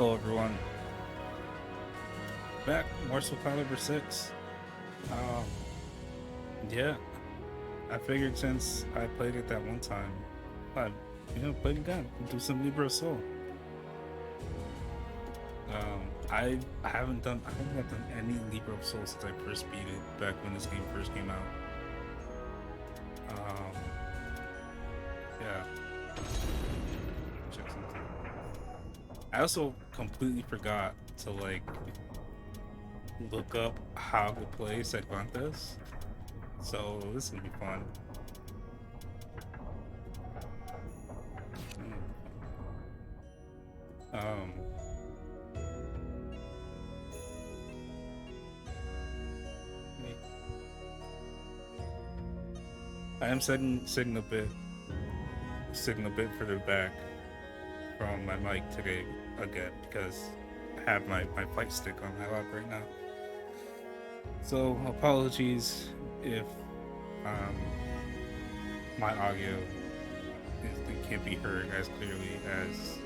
Hello everyone. Back, more SoulCalibur 6. Um, yeah, I figured since I played it that one time, I'd, play it again and do some Libra Soul. I haven't done any Libra Soul since I first beat it back when this game first came out. Yeah. Check something. I also completely forgot to look up how to play Cervantes, so this is gonna be fun. Um, I am sitting a bit further back from my mic today again because I have my fight stick on my lap right now. So apologies if my audio can't be heard as clearly as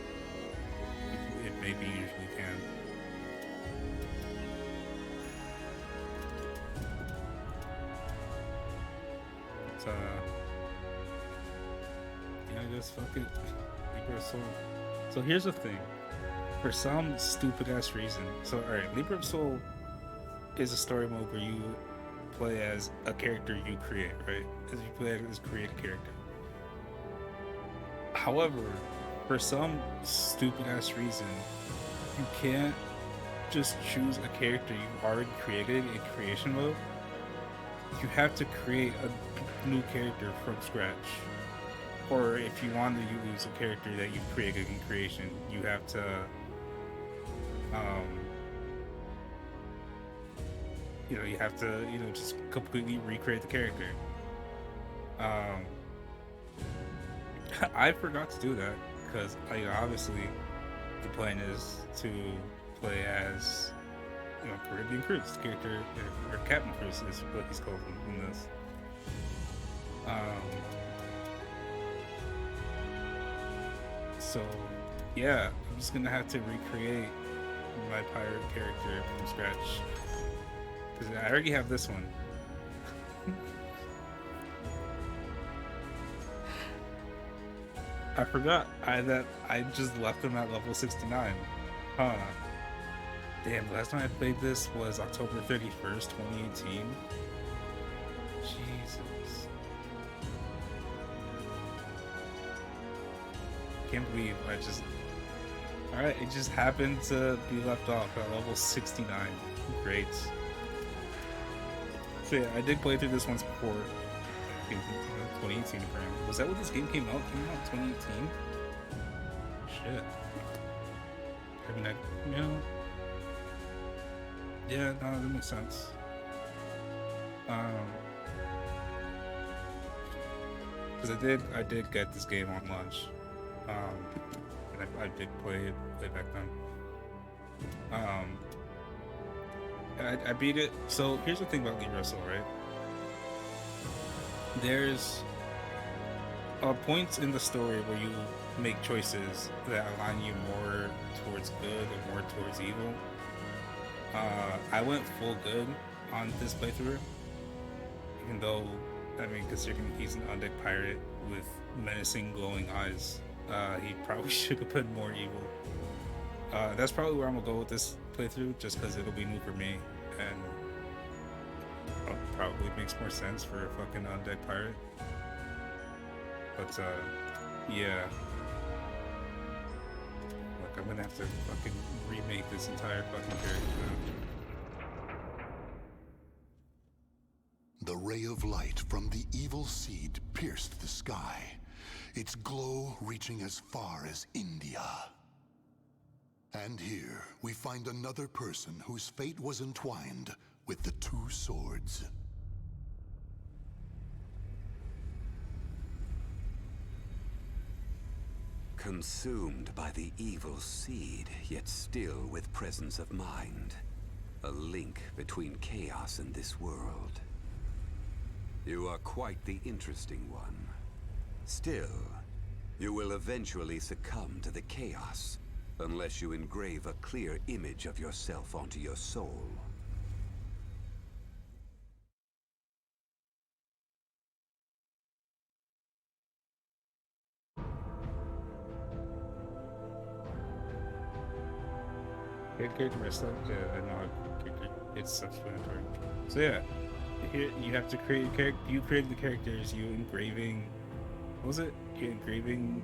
it maybe usually can. But yeah, just fuck it. Libra Soul. So here's the thing. For some stupid ass reason, so alright, Libra Soul is a story mode where you play as a character you create, right? As you play as create a character. However, for some stupid ass reason, you can't just choose a character you already created in creation mode. You have to create a new character from scratch. Or if you want to use a character that you created in creation, you have to just completely recreate the character. I forgot to do that because obviously the plan is to play as Caribbean Cruz character, or Captain Cruz is what he's called in this. So yeah, I'm just gonna have to recreate my pirate character from scratch because I already have this one. I forgot that I just left him at level 69. Huh. Damn, the last time I played this was October 31st, 2018. Jesus. Can't believe I just... Alright, it just happened to be left off at level 69. Great. So yeah, I did play through this once before. 2018 apparently. Was that when this game came out? Came out 2018? Shit. I mean, yeah, no, that makes sense. Because I did get this game on launch. And I did play back then. And I beat it. So here's the thing about Libra Soul, right? There's points in the story where you make choices that align you more towards good or more towards evil. I went full good on this playthrough, even though, considering he's an undead pirate with menacing glowing eyes, he probably should have been more evil. That's probably where I'm gonna go with this playthrough, just because it'll be new for me, and probably makes more sense for a fucking undead pirate. But yeah, look, I'm gonna have to fucking remake this entire fucking character now. The ray of light from the evil seed pierced the sky, its glow reaching as far as India. And here we find another person whose fate was entwined with the two swords. Consumed by the evil seed, yet still with presence of mind. A link between chaos and this world. You are quite the interesting one. Still, you will eventually succumb to the chaos, unless you engrave a clear image of yourself onto your soul. Character wrestler? Yeah, I know. It's self-explanatory. So yeah, here you have to create a character. You create the characters. You engraving. What was it? You're engraving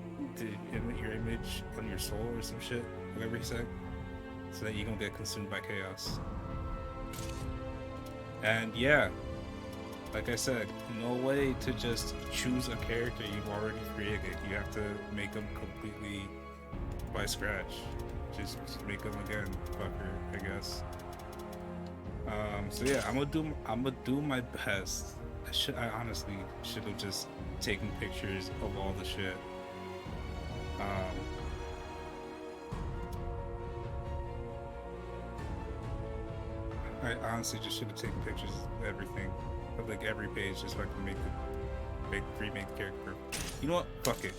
your image on your soul or some shit. Whatever he said, so that you don't get consumed by chaos. And yeah, like I said, no way to just choose a character you've already created. You have to make them completely by scratch. Just make them again, fucker, I guess. So yeah, I'm gonna do my best. I honestly should have just taken pictures of all the shit. I honestly just should have taken pictures of everything, of like every page, just so I can remake the character. You know what? Fuck it.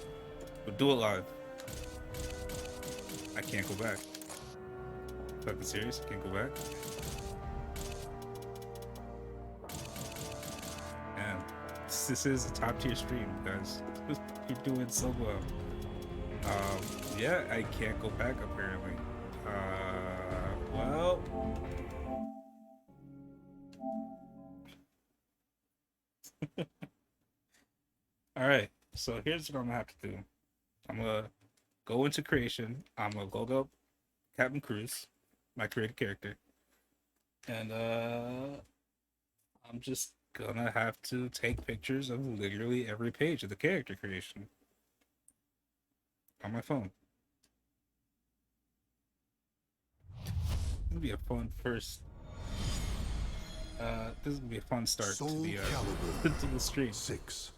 We'll do it live. I can't go back. Fucking serious? I can't go back? Man, this is a top tier stream, guys. You're doing so well. Yeah, I can't go back apparently. Well. Alright, so here's what I'm gonna have to do. I'm gonna go into creation. I'm gonna load up Captain Cruz, my created character. And I'm just gonna have to take pictures of literally every page of the character creation on my phone. It'll be a fun first. This will be a fun start to the stream. 6.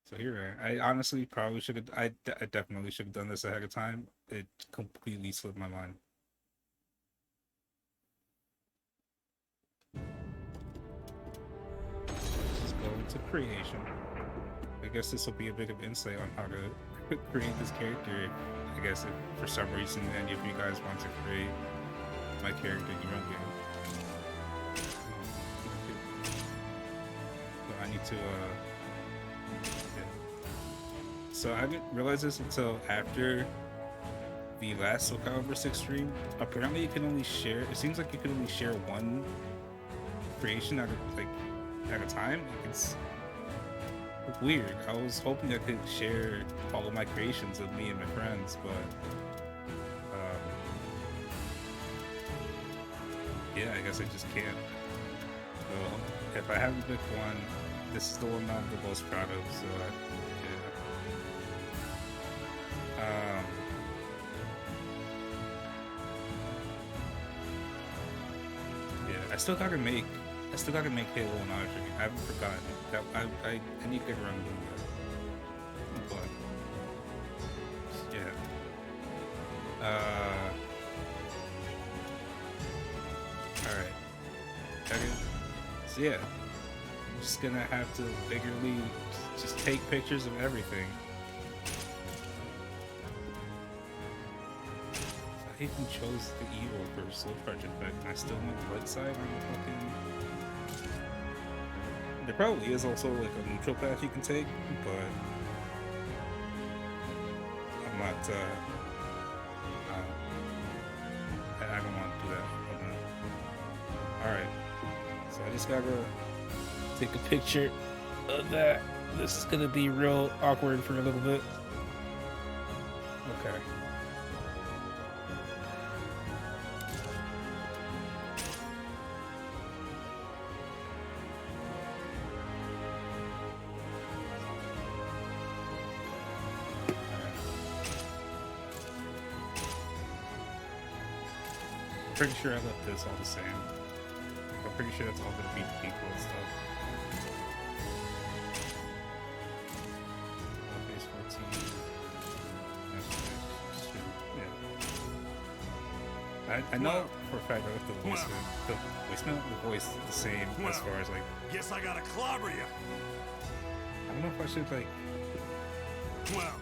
So here, I honestly probably should have. I definitely should have done this ahead of time. It completely slipped my mind. Just go into creation. I guess this will be a bit of insight on how to create this character. I guess if for some reason any of you guys want to create my character in your own game. So I need to So I didn't realize this until after the last SoulCalibur 6 stream. Apparently you can only share, it seems like you can only share one creation at a time. Like it's weird. I was hoping I could share all of my creations with me and my friends, but yeah, I guess I just can't. So if I have to pick one, this is the one I'm the most proud of, so I still gotta make Halo and Object. I haven't forgotten that. I need to get around doing that. But yeah. Alright. So yeah. I'm just gonna have to figuratively just take pictures of everything. I even chose the evil for Soul Charge effect, and I still went the light side on the fucking. There probably is also like a neutral path you can take, but I'm not. I don't want to do that. All right, so I just gotta take a picture of that. This is gonna be real awkward for a little bit. Okay. Pretty sure I left this all the same. I'm pretty sure that's all gonna be equal and stuff. Base 14. Yeah. I know for a fact I left the voice the same as far as like. Guess I gotta clobber you. I don't know if I should like. Well,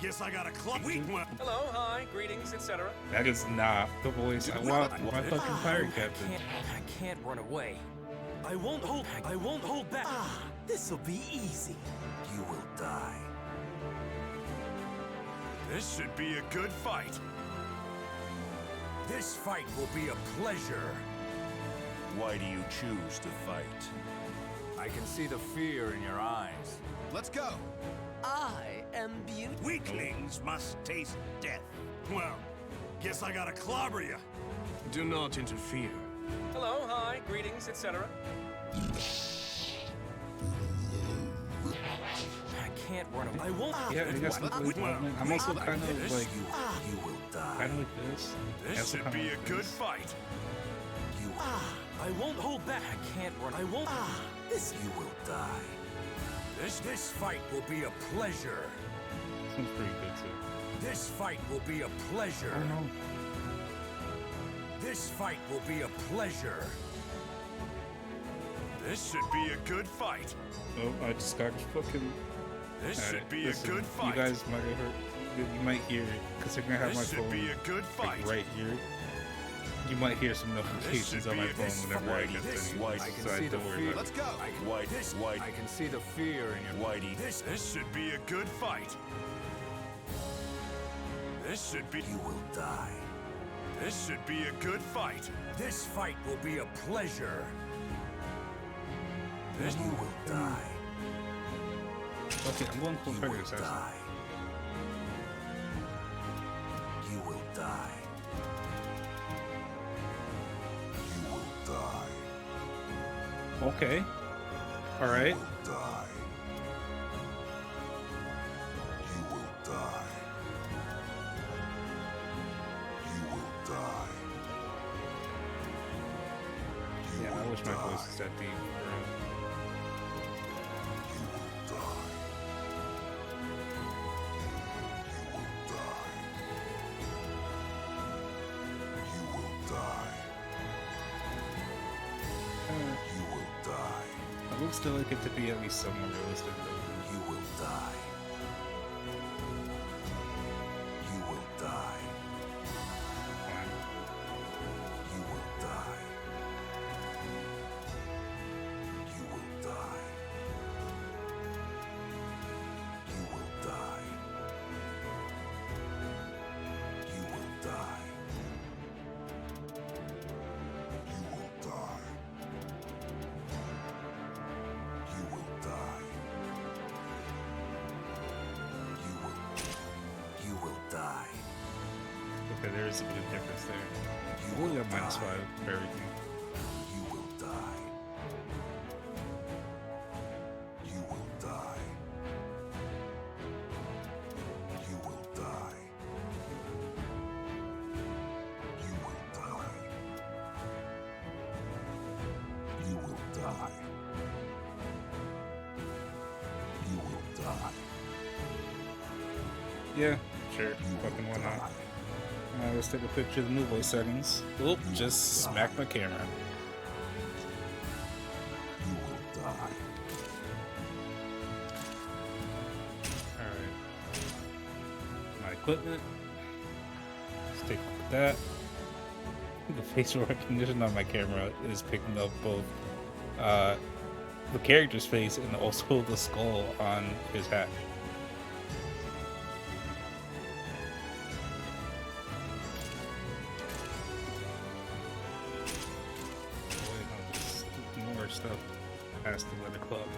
Guess I got a clock. Hello, hi, greetings, etc. That is not the voice I want my fucking pirate captain. I can't run away. I won't hold back. This'll be easy. You will die. This should be a good fight. This fight will be a pleasure. Why do you choose to fight? I can see the fear in your eyes. Let's go. I am beauty. Weaklings must taste death. Well, guess I gotta clobber you. Do not interfere. Hello, hi, greetings, etc. I can't run away. I won't. Yeah, I guess I'm also kind of like You will die. kind of like this. This should be a good fight. You I won't hold back. I can't run. I won't. You will die. This fight will be a pleasure. This one's pretty good too. This fight will be a pleasure. Oh no. This fight will be a pleasure. This should be a good fight. Oh, I just got fucking. This Alright, should be listen, a good fight. You guys might have heard. You might hear it because they're gonna have This my should phone be a good like, fight. right here. You might hear some notifications should on my be a- phone this whenever I Whitey, get this to Whitey. any, so I don't worry about it. Let's go. I can see the fear in your Whitey. This should be a good fight. This should be. You will die. This should be a good fight. This fight will be a pleasure. This You will die. Okay, I'm going full You target will assassin. die. You will die. You will die. Okay. Alright. Die. You will die. You will die. You Yeah, I will wish my die. voice was that deep. You will die. You will die. You will die. You will die. I would still like it to be at least somewhat realistic though. You will die. You will die. Fine. You will die. You will die. You will die. You will die. You will die. You will die. You will die. Okay, there is a bit of difference there. You We'll will get minus die. 5 for everything. You will die. You will die. You will die. You will die. You will die. You will die. Yeah, sure. You Fucking will why not? die. Let's take a picture of the new voice settings. Oop, just smack my camera. You will die. Alright. My equipment. Let's take a look at that. The facial recognition on my camera is picking up both the character's face and also the skull on his hat. Wait, no, there's more stuff past the leather clubs.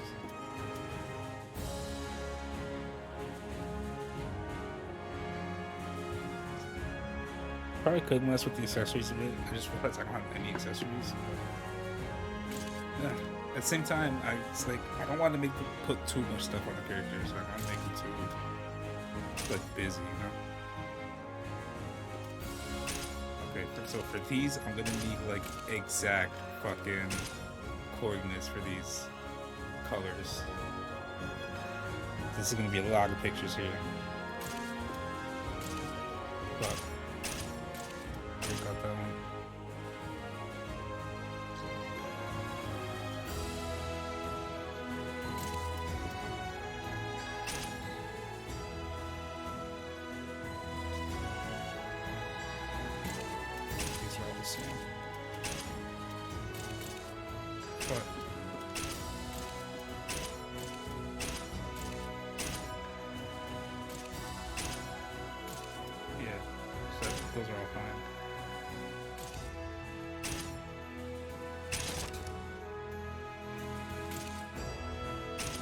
Probably could mess with the accessories a bit. I just realized I don't have any accessories. Yeah. At the same time, it's like I don't want to put too much stuff on the characters. So I don't want to make them too like busy, you know. Okay, so for these, I'm gonna need like exact fucking coordinates for these colors. This is gonna be a lot of pictures here. But I got that one. But yeah, so those are all fine.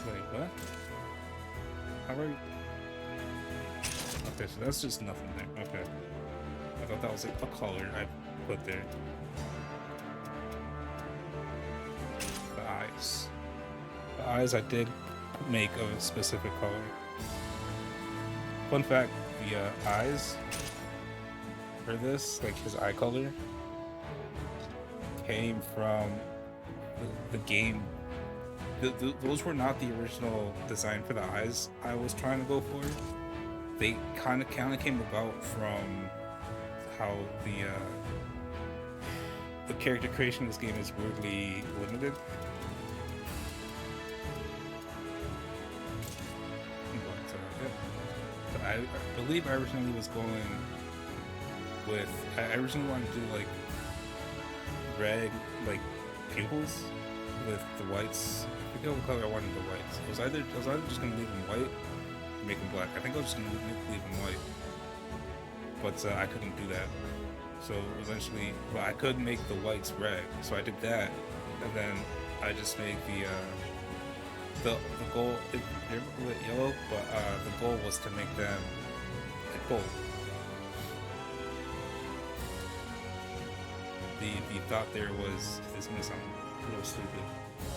Wait, what? Alright. Okay, so that's just nothing there. Okay. I thought that was like a color I put there. The eyes. The eyes I did make of a specific color. Fun fact, the eyes for this, like his eye color, came from the game. Those were not the original design for the eyes I was trying to go for. They kind of came about from how the character creation in this game is weirdly limited. But yeah. But I believe I originally was going with, I originally wanted to do like red like pupils with the whites. I forget what color I wanted the whites. I was either just gonna leave them white or make them black. I think I was just gonna leave them white, but I couldn't do that. So eventually, well, I could make the whites red, so I did that, and then I just made the goal. They're lit yellow, but the goal was to make them gold. The thought there was, this is gonna sound a little stupid,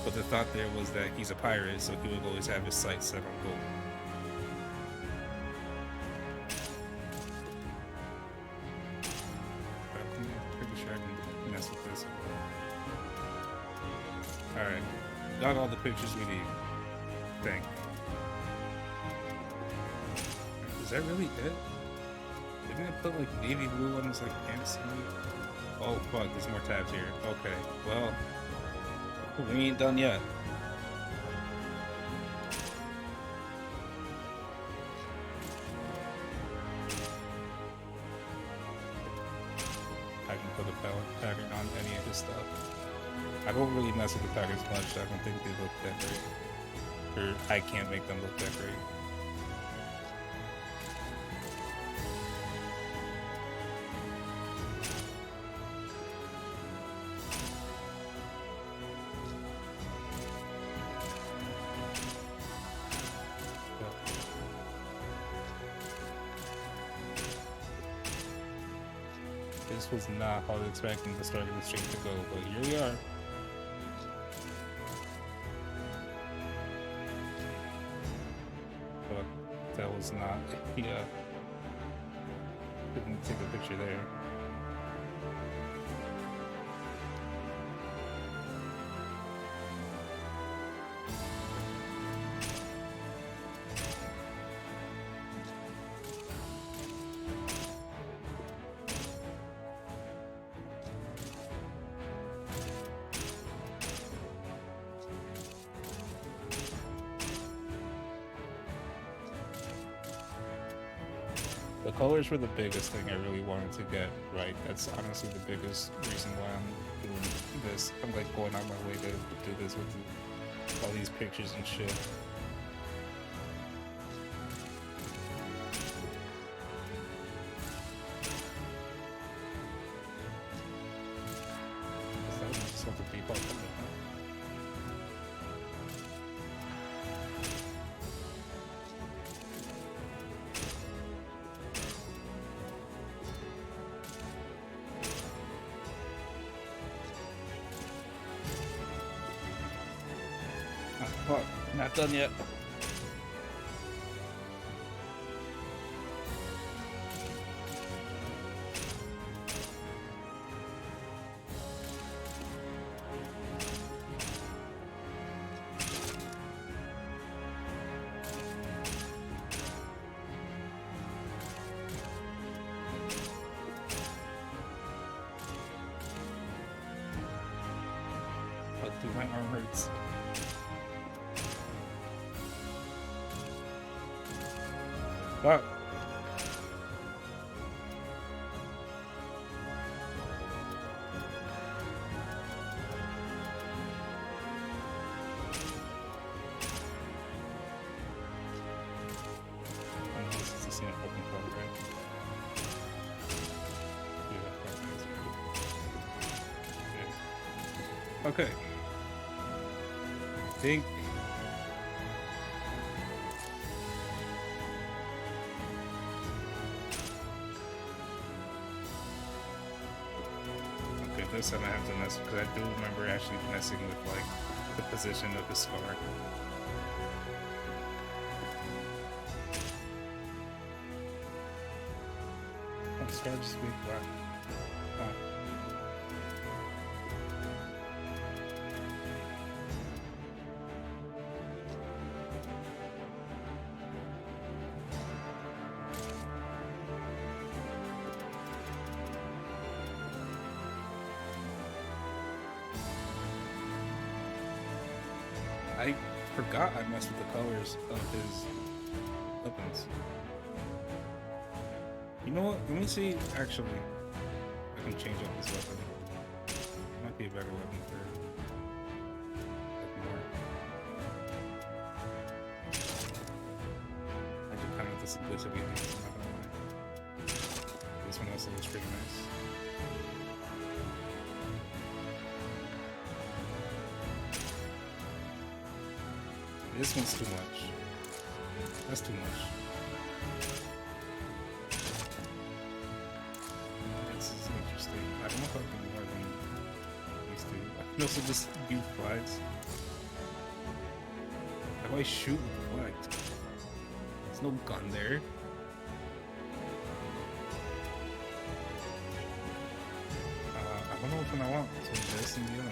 but the thought there was that he's a pirate, so he would always have his sights set on gold. I'm pretty sure I can mess with this. Alright, got all the pictures we need. Thank. Is that really it? Didn't I put like navy blue on his like pants? Oh fuck, there's more tabs here. Okay, well, we ain't done yet. I can put a pattern on any of this stuff. I don't really mess with the patterns much. I don't think they look that great. Or I can't make them look that great. This was not how I was expecting the start of the stream to go, but here we are. But that was not, yeah. Couldn't take a picture there. The colors were the biggest thing I really wanted to get right. That's honestly the biggest reason why I'm doing this. I'm like going out my way to do this with all these pictures and shit. That was just what the default color. Fuck, not done yet. But dude, my arm hurts. Fuck. Okay. I think okay, this time I have to mess because I do remember actually messing with like the position of the scar. Oh, the scar just being black. Oh. I forgot I messed with the colors of his weapons. You know what? Let me see. Actually, I can change up this weapon. Might be a better weapon for like more. I do kind of the simplicity of these. I'm not gonna lie. This one also looks pretty nice. This one's too much. That's too much. This is interesting. I don't know if I can do more than these two. I can also just use flags. How do I shoot with the flag? There's no gun there. I don't know which one I want. So this and the other one.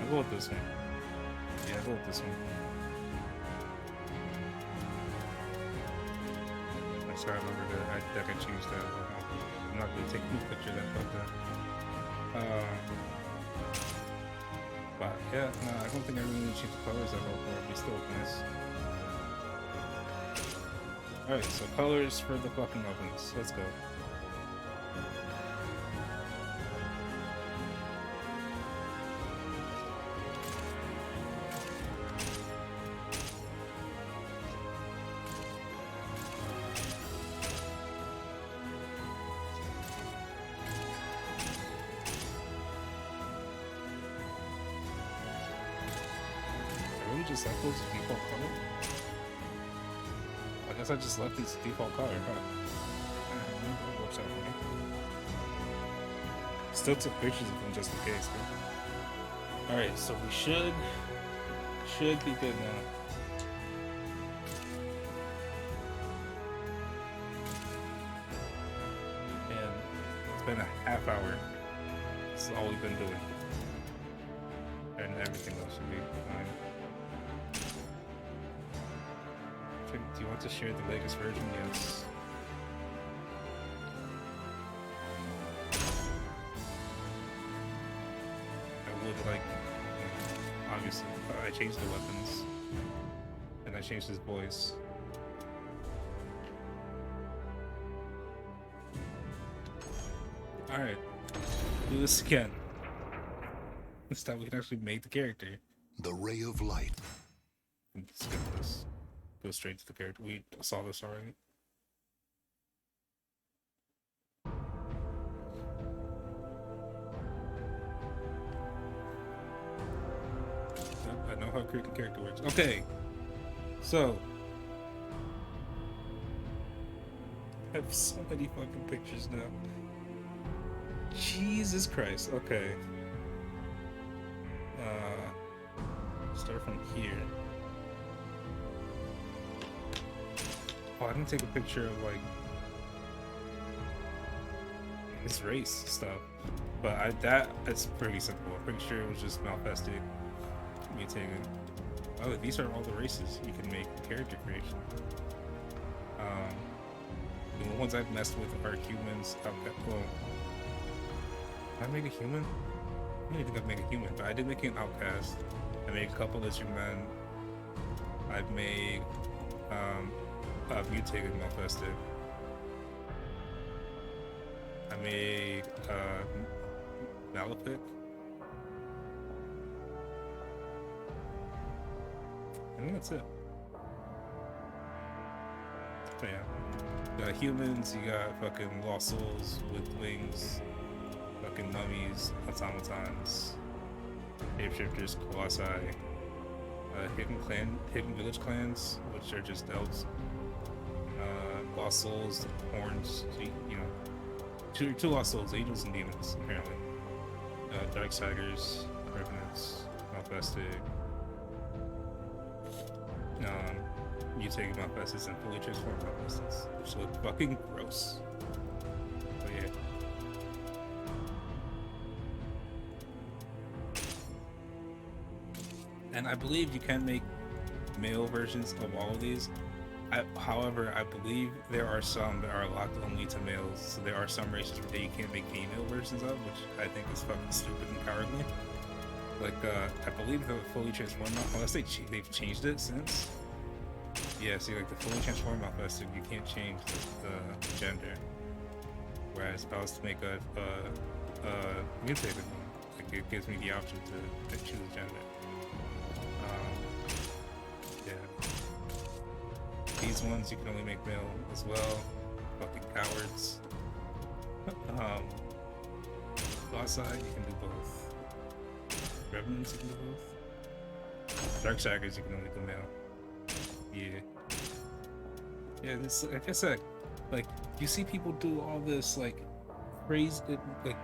I'll go with this one. Yeah, I'll go with this one. I'm sorry, I remember that I changed that. I'm not really taking a picture of that, but yeah, no, I don't think I really need to change the colors at all, but it'll be still nice. Alright, so colors for the fucking weapons. Let's go. Just left those default color? I guess I just left these default color, huh? That works out for me. Still took pictures of them just in case, but... Alright, so we should be good now. And it's been a half hour. This is all we've been doing. And everything else should be fine. Do you want to share the latest version? Yes. I would like, obviously, I changed the weapons, and I changed his voice. Alright, do this again. This time we can actually make the character. The ray of light. Skip this. Go straight to the character. We saw this already. I know how creating character works. Okay, so I have so many fucking pictures now. Jesus Christ. Okay. Start from here. Oh, I didn't take a picture of like his race stuff, but it's pretty simple. I'm pretty sure it was just malfested, mutated. Oh, these are all the races you can make character creation. The ones I've messed with are humans. Well, I made a human. I don't even think I've made a human, but I did make an outcast. I made a couple lizard men. I've made mutated malfested. I made Malefic. I think that's it. But yeah. You got humans, you got fucking lost souls with wings, fucking mummies, automatons, shapeshifters, colossi, hidden village clans, which are just elves, lost souls, horns, so you know, two lost souls, angels and demons, apparently. Darksiders, revenants, malfested, mutated malfesteds, and fully transformed malfesteds, which look fucking gross. But yeah. And I believe you can make male versions of all of these. However, I believe there are some that are locked only to males. So there are some races that you can't make female versions of, which I think is fucking stupid and cowardly. Like, I believe the fully transformed, unless they've changed it since. Yeah, see, like the fully transformed malfested, you can't change the gender. Whereas if I was to make a mutated one, like it gives me the option to choose gender. Yeah. These ones you can only make male as well. Fucking cowards. Colossi, you can do both. Revenants, you can do both. Darksiders, you can only do male. Yeah. Yeah, this, like I said, like, you see people do all this, like, crazy, like,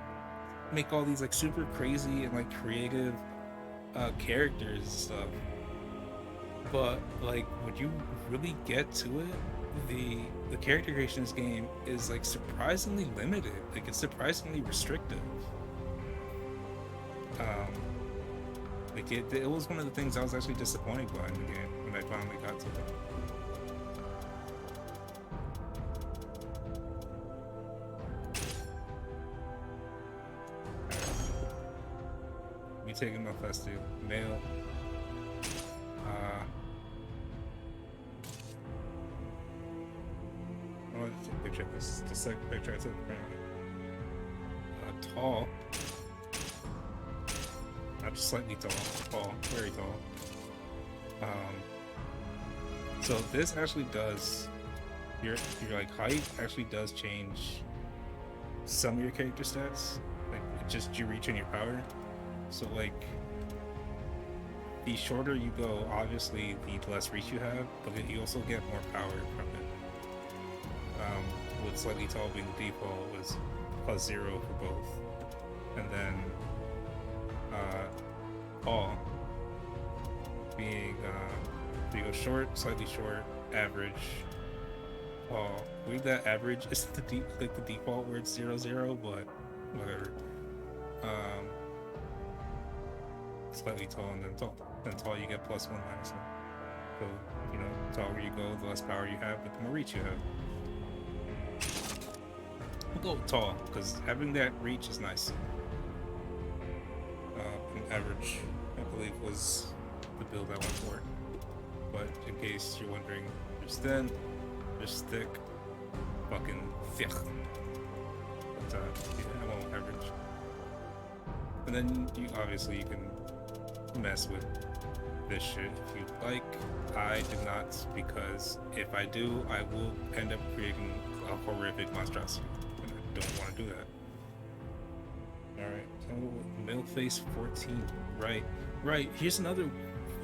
make all these, like, super crazy and, like, creative characters and stuff. But, like, when you really get to it, the character creation in this game is, like, surprisingly limited. Like, it's surprisingly restrictive. Like, it was one of the things I was actually disappointed by in the game when I finally got to it. Taking malfested male. I want to take a picture of this. The second picture I took apparently. Tall. Not just slightly tall. Tall. Very tall. So this actually does your like height actually does change some of your character stats. Like just your reach and your power. So, like, the shorter you go, obviously, the less reach you have, but you also get more power from it. With slightly tall being the default was +0 for both. And then, tall being, if you go short, slightly short, average, tall. I believe that average is the default where it's 0-0, but whatever. Slightly tall and then tall. Then tall you get +1 -1. So, you know, taller you go, the less power you have, but the more reach you have. We'll go with tall, because having that reach is nice. And average, I believe, was the build I went for. But in case you're wondering, there's thin, there's thick, fucking thick. But yeah, I won't average. And then you obviously you can mess with this shit if you like. I do not, because if I do, I will end up creating a horrific monstrosity, and I don't want to do that. Alright, so middle face 14. Right. Here's another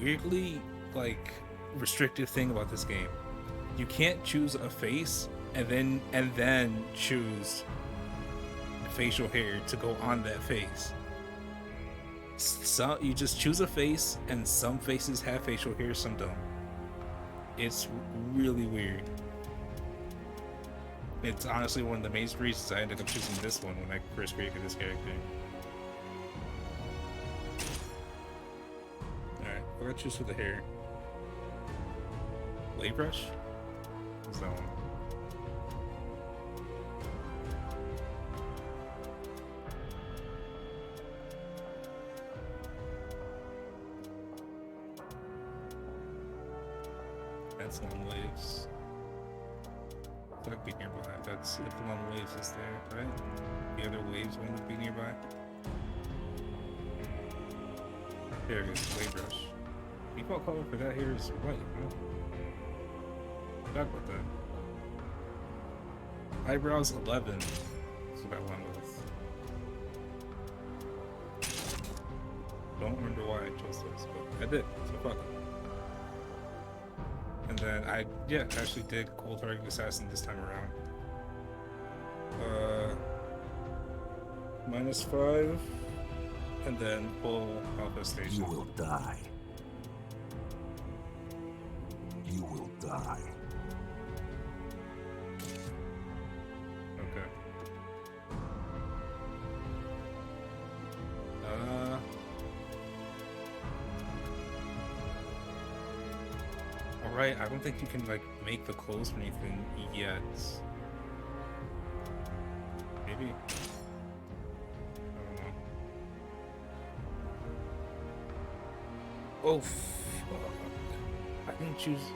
weirdly, like, restrictive thing about this game. You can't choose a face and then choose facial hair to go on that face. So you just choose a face, and some faces have facial hair, some don't. It's really weird. It's honestly one of the main reasons I ended up choosing this one when I first created this character. Alright, what do I choose for the hair? Lay brush? What's that one? That's long waves. That'd be nearby. That's if the long waves is there, right? The other waves won't be nearby. There it is, wave brush. default color for that here is white, huh? Forgot about that. Eyebrows 11. That's what I went with. Don't remember why I chose this, but I did, so fuck it. And then I actually did Cold Hearted Assassin this time around. -5, and then full Alpha Station. You will die. You will die. Okay. Alright, I don't think you can like make the clothes or anything yet. Maybe. I don't know. Oh fuck. I didn't choose.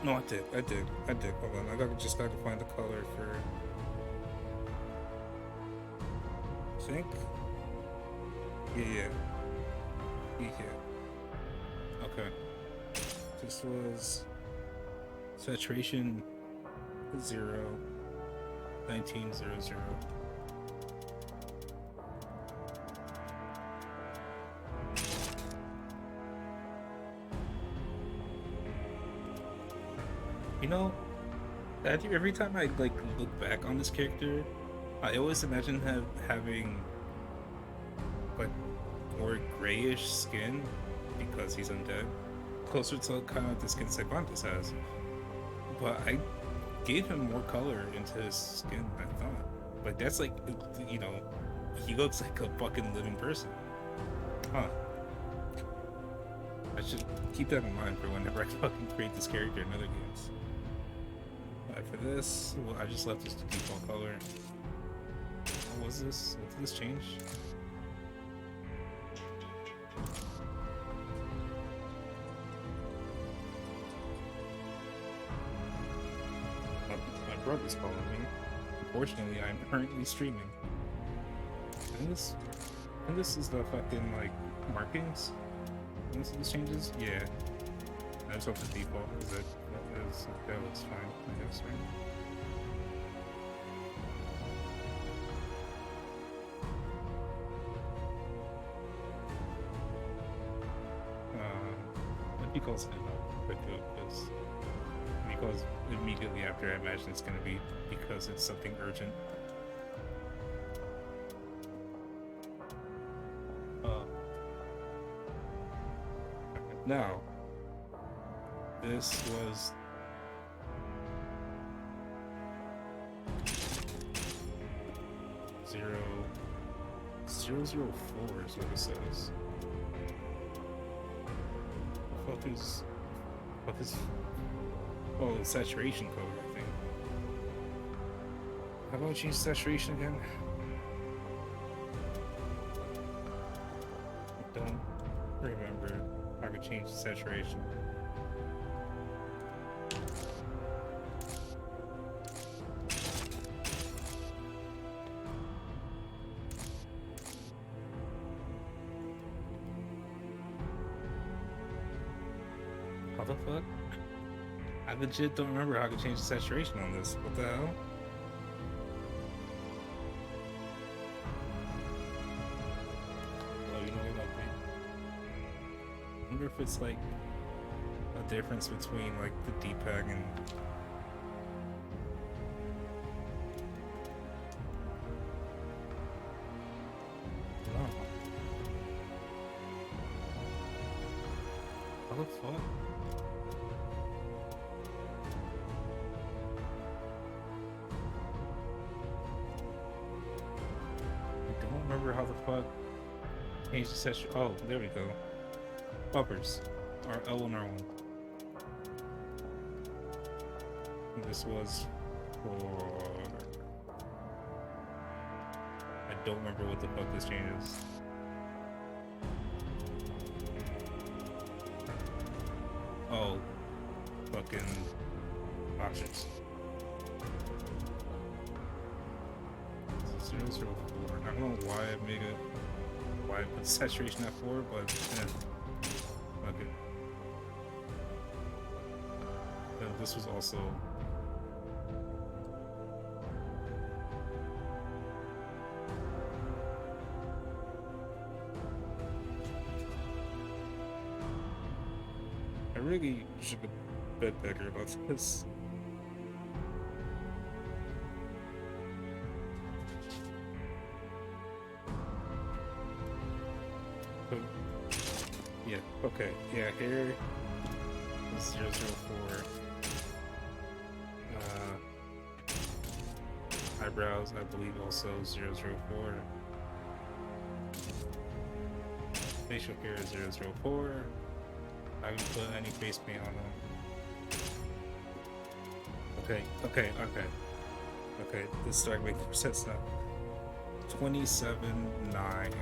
No, I did. Hold on, just gotta find the color for. I think. Yeah. Okay. This was saturation 0, 1900. You know, every time I like look back on this character, I always imagine him having like more grayish skin because he's undead, closer to kind of the skin Cervantes has. But I gave him more color into his skin than I thought. Like that's like, you know, he looks like a fucking living person. Huh. I should keep that in mind for whenever I fucking create this character in other games. Alright, for this, well, I just left this to default color. What was this? What did this change? My brother's calling me. Unfortunately, I'm currently streaming. And this is the fucking like markings. And this changes? Yeah. I just hope it's default because that looks fine, I guess, right? Because immediately after, I imagine it's going to be because it's something urgent. Now, this was zero 004 is what it says. What is oh, saturation code, I think. How about you use saturation again? I don't remember how to change the saturation. How the fuck? I legit don't remember how to change the saturation on this. What the hell? Well, you know what about me? I wonder if it's like a difference between like the D-pad and no. How the fuck? Remember how the fuck change the session? Oh, there we go. Bumpers are L1 R1. This was for. I don't remember what the fuck this changes. Oh, fucking options. 004. I don't know why I made it. Why I put saturation at 4, but yeah. Okay. No, this was also. I really should have been better about this. But, yeah, okay. Yeah, here is 004. Eyebrows, I believe, also 004. Facial hair is 004. I haven't put any face paint on them. Okay, this is starting to make more sense now. 27.9.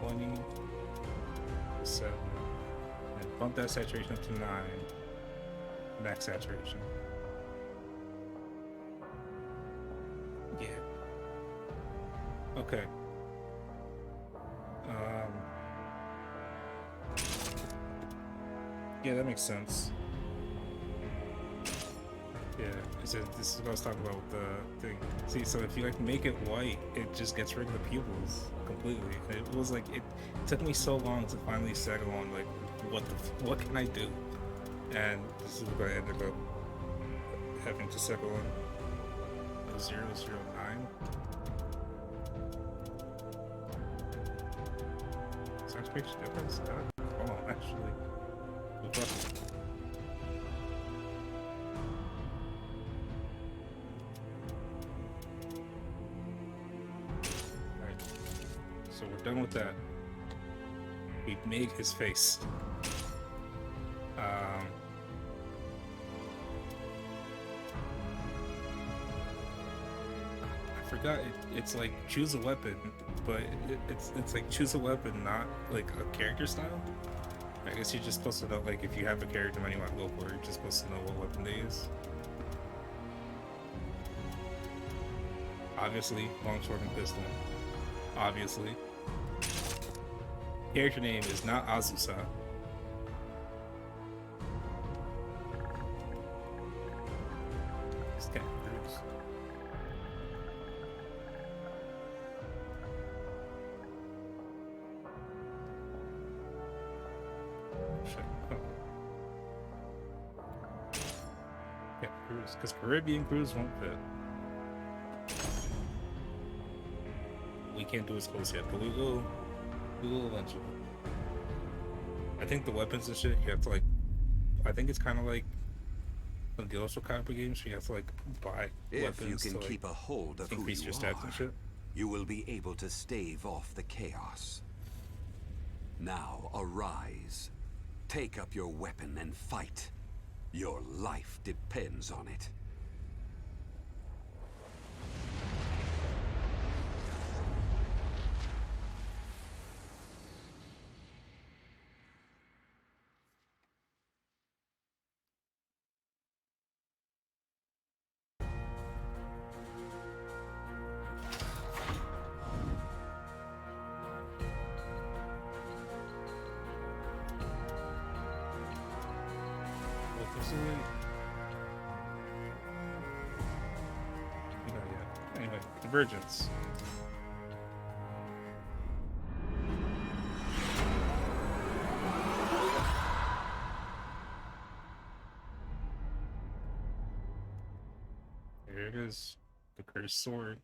27. And bump that saturation up to 9. Max saturation. Yeah. Okay. Yeah, that makes sense. Yeah, this is what I was talking about with the thing. See, so if you like make it white, it just gets rid of the pupils completely. And it was like it took me so long to finally settle on like what can I do, and this is what I ended up having to settle on. 009. Sounds makes a difference. Oh, actually. Alright, so we're done with that. We made his face. I forgot it's like choose a weapon, but it's like choose a weapon, not like a character style. I guess you're just supposed to know, like, if you have a character and you want to go for it, you're just supposed to know what weapon they use. Obviously, longsword and pistol. Obviously. Character name is not Azusa. This guy hurts. Yeah, cruise, because Caribbean cruise won't fit. We can't do as close yet, but we will eventually. I think the weapons and shit, you have to like, I think it's kind of like the SoulCalibur games, you have to like buy If you weapons can to like keep a hold of who increase you your stats and are, shit. you will be able to stave off the chaos. Now arise. Take up your weapon and fight. Your life depends on it. Anyway, convergence. Here it is, the cursed sword.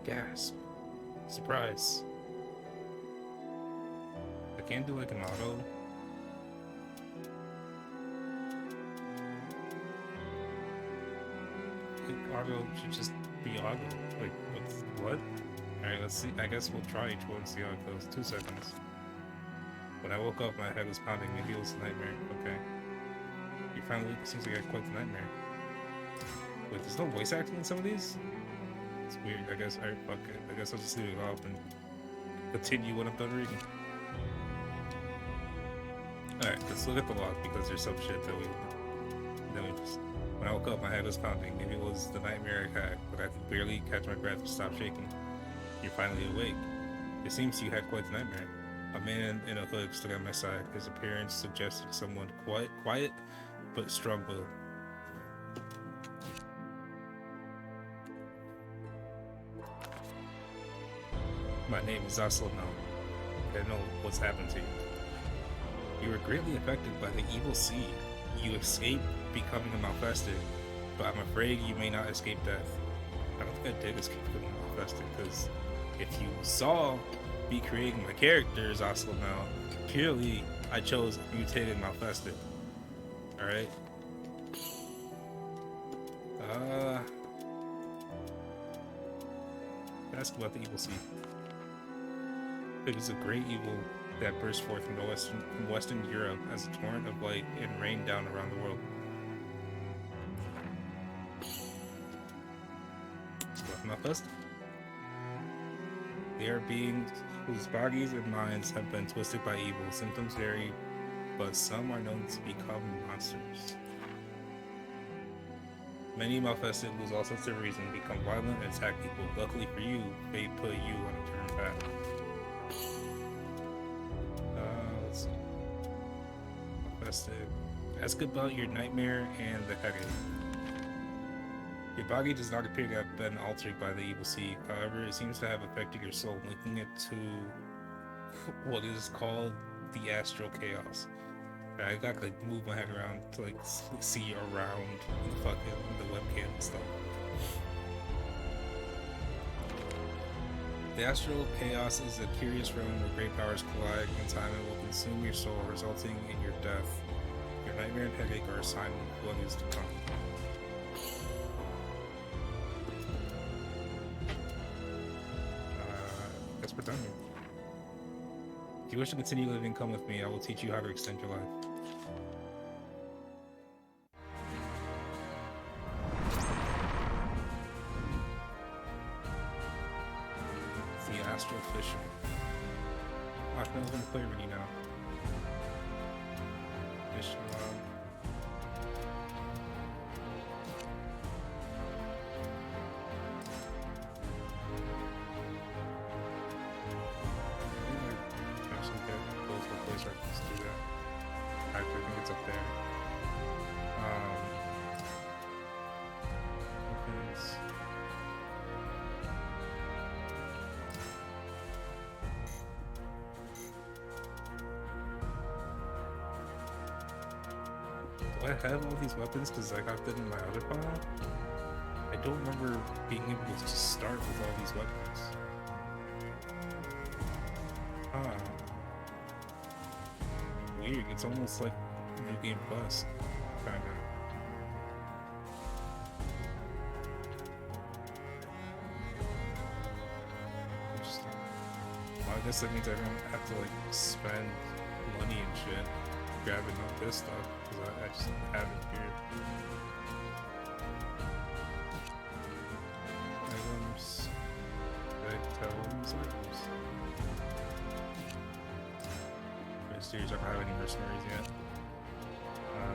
Gasp. Surprise. I can't do like an auto. Auto should just be auto. Like, what? Alright, let's see. I guess we'll try each one, see how it goes. 2 seconds. When I woke up, my head was pounding. Maybe it was a nightmare. Okay. You finally seems like I quite the nightmare. Wait, there's no voice acting in some of these? It's weird. I guess, alright, fuck it. I guess I'll just leave it off and continue when I'm done reading. Alright, let's look at the log because there's some shit that we just When I woke up, my head was pounding. Maybe it was the nightmare I had, but I could barely catch my breath to stop shaking. You're finally awake. It seems you had quite the nightmare. A man in a hood stood at my side. His appearance suggested someone quiet but strong-willed. My name is Astral now. I know what's happened to you. You were greatly affected by the evil seed. You escaped becoming a Malfested, but I'm afraid you may not escape death. I don't think I did escape becoming a Malfested, because if you saw me creating my character as Astral now, clearly I chose mutated Malfested. Alright? Ask about the evil seed. It is a great evil that burst forth from Western Europe as a torrent of light and rained down around the world. Malfested. They are beings whose bodies and minds have been twisted by evil. Symptoms vary, but some are known to become monsters. Many Malfested lose all sense of reason, become violent, and attack people. Luckily for you, fate put you on a turned path. Let's see. Malfested. Ask about your nightmare and the headache. Your body does not appear to have been altered by the evil seed. However, it seems to have affected your soul, linking it to what is called the Astral Chaos. I got to like move my head around to like see around the webcam and stuff. The Astral Chaos is a curious realm where great powers collide. In time, it will consume your soul, resulting in your death. Your nightmare and headache are a sign of what is to come. Guess we're done here. If you wish to continue living, come with me. I will teach you how to extend your life. The Astral Fisher. I can open the play already now. Fish log. Do I have all these weapons because I got them in my other file? I don't remember being able to just start with all these weapons. Weird, it's almost like New Game Plus, kinda. Interesting. Well, I guess that means I don't have to like spend money and shit grabbing up this stuff, because I just have it here. Items. Did I tell these items? Mercenaries, I don't have any mercenaries yet.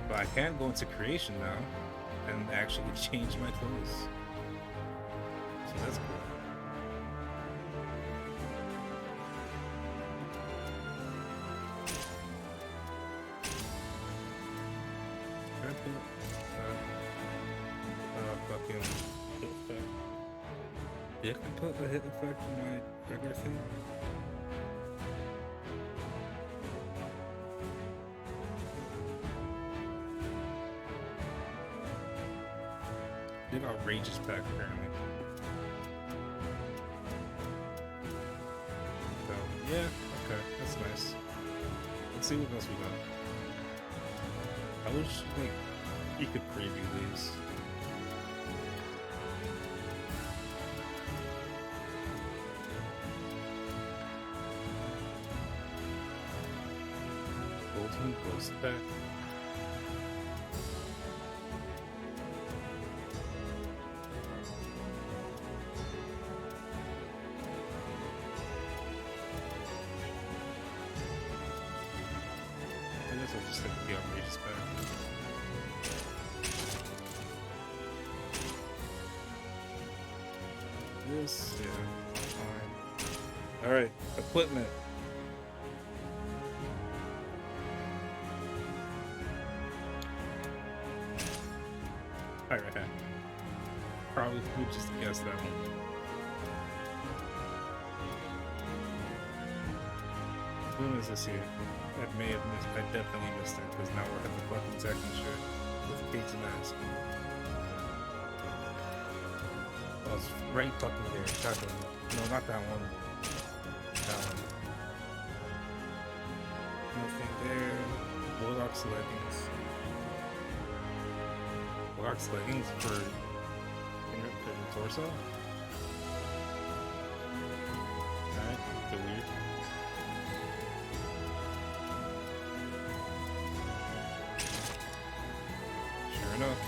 But I can go into creation now and actually change my clothes. So that's cool. Fucking hit effect. Yeah, I can put a hit effect on my regular thing. Big outrageous pack apparently. So yeah, okay, that's nice. Let's see what else we got. I wish like you could preview these. Golden Ghost Pack. I guess I'll just take the outrageous pack. this? Yeah, fine. Alright, equipment. Alright, right hand. Probably would just guess that one. Who is this here? I may have missed. I definitely missed it because now we're at the fucking second shit with Kate's mask. I was right fucking there. That one. No, not that one. That one. Nothing there. Warlock's leggings. Warlock's leggings for the torso? Alright, they're weird. Sure enough.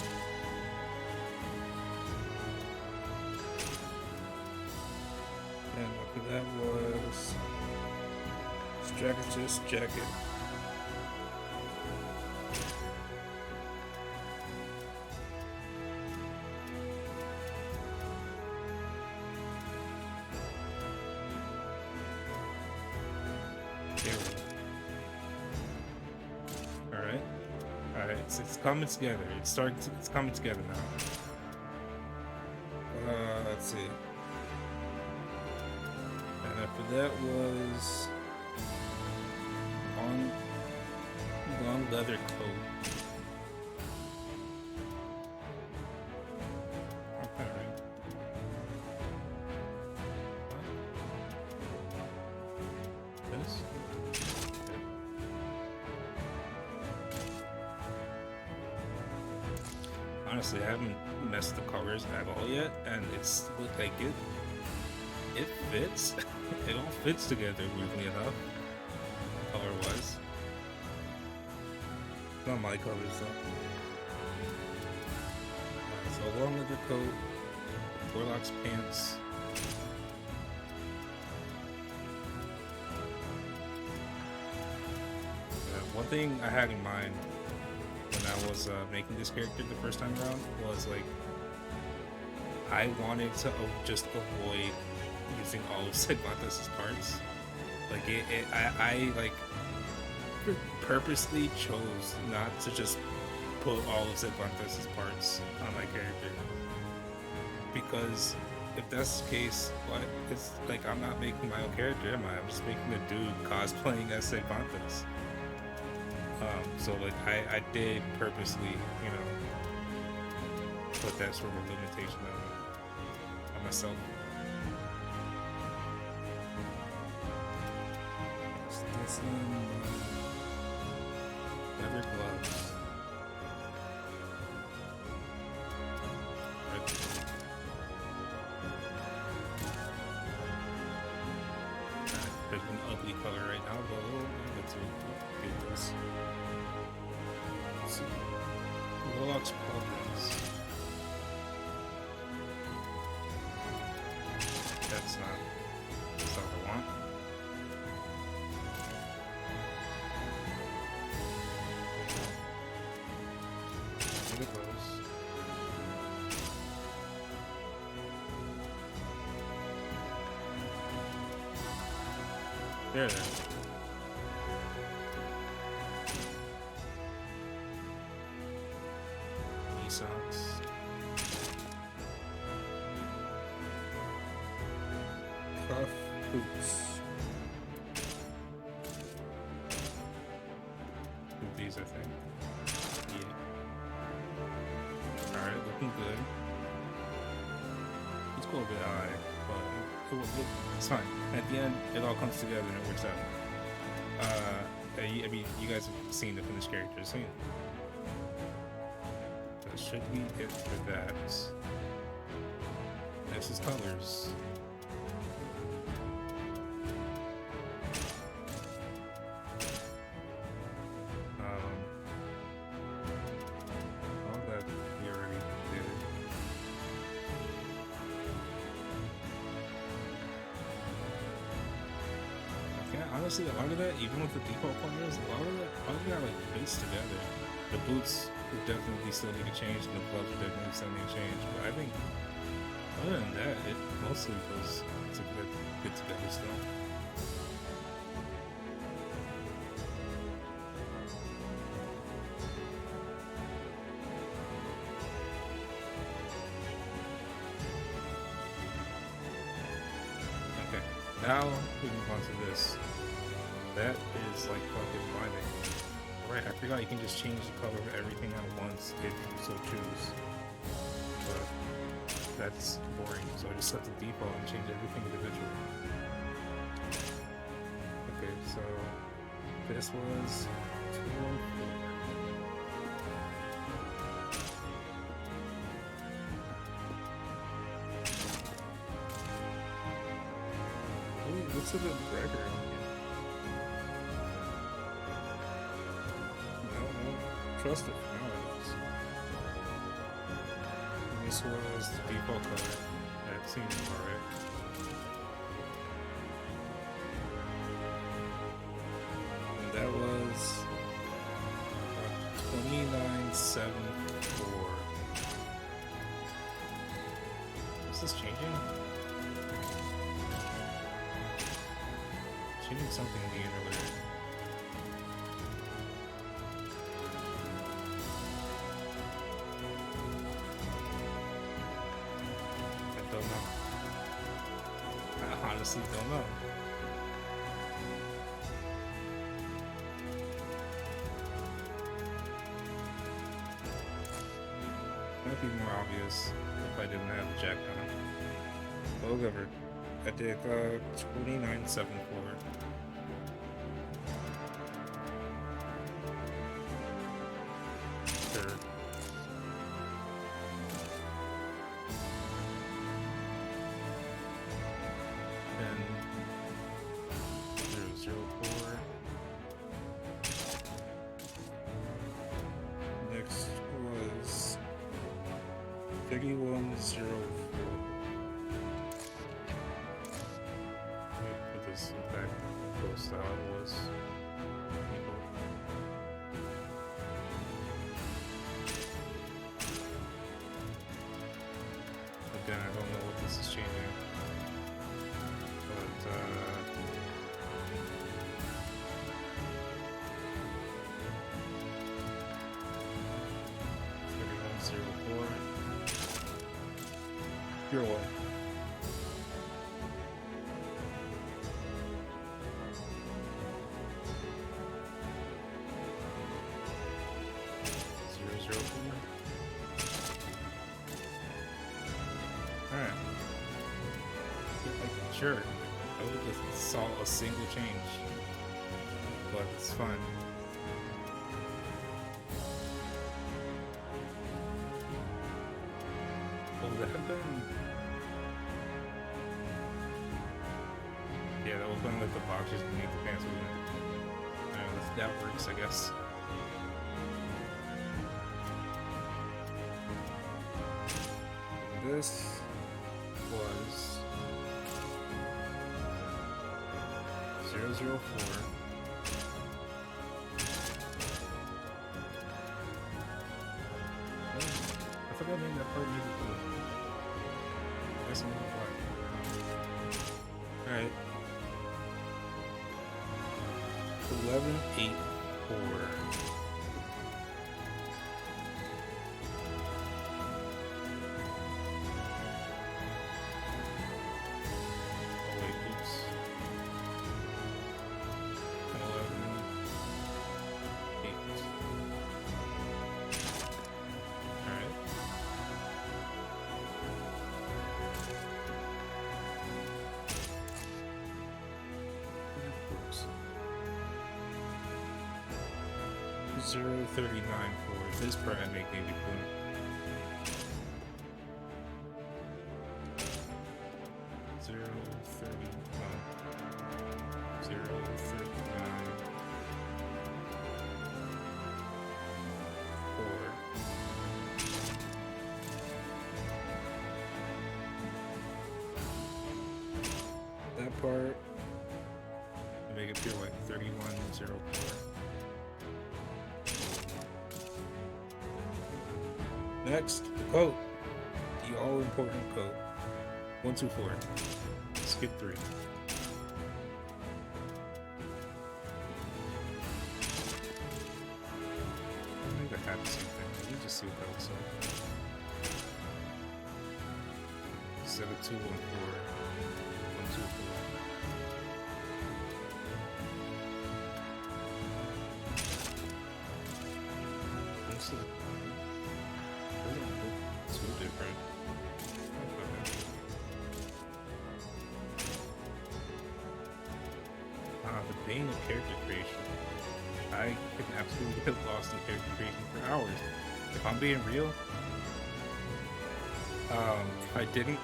And after that was strategist jacket. Alright. Alright, it's coming together. It's coming together now. Let's see. And after that was long leather coat. Okay, right. This? Okay. Honestly, I haven't messed the colors at all yet, and it's looked like it fits. It all fits together, weirdly enough, color-wise. Not my colors, though. So, long leather coat, Warlock's pants. One thing I had in mind when I was making this character the first time around was, like, I wanted to just avoid using all of Sigvanthus' parts. Like I like purposely chose not to just put all of Sigvanthus' parts on my character, because if that's the case, what it's like I'm not making my own character, am I? I'm just making a dude cosplaying as Sigvanthus. So like I did purposely, you know, put that sort of limitation on myself. Leather gloves. Right. There's an ugly color right now, but we'll get to get this. Let's see. Warlock's pauldrons. That's not what I want. There. Knee socks. Cuff boots. These, I think. Yeah. Alright, looking good. Let's go a bit high, but it's fine. At the end, it all comes together and it works out. I mean, you guys have seen the finished character, so that should be it for that. Next is colors. All that we already did. Honestly, a lot of that, even with the default colors, a lot of that like fits together. The boots would definitely still need to change, and the gloves would definitely still need to change. But I think a Other than that, it mostly goes to good together still. Okay, now we move on to this. That is like fucking blinding. Right, I forgot you can just change the color of everything at once if you so choose. But that's boring, so I just set the default and change everything individually. Okay, so this was 214. Ooh, looks a bit brighter on here. No, trust it for now, at least. This was the default color. That seems alright. And that was 2974. Is this changing? Changing something in the inner layer. I don't know. I honestly don't know. Might be more obvious if I didn't have the jack on. But whatever. I did 2974. Sure. Then 004. Next was 3104. Put this back close to how it was. Again, I don't know what this is changing. But 3104. Your way. Alright. Like, sure. I would have just saw a single change. But it's fine. Would that have been... Yeah, that would have been like the boxes beneath the pants, wouldn't it? That works, I guess. This was 004. I forgot I named that part needed blue. I guess I'm gonna fly. Alright. 1184. Zero 39 for this part I make navy blue. Zero 39 that part I make it feel like 3104. Next, the coat. The all-important coat. 1, 2, 4. Skip 3. I think I had the same thing. Let me just see what that looks like. 7, 2, 1, 4. 1, 2, 4. This is, doesn't look too different. The bane of character creation. I can absolutely get lost in character creation for hours. If I'm being real, if I didn't,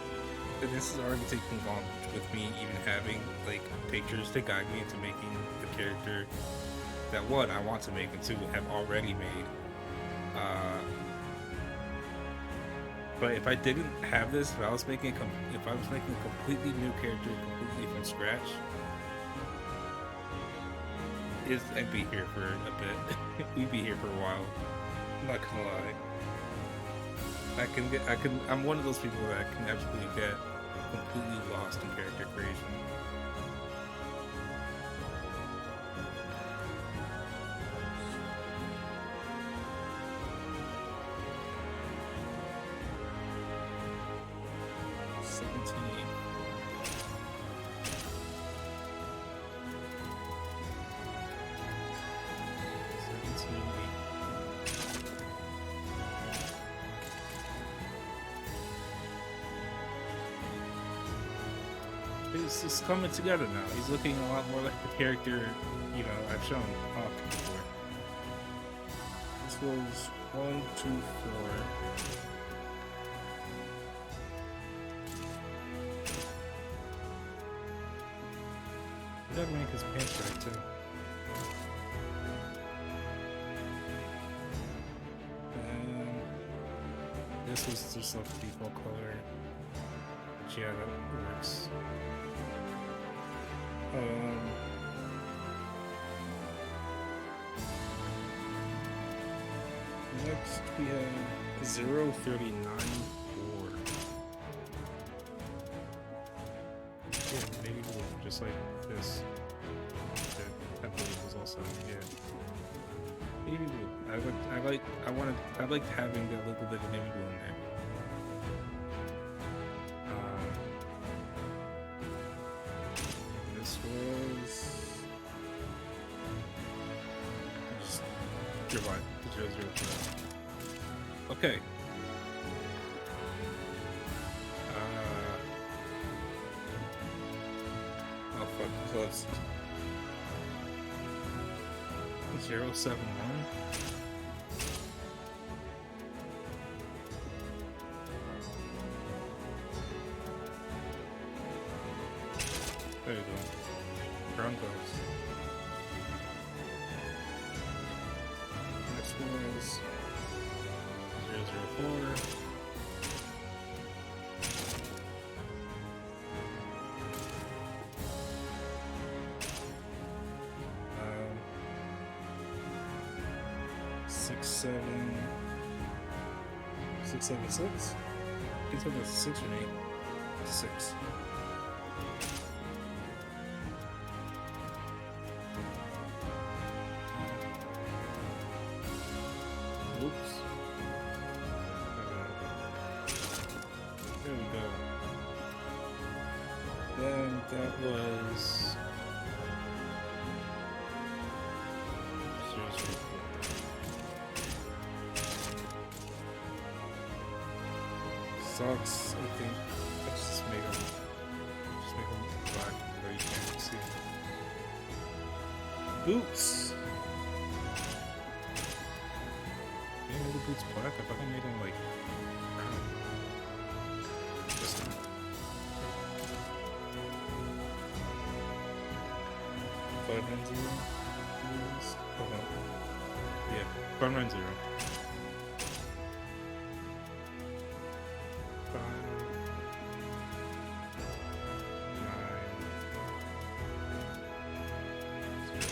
then this is already taking long with me even having like pictures to guide me into making the character that one I want to make and two have already made. But if I didn't have this, if I was making a completely new character completely from scratch, I'd be here for a bit. We'd be here for a while. I'm not gonna lie. I'm one of those people that can absolutely get completely lost in character creation. It's coming together now. He's looking a lot more like the character, you know, I've shown off before. This was 1, 2, 4. That make his pants right too. And this was just like the default color. But yeah, that works. Next we have 039 4. Yeah, maybe blue, just like this. That believe was also baby blue. I like having that little bit of navy blue in there. This was just you're right. 004. Okay. Oh fuck, close. 071. There you go. Brown bells. Next one is 004. Six, 7, 6. You can tell that's 6 or 8. 6. Oops. There we go. Then that was 004. Socks, I think. Let's just make them black so you can't see them. Boots. You made the boots black? I thought I made them like brown. This one. 590. Oh no. Yeah, 590. 5, 9, 0.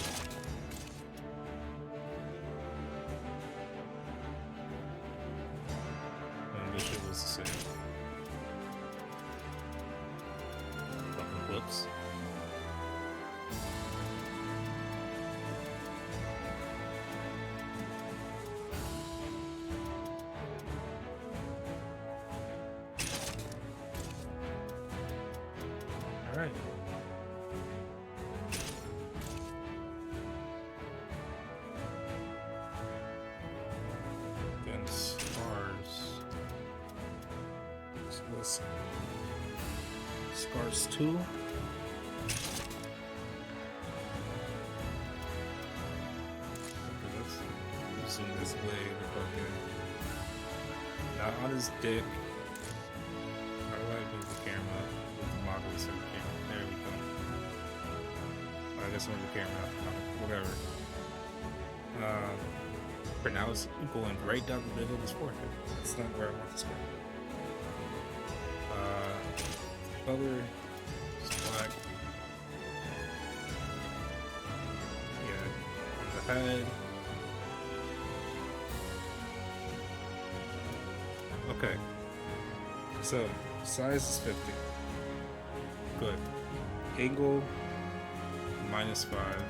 And this shit was the same. Oops. All right. Then scars. So let's scars 2. Let's zoom this way. Not on his dick. How do I move the camera? With the model instead of the camera. There we go. I guess move the camera. Whatever. For now, it's going right down the middle of his forehead. That's not where I want this to go. Color is black. Yeah, on the head. Okay. So, size is 50. Good. Angle, -5.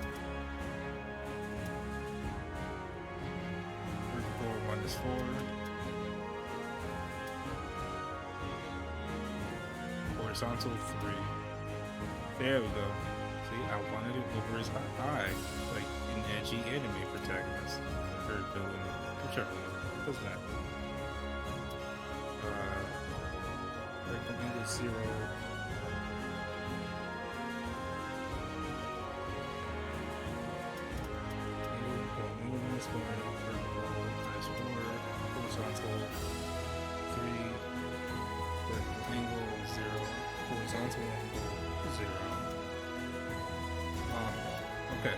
Vertical, -4. Horizontal, 3. There we go. See, I wanted it over his eye, like an edgy anime protagonist. Or villain. Sure. Doesn't matter. Vertical angle, 0. Angle, -1, vertical, -4, horizontal, 3. Vertical angle, 0. Horizontal angle, 0. Okay.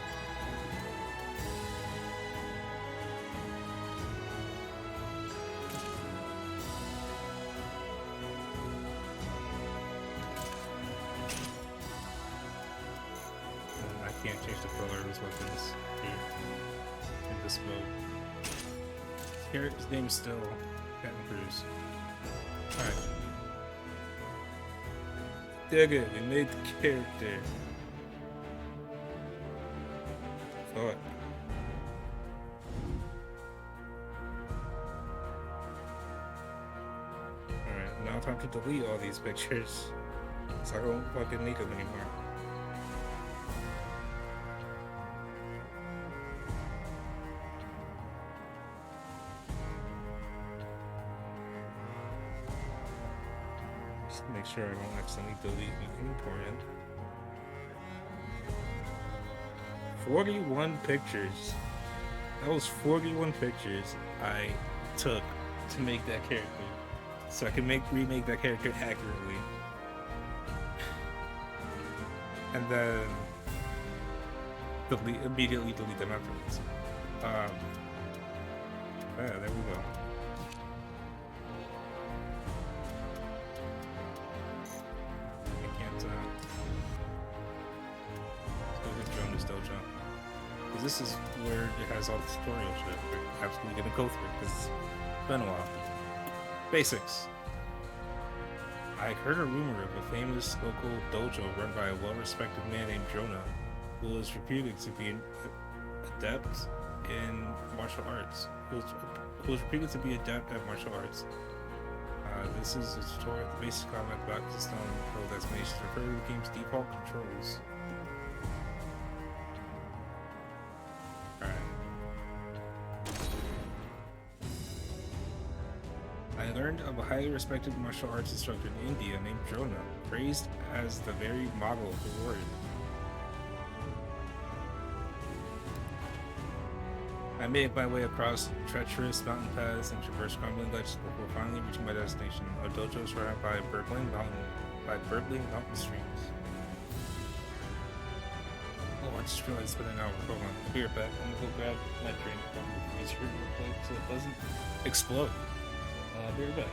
I can't change the color of his weapons here in this mode. His name's still Captain Cruz. Alright. Dig it, we made the character. Fuck. Alright, now time to delete all these pictures. So I don't fucking need them anymore. Just make sure I don't accidentally delete anything important. 41 pictures. That was 41 pictures I took to make that character. So I can remake that character accurately. And then immediately delete them afterwards. Yeah, there we go. I can't let's go get Jonas Dojo. Because this is where it has all the tutorial shit we're absolutely gonna go through because it's been a while. Basics. I heard a rumor of a famous local dojo run by a well-respected man named Jonah, who is reputed to be an adept in martial arts. Who is reputed to be adept at martial arts. This is a tutorial of the basic combat block system that's made to refer to the game's default controls. I learned of a highly respected martial arts instructor in India named Jonah, praised as the very model of the warrior. I made my way across treacherous mountain paths and traversed crumbling ledges before finally reaching my destination, a dojo surrounded by burbling mountain streams. Oh, I just realized it's been an hour. Hold on, I'll be right back. I'm gonna go grab my drink so it doesn't explode. I'll be right back.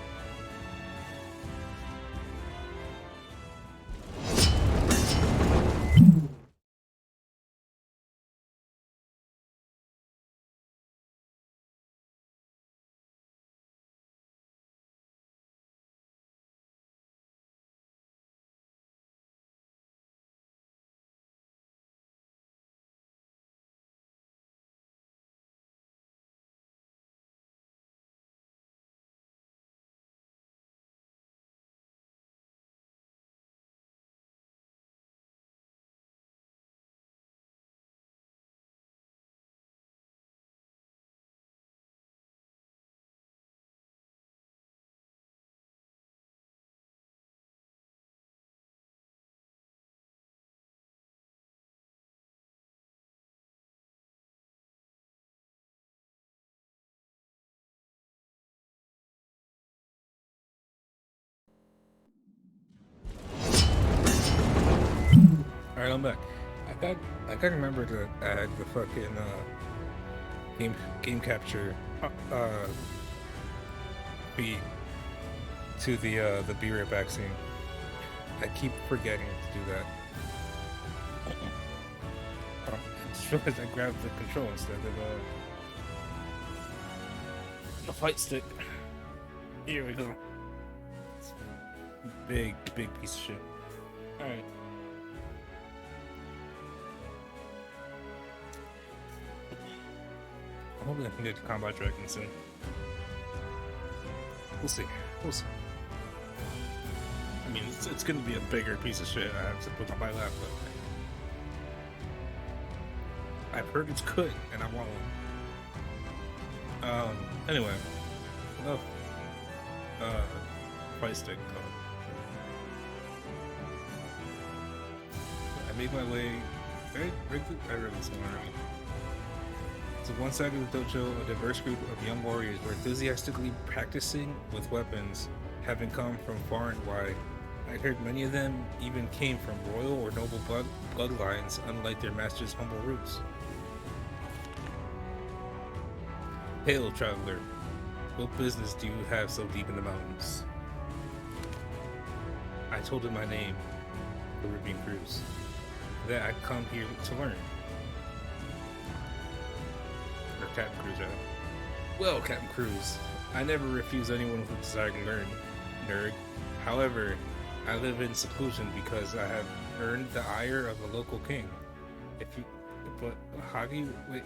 I'm back. I got to remember to add the fucking game capture beat to the Be Right Back scene. I keep forgetting to do that. I just realized I grabbed the control instead of the fight stick. Here we go. Big piece of shit. Alright. I'm hoping I can get to Combat Dragon soon. We'll see. I mean, it's gonna be a bigger piece of shit I have to put on my lap, but I've heard it's good, and I want one. Anyway. Enough. Fight stick talk. I made my way. I read this one already. To one side of the dojo, a diverse group of young warriors were enthusiastically practicing with weapons, having come from far and wide. I heard many of them even came from royal or noble bloodlines, unlike their master's humble roots. Hail, traveler. What business do you have so deep in the mountains? I told him my name, Caribbean Cruise, that I'd come here to learn. Or Captain Cruz, rather. Well, Captain Cruz, I never refuse anyone who desires to learn, nerd. However, I live in seclusion because I have earned the ire of a local king. But how do you, wait?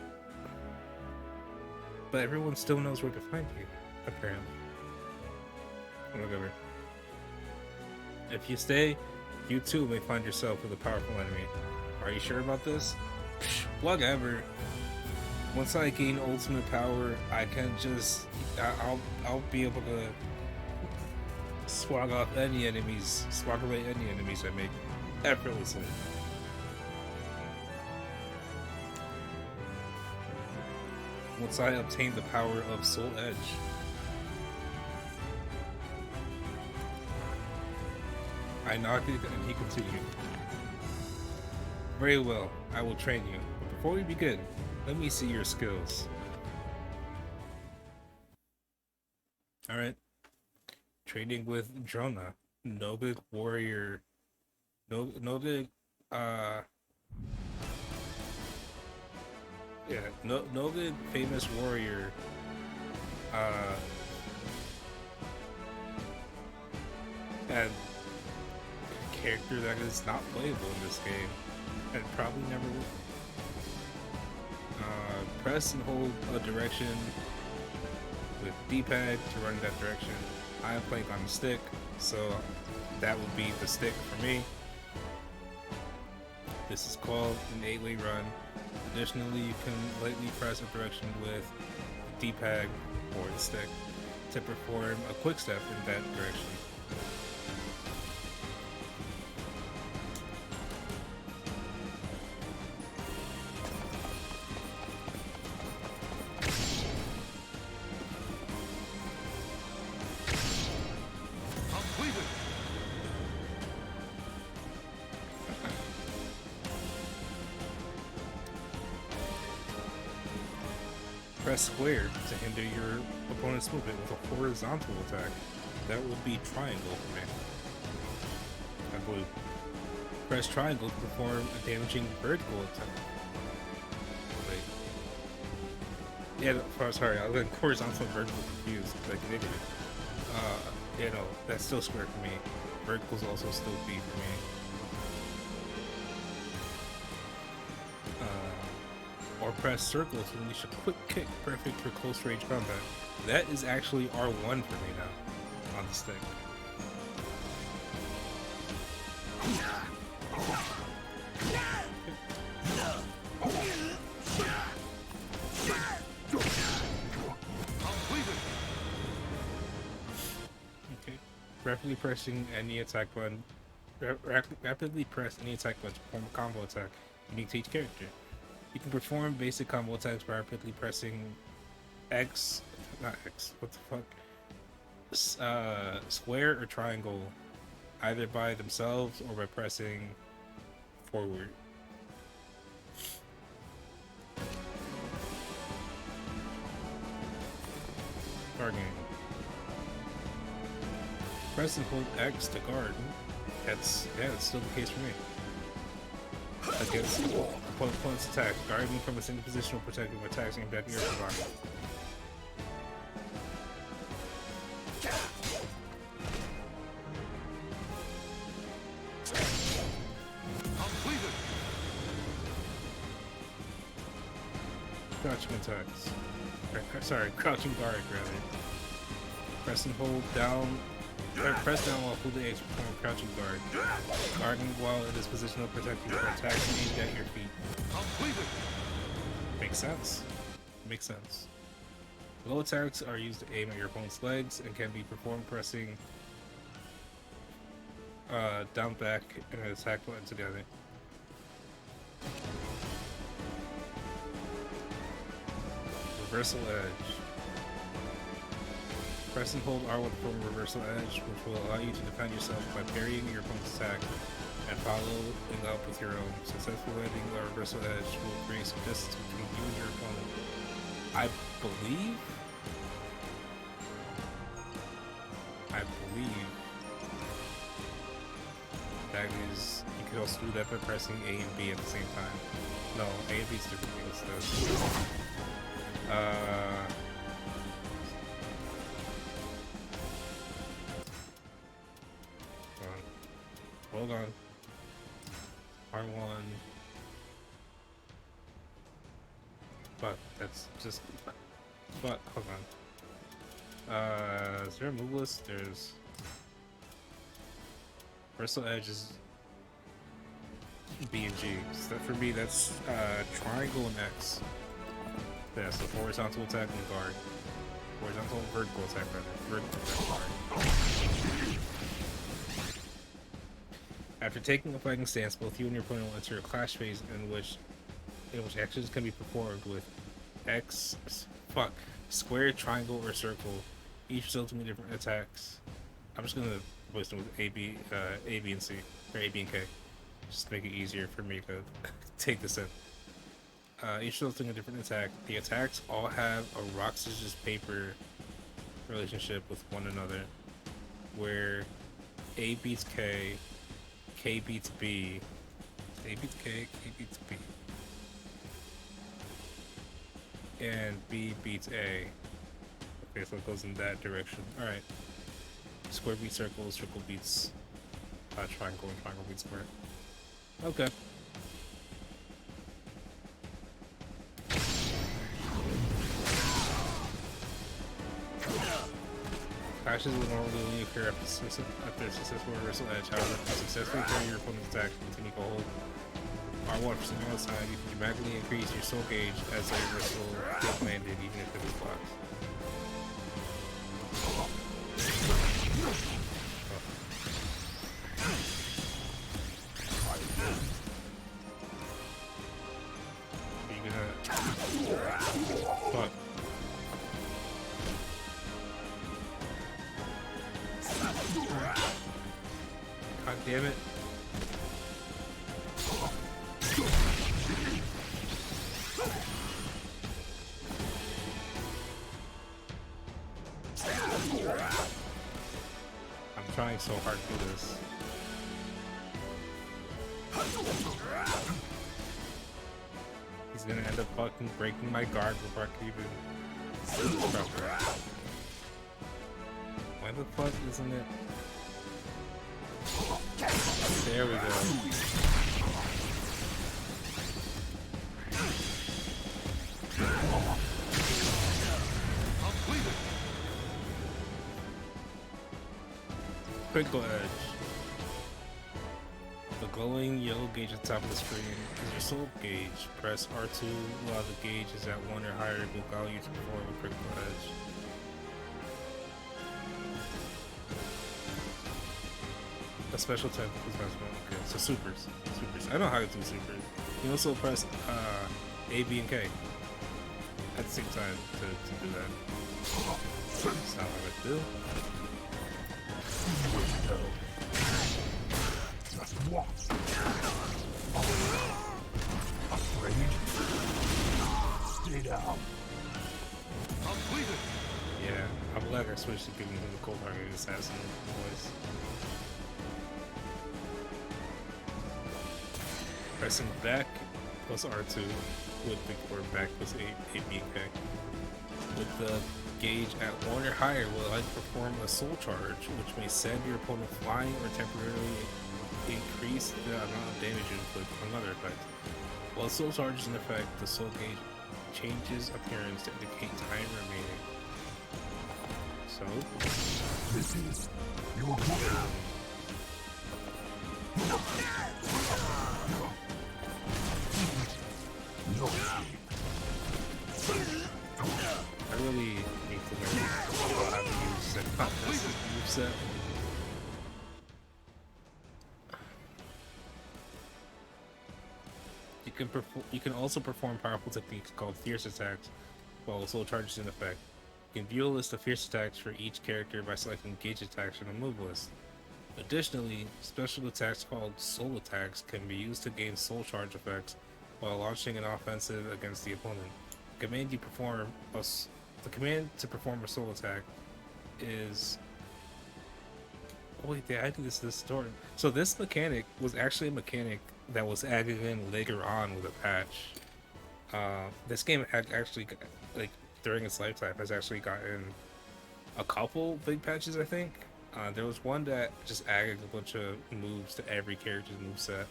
But everyone still knows where to find you, apparently. Whatever. If you stay, you too may find yourself with a powerful enemy. Are you sure about this? Psh, whatever. Once I gain ultimate power, I can just I'll be able to swag away any enemies I make effortlessly. Once I obtain the power of Soul Edge. I nodded and he continued. Very well, I will train you. But before we begin, let me see your skills. Alright. Training with Drona. Novic warrior. Novic famous warrior. And character that is not playable in this game and probably never will. Press and hold a direction with D-pad to run in that direction. I am playing on the stick, so that would be the stick for me. This is called an 8-way run. Additionally, you can lightly press a direction with the D-pad or the stick to perform a quick step in that direction. Press square to hinder your opponent's movement with a horizontal attack. That would be triangle for me. I believe. Press triangle to perform a damaging vertical attack. Wait. Yeah, sorry, I was like horizontal and vertical confused, like an idiot. Yeah, no, that's still square for me. Vertical's also still B for me. Or press circle to unleash a quick kick, perfect for close range combat. That is actually R1 for me now on the stick. Okay. Rapidly pressing any attack button. Rapidly press any attack button to perform a combo attack unique to each character. You can perform basic combo attacks by rapidly pressing square or triangle, either by themselves or by pressing forward. Guarding. Press and hold X to guard. That's still the case for me. Against opponent's attack, guarding from a single position will protect him attacks and back your body. Crouching attacks. Sorry, crouching guard rather. Press and hold down. Press down while holding H perform crouching guard. Guarding while it is positioned to protect you from attacks aimed at your feet. Makes sense. Makes sense. Low attacks are used to aim at your opponent's legs and can be performed pressing down, back, and an attack button together. Reversal edge. Press and hold R1 to form a reversal edge, which will allow you to defend yourself by parrying your opponent's attack and following up with your own. Successful landing a reversal edge will create some distance between you and your opponent. I believe that is, you could also do that by pressing A and B at the same time. No, A and B is different things though. Hold on. R1. But that's just. But hold on. Is there a move list? There's. Versal Edge is B and G. So for me, that's triangle and X. Yeah, so horizontal attack and guard. Horizontal and vertical attack rather. Vertical attack guard. After taking a fighting stance, both you and your opponent will enter a clash phase in which actions can be performed with X, square, triangle, or circle, each resulting in different attacks. I'm just gonna replace them with A, B, and C, or A, B, and K, just to make it easier for me to take this in. Each resulting in a different attack. The attacks all have a rock, scissors, paper relationship with one another, where A beats K, K beats B, A beats K, K beats B, and B beats A. Okay, so it goes in that direction. Alright. Square beats circle, circle beats triangle, and triangle beats square. Okay. Clashes will normally occur after successful reversal edge. However, if you successfully carry your opponent's attack, continue to hold R1 for some amount of time, you can dramatically increase your soul gauge as a reversal is landed, even if it is blocked. Are you gonna... Fuck. God damn it. I'm trying so hard to do this. He's gonna end up fucking breaking my guard before I can even... Why the fuck isn't it? There we go. Critical edge. The glowing yellow gauge at the top of the screen is your soul gauge. Press R2 while the gauge is at 1 or higher. It will allow you to perform a critical edge. A special type of basketball. Okay, so supers. I know how to do supers. You also press A, B, and K at the same time to do that. That's not what I do. Completed. Yeah, I'm glad I switched to giving him the cold-hearted assassin voice. Pressing back plus R2 with the or back plus A BK. With the gauge at 1 or higher, will I perform a soul charge, which may send your opponent flying or temporarily increase the amount of damage you inflict on another effect. While soul charge is in effect, the soul gauge changes appearance to indicate time remaining. So This is your will. No escape. I really need to learn how to use set moveset. You can also perform powerful techniques called fierce attacks while soul charge is in effect. You can view a list of fierce attacks for each character by selecting gauge attacks from the move list. Additionally, special attacks called soul attacks can be used to gain soul charge effects while launching an offensive against the opponent. The command to perform a soul attack is... Oh wait, they added this to the story. So this mechanic was actually a mechanic that was added in later on with a patch. This game had actually, like, during its lifetime, has actually gotten a couple big patches, I think. There was one that just added a bunch of moves to every character's moveset.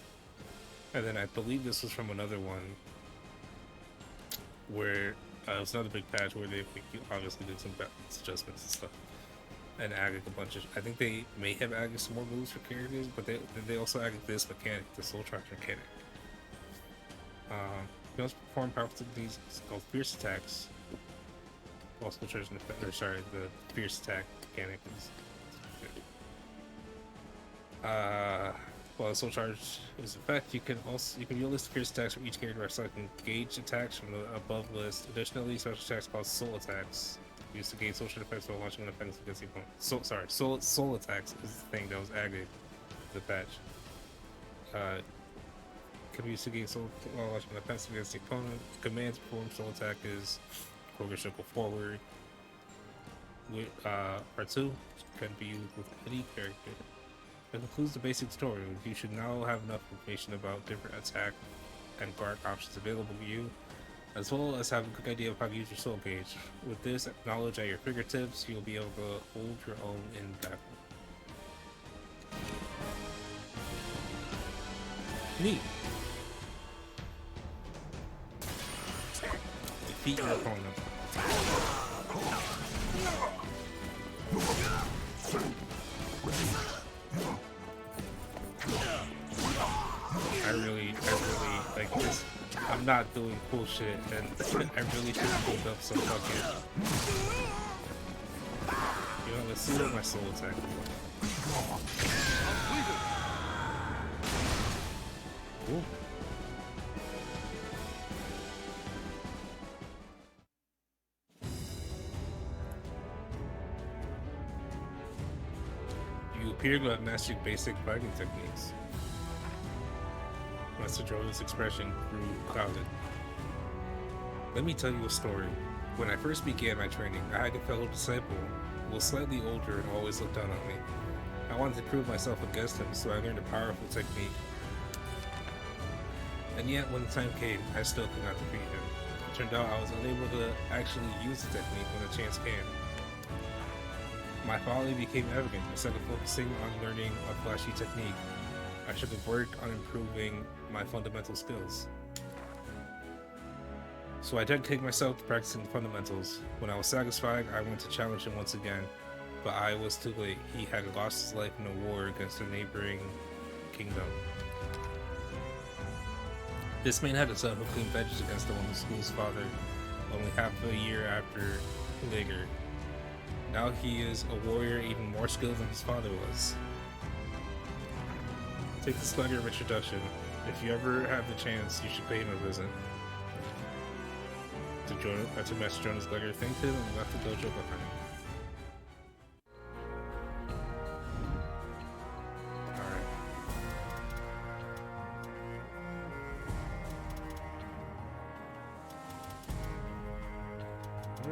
And then I believe this was from another one where it was another big patch where they obviously did some adjustments and stuff. And added a bunch of... I think they may have added some more moves for characters, but they also added this mechanic, the soul charge mechanic. You also perform powerful techniques called fierce attacks. Also charge an effect, or sorry, the fierce attack mechanic is... while the soul charge is in effect, you can view a list of fierce attacks for each character by selecting gauge attacks from the above list. Additionally, special attacks called soul attacks used to gain social effects while launching an offense against the opponent. Soul attacks is the thing that was added to the patch. Can be used to gain soul while launching an offense against the opponent. The command to perform soul attack is progress circle forward. With R2 can be used with any character. That concludes the basic tutorial. You should now have enough information about different attack and guard options available to you, as well as have a good idea of how to use your soul gauge. With this knowledge at your fingertips, you'll be able to hold your own in battle. Neat. Defeat your opponent. I really like this. I'm not doing cool shit, and I really should have pulled up some fucking... You know, let's see what my soul attack is like. Ooh. You appear to have mastered basic fighting techniques. Master Joe's expression grew clouded. Let me tell you a story. When I first began my training, I had a fellow disciple who was slightly older and always looked down on me. I wanted to prove myself against him, so I learned a powerful technique. And yet, when the time came, I still could not defeat him. It turned out I was unable to actually use the technique when the chance came. My folly became evident. Instead of focusing on learning a flashy technique, I should have worked on improving my fundamental skills. So I dedicated myself to practicing the fundamentals. When I was satisfied, I went to challenge him once again, but I was too late. He had lost his life in a war against a neighboring kingdom. This man had a son who claimed vengeance against the one whose father, only half a year after Libra. Now he is a warrior even more skilled than his father was. Take this letter of introduction. If you ever have the chance, you should pay him a visit. To Master Jonah's letter, thanked him and left the dojo behind. Alright.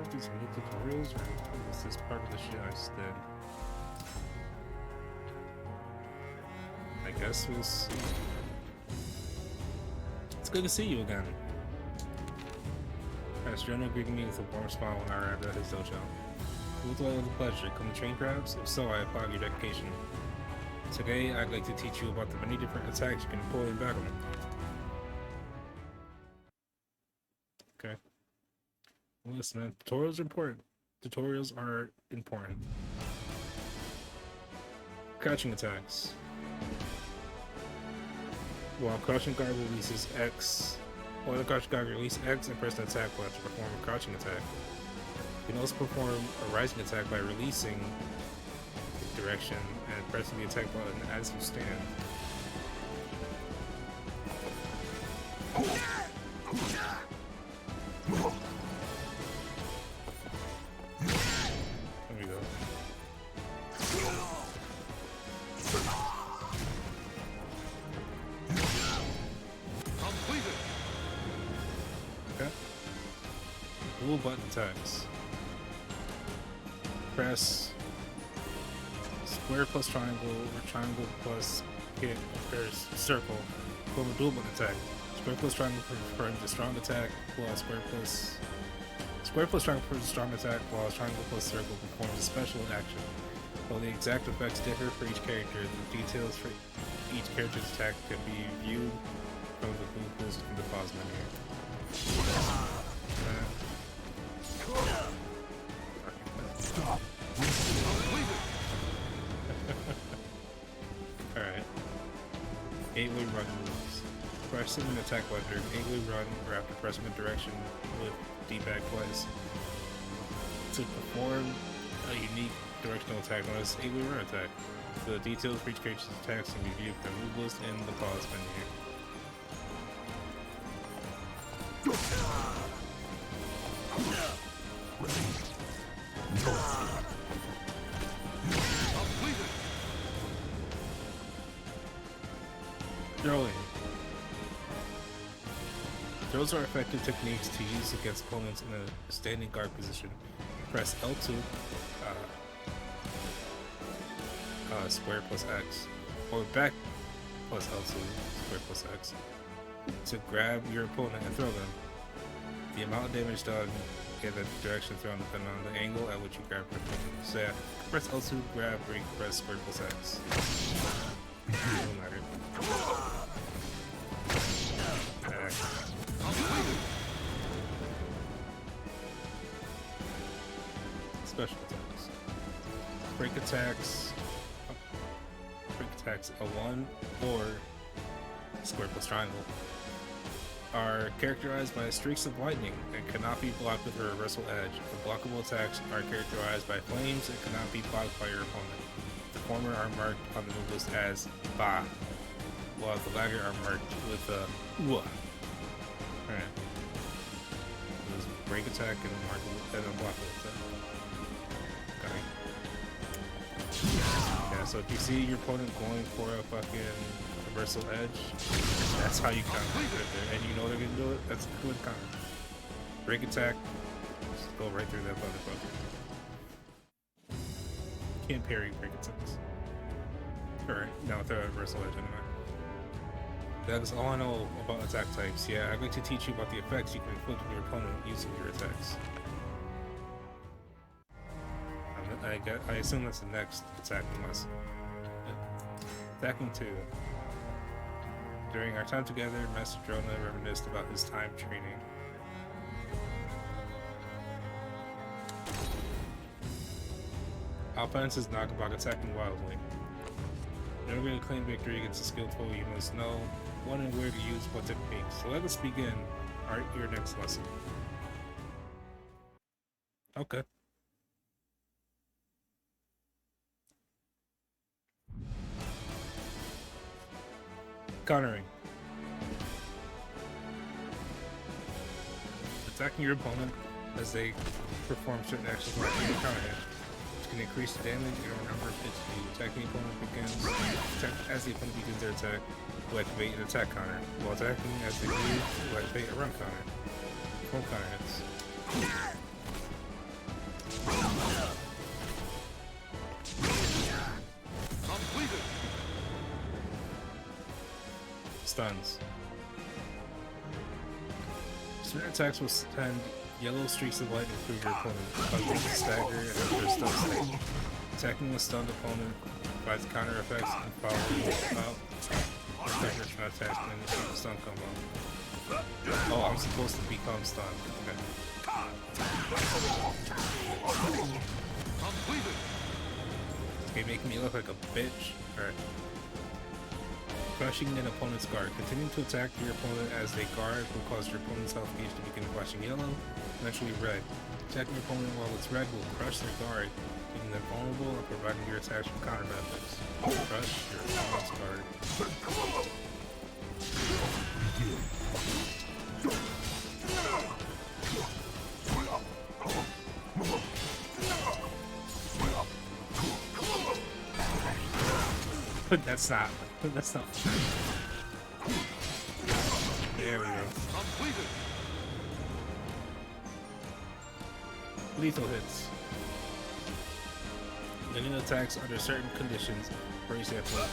through some new tutorials, or is this part of the shit I just did? I guess we'll see. It's good to see you again. Astrono greeted me with a warm smile when I arrived at his dojo. It was a pleasure. Come to train perhaps? If so, I applaud your dedication. Today, I'd like to teach you about the many different attacks you can employ in battle. Okay. Well, listen, man, tutorials are important. Tutorials are important. Crouching attacks. While crouching guard releases X, while the crouching guard releases X and press the attack button to perform a crouching attack. You can also perform a rising attack by releasing the direction and pressing the attack button as you stand. There we go. Okay. Dual button attacks. Press square plus triangle or triangle plus hit or circle for a dual button attack. Square plus triangle performs a strong attack, while square plus triangle performs a strong attack, while triangle plus circle performs a special action. While the exact effects differ for each character, the details for each character's attack can be viewed from the blue list in the pause menu. Stop. Alright. 8-way run moves. Pressing an attack button during 8-way run or after pressing a direction with D-pad twice. To perform a unique directional attack known as 8-way run attack. The details for each character's attacks can be viewed from the move list in the pause menu. Throwing. Throws are effective techniques to use against opponents in a standing guard position. Press L2, square plus X, or back plus L2, square plus X, to grab your opponent and throw them. The amount of damage done in the direction thrown depends on the angle at which you grab your opponent. So yeah, press L2, grab, or you can press square plus X. Doesn't matter. Special attacks. Break attacks A1 or square plus triangle are characterized by streaks of lightning and cannot be blocked with a reversal edge. The blockable attacks are characterized by flames and cannot be blocked by your opponent. The former are marked on the move list as Ba, while the latter are marked with a Ua. Alright. There's break attack and unblockable attack. Okay. Yeah, so if you see your opponent going for a fucking reversal edge, that's how you counter it right there. And you know they're gonna do it, that's a good counter. Break attack, just go right through that motherfucker. Can't parry break attacks. Alright, now with the reversal edge anyway. That is all I know about attack types. Yeah, I'm going to teach you about the effects you can inflict on your opponent using your attacks. I assume that's the next attacking lesson. Attacking 2. During our time together, Master Drona reminisced about his time training. Alpines knock about attacking wildly. In order to claim victory against a skilled foe, you must know when and where to use what technique. So let us begin your next lesson. Okay. Countering. Attacking your opponent as they perform certain actions like a counter hit, which can increase the damage or number of hits you attack the opponent as the opponent begins their attack. Will activate an attack counter. While attacking as they move, will activate a run counter. Perform counter hits. stuns. Certain attacks will send yellow streaks of lightning through your opponent, causing them to stagger and enter a stun state. Attacking the stunned opponent provides counter effects and following up. Attackers can attack when the stun combo. Oh, I'm supposed to become stunned. Okay. Okay, making me look like a bitch. Alright. Crushing an opponent's guard. Continuing to attack your opponent as they guard will cause your opponent's health gauge to begin flashing yellow, eventually red. Attacking your opponent while it's red will crush their guard, making them vulnerable and providing your attacks from counter benefits. Crush your opponent's guard. That's not. There we go. Lethal hits. Many attacks under certain conditions, for example,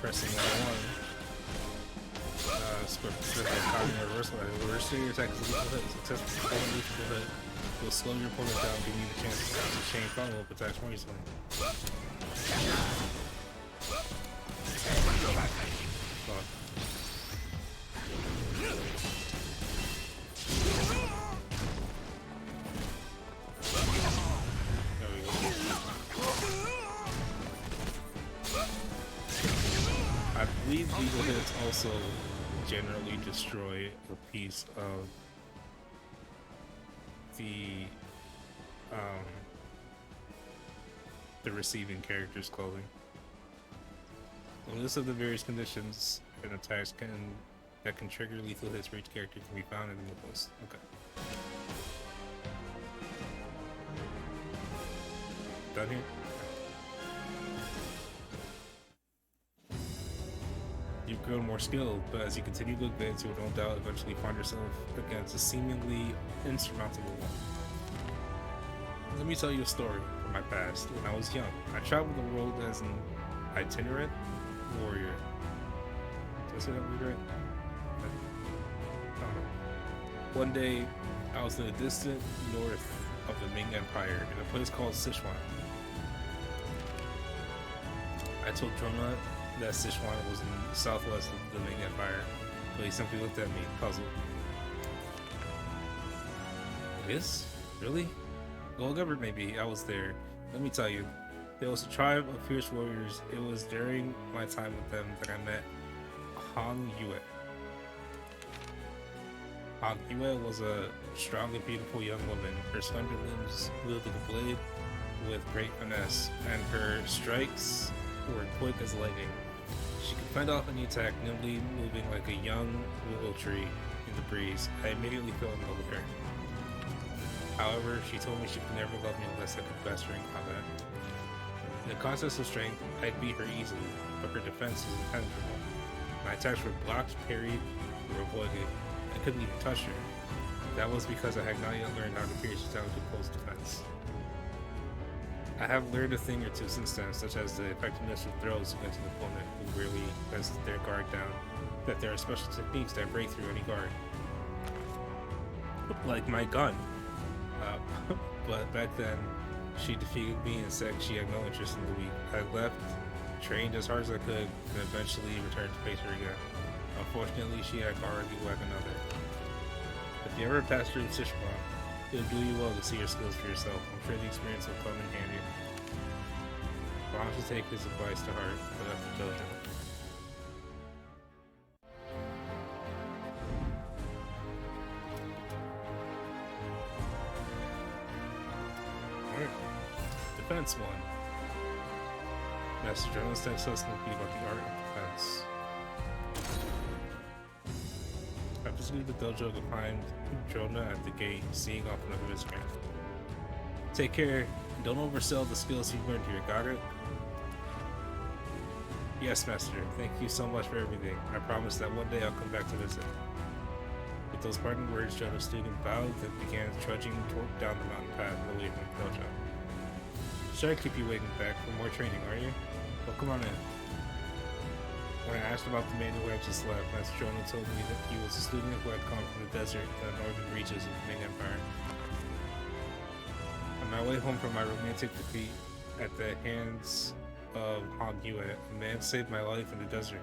pressing L1. Causing a reversal. Reversing your attack is a lethal hit. Successful lethal hit will slow your opponent down, giving you the chance to chain follow-up attacks more easily. I believe lethal hits also generally destroy a piece of the receiving character's clothing. A list of the various conditions and attacks that can trigger lethal hits for each character can be found in the list. Okay. Done here? You've grown more skilled, but as you continue to advance, you will no doubt eventually find yourself against a seemingly insurmountable one. Let me tell you a story from my past. When I was young, I traveled the world as an itinerant warrior. Did I say that word right? I don't know. One day, I was in the distant north of the Ming Empire in a place called Sichuan. I told Jonah that Sichuan was in the southwest of the Ming Empire, but he simply looked at me, puzzled. This? Really? Well, governed maybe. I was there. Let me tell you, there was a tribe of fierce warriors. It was during my time with them that I met Han Yue. Han Yue was a strong and beautiful young woman. Her slender limbs wielded a blade with great finesse, and her strikes were quick as lightning. She could fend off any attack, nimbly moving like a young willow tree in the breeze. I immediately fell in love with her. However, she told me she could never love me unless I could best her in combat. In the contest of strength, I'd beat her easily, but her defense was impenetrable. My attacks were blocked, parried, or avoided. I couldn't even touch her. That was because I had not yet learned how to pierce down to close defense. I have learned a thing or two since then, such as the effectiveness of throws against an opponent who really lets their guard down, that there are special techniques that break through any guard. Like my gun. But back then, she defeated me and said she had no interest in the weak. I left, trained as hard as I could, and eventually returned to face her again. Unfortunately, she had already whacked another. If you ever pass through Sichuan, it'll do you well to see your skills for yourself. I'm sure the experience will come in handy. Why don't you take his advice to heart? I left the dojo. Alright. Defense 1. Master Journalist text us will be about the art of defense. I just leave the dojo to find Jonah at the gate, seeing off another visitor. Take care, and don't oversell the skills you've learned here, got it? Yes, Master. Thank you so much for everything. I promise that one day I'll come back to visit. With those parting words, Jonah's student bowed and began trudging down the mountain path away from the dojo. Should I keep you waiting back for more training, are you? Well, come on in. When I asked about the man who had just left, Master Jonah told me that he was a student who had come from the desert to the northern reaches of the Ming Empire. On my way home from my romantic defeat at the hands of Han Yue, a man saved my life in the desert.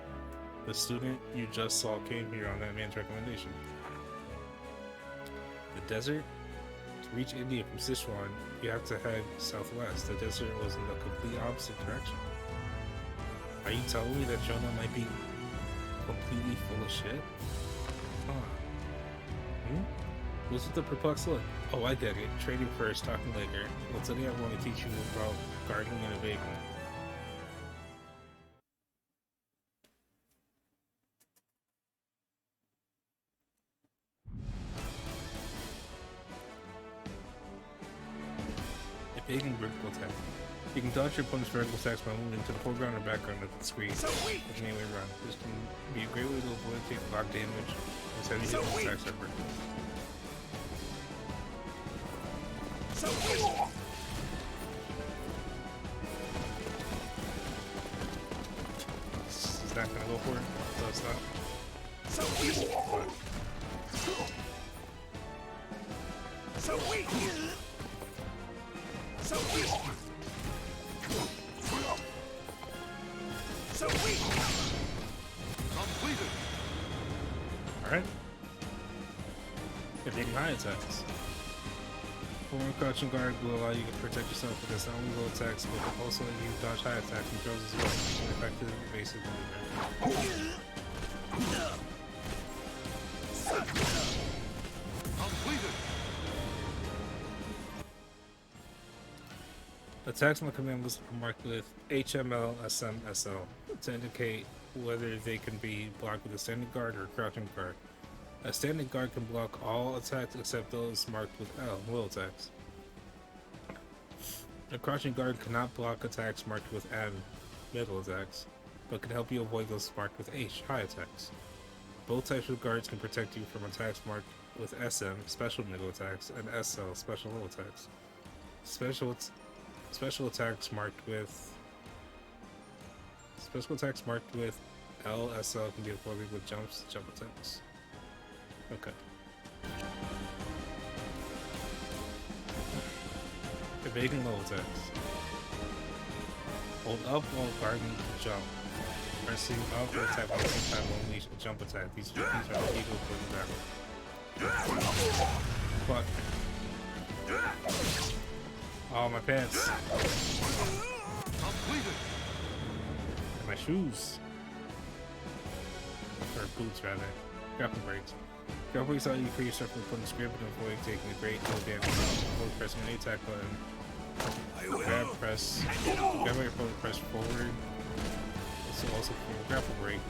The student you just saw came here on that man's recommendation. The desert? To reach India from Sichuan, you have to head southwest. The desert was in the complete opposite direction. Are you telling me that Jonah might be completely full of shit? Huh. What's with the perplexed look? Oh, I get it. Trading first, talking later. Well, today I'm going to teach you about gardening and evading. Evading vertical attack. You can dodge your opponent's vertical attacks by moving to the foreground or background of the screen. With any way around. This can be a great way to avoid taking block damage as heavy hitting attacks are vertical. Is that gonna go for it? So it's not. What? Completed. Alright. Evading high attacks. Forward crouching guard will allow you to protect yourself against not only low attacks, but will also let you dodge high attacks and throws as well. An effective evasive maneuver. Completed. Attacks on the command list are marked with HML, SM, SL to indicate whether they can be blocked with a standing guard or a crouching guard. A standing guard can block all attacks except those marked with L, will attacks. A crouching guard cannot block attacks marked with M, middle attacks, but can help you avoid those marked with H, high attacks. Both types of guards can protect you from attacks marked with SM, special middle attacks, and SL, special low attacks. Special attacks marked with L, SL can be avoided with jump attacks. Okay. Evading low attacks. Hold up while guarding to jump. Pressing up or tap at the same time will unleash a jump attack. These are the eagle for the battle. Fuck. Oh, my pants. Completed. And my shoes. Or boots, rather. Grapple Breaks. Grapple Breaks allow you to free yourself from putting script and avoid taking a great deal of damage. Hold pressing any attack button. Grab your opponent, press forward. Also for a grapple break.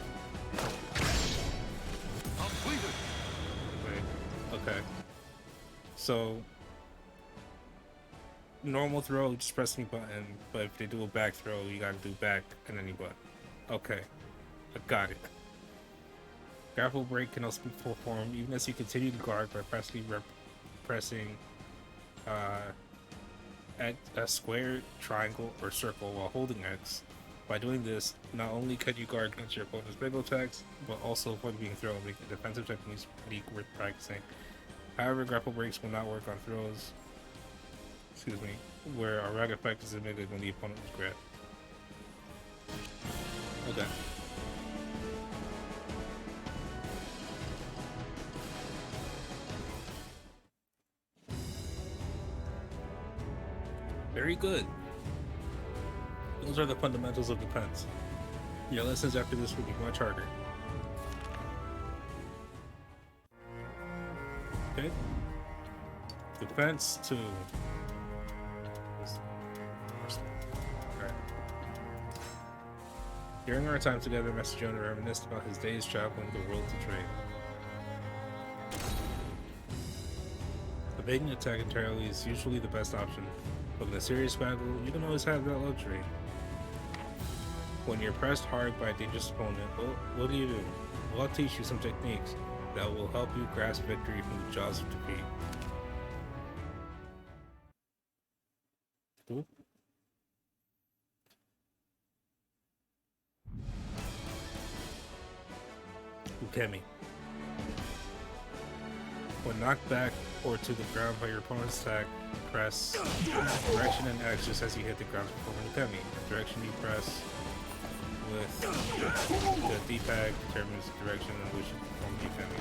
Completed. Wait. Okay. So normal throw, just press any button, but if they do a back throw, you gotta do back and any button. Okay. I got it. Grapple break can also be performed even as you continue to guard by pressing at a square, triangle, or circle while holding X. By doing this, not only can you guard against your opponent's big attacks, but also avoid being thrown, making defensive techniques pretty worth practicing. However, grapple breaks will not work on throws, where a rag effect is emitted when the opponent is grabbed. Okay. Very good. Those are the fundamentals of defense. Your lessons after this will be much harder. Okay. Defense 2. Alright. During our time together, Master Jonah reminisced about his days traveling the world to trade. Evading attack entirely is usually the best option, but in a serious battle, you don't always have that luxury. When you're pressed hard by a dangerous opponent, what do? Well, I'll teach you some techniques that will help you grasp victory from the jaws of defeat. Cool. Ukemi. When knocked back or to the ground by your opponent's attack, press direction and X just as you hit the ground to perform an Ukemi. The direction you press with the D-pad determines the direction in which you perform the Ukemi.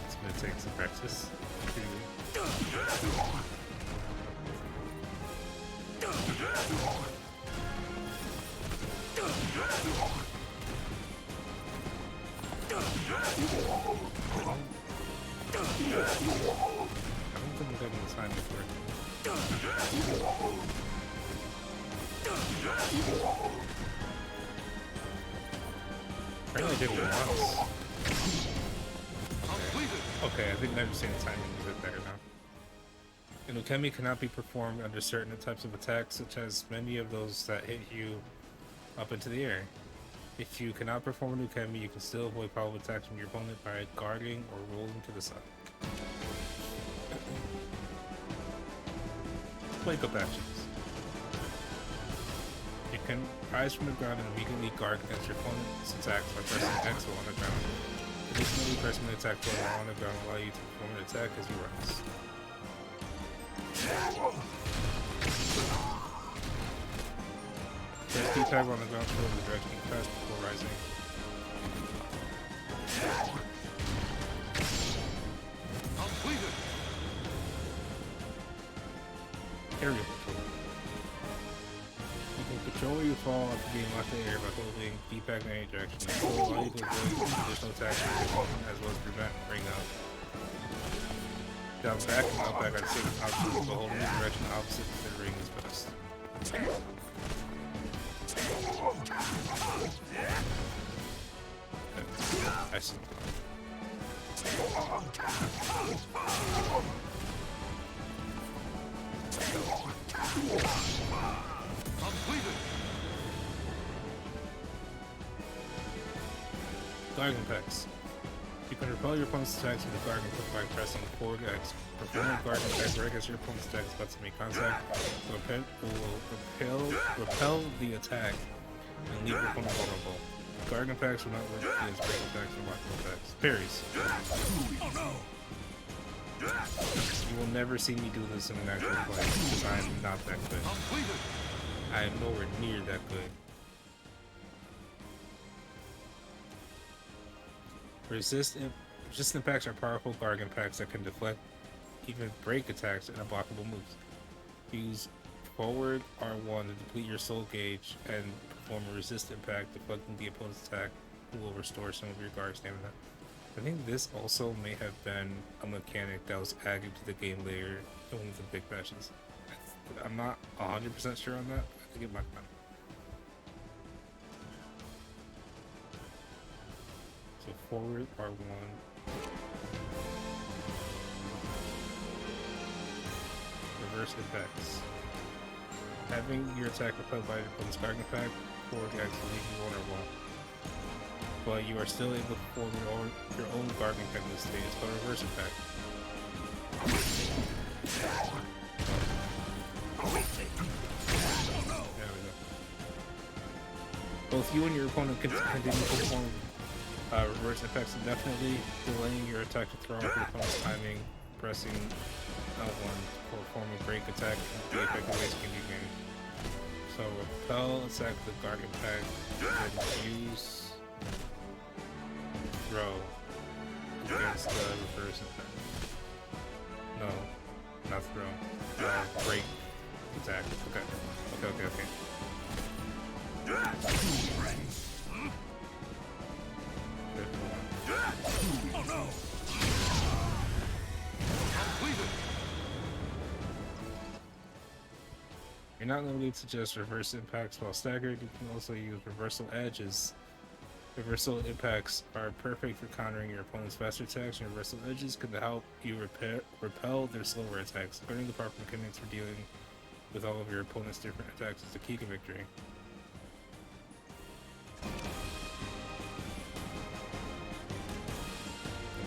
It's gonna take some practice. I don't think I'm getting this time before. Apparently I did it once. Okay, I think I understand the timing a bit better now. An Ukemi cannot be performed under certain types of attacks, such as many of those that hit you up into the air. If you cannot perform an Ukemi, you can still avoid powerful attacks from your opponent by guarding or rolling to the side. Wake up actions. You can rise from the ground and immediately guard against your opponent's attacks by pressing X while on the ground. Additionally, pressing the attack button while on the ground will allow you to perform an attack as you rise. Press D-pad on the ground to move in the direction you press before rising. Aerial control. You can control where you fall after being locked in the air by holding D-pad in any direction. This will allow you to avoid additional attacks from your opponent as well as prevent ring out. Down back and up back are the same options, but holding the direction opposite to the ring is best. I see. Guard impacts. You can repel your opponent's attacks with a guard input by pressing forward X. Perform a guard impact right as your opponent's attack is about to make contact. Will repel the attack and leave your opponent vulnerable. Guard impacts will not work against break attacks or lockable attacks. Parries. You will never see me do this in an actual play because I am not that good. I am nowhere near that good. Resistant impacts are powerful guard impacts that can deflect, even break attacks and unblockable moves. Use forward R1 to deplete your soul gauge and perform a resist impact, deflecting the opponent's attack, who will restore some of your guard stamina. I think this also may have been a mechanic that was added to the game later in one of the big patches. I'm not 100% sure on that. I think it might be. So forward R1. Reverse impacts. Having your attack repelled by your opponent's guard impact, forward X will leave you vulnerable. But you are still able to perform your own guard impact in this state. It's called reverse impact. There we go. Both you and your opponent can continue to perform reverse impacts indefinitely, delaying your attack to throw off your opponent's timing, pressing L1 to perform a break attack at the effective waste can be gained. So repel attack with guard impact, then use throw against the reverse impact. No, not throw. Break attack. Okay. Oh no! You're not limited to just reverse impacts while staggered. You can also use reversal edges. Reversal impacts are perfect for countering your opponent's faster attacks, and reversal edges can help you repel their slower attacks. Learning the proper mechanics for dealing with all of your opponent's different attacks is the key to victory.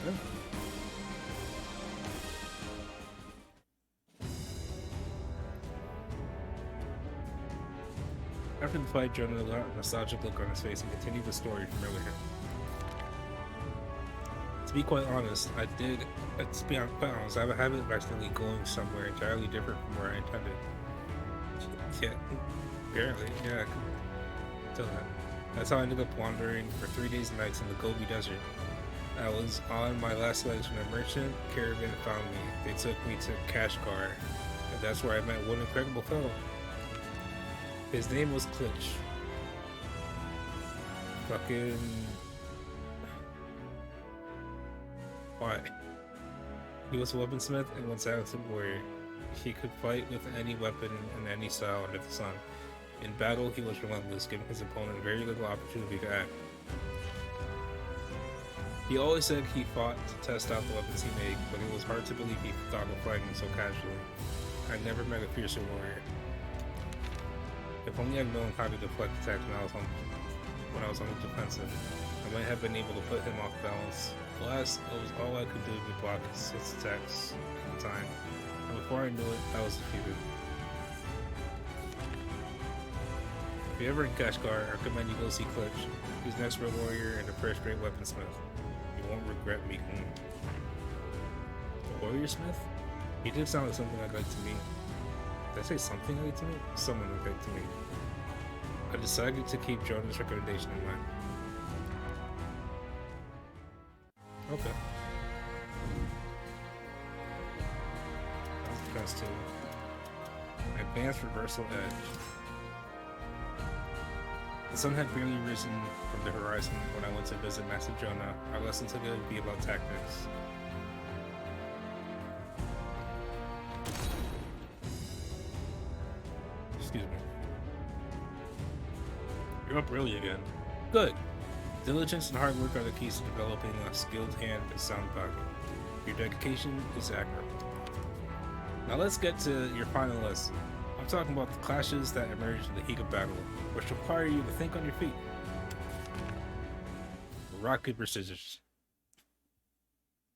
Okay. After the fight, Jonah got a nostalgic look on his face and continued the story from earlier. To be quite honest, I have a habit of accidentally going somewhere entirely different from where I intended. Yeah, apparently, yeah, I can tell that. That's how I ended up wandering for 3 days and nights in the Gobi Desert. I was on my last legs when a merchant caravan found me. They took me to Kashgar, and that's where I met one incredible fellow. His name was Klitch. Fucking... Why? He was a weaponsmith and one talented warrior. He could fight with any weapon and any style under the sun. In battle, he was relentless, giving his opponent very little opportunity to act. He always said he fought to test out the weapons he made, but it was hard to believe he thought of fighting so casually. I never met a fiercer warrior. If only I'd known how to deflect attacks when I was on the defensive, I might have been able to put him off balance. Alas, it was all I could do to block his attacks at the time, and before I knew it, I was defeated. If you're ever in Kashgar, I recommend you go see Klitch. He's an expert warrior and a first-rate weaponsmith. You won't regret meeting him. A warrior smith? He did sound like something I'd like to meet. Did I say something I'd like to meet? Someone I'd like to meet. I decided to keep Jonah's recommendation in mind. Okay. That's the best too. Advanced reversal edge. The sun had barely risen from the horizon when I went to visit Master Jonah. Our lesson today would be about tactics. Excuse me. You're up early again. Good. Diligence and hard work are the keys to developing a skilled hand and sound pocket. Your dedication is accurate. Now let's get to your final lesson. I'm talking about the clashes that emerge in the heat of battle, which require you to think on your feet. Rock, paper, scissors.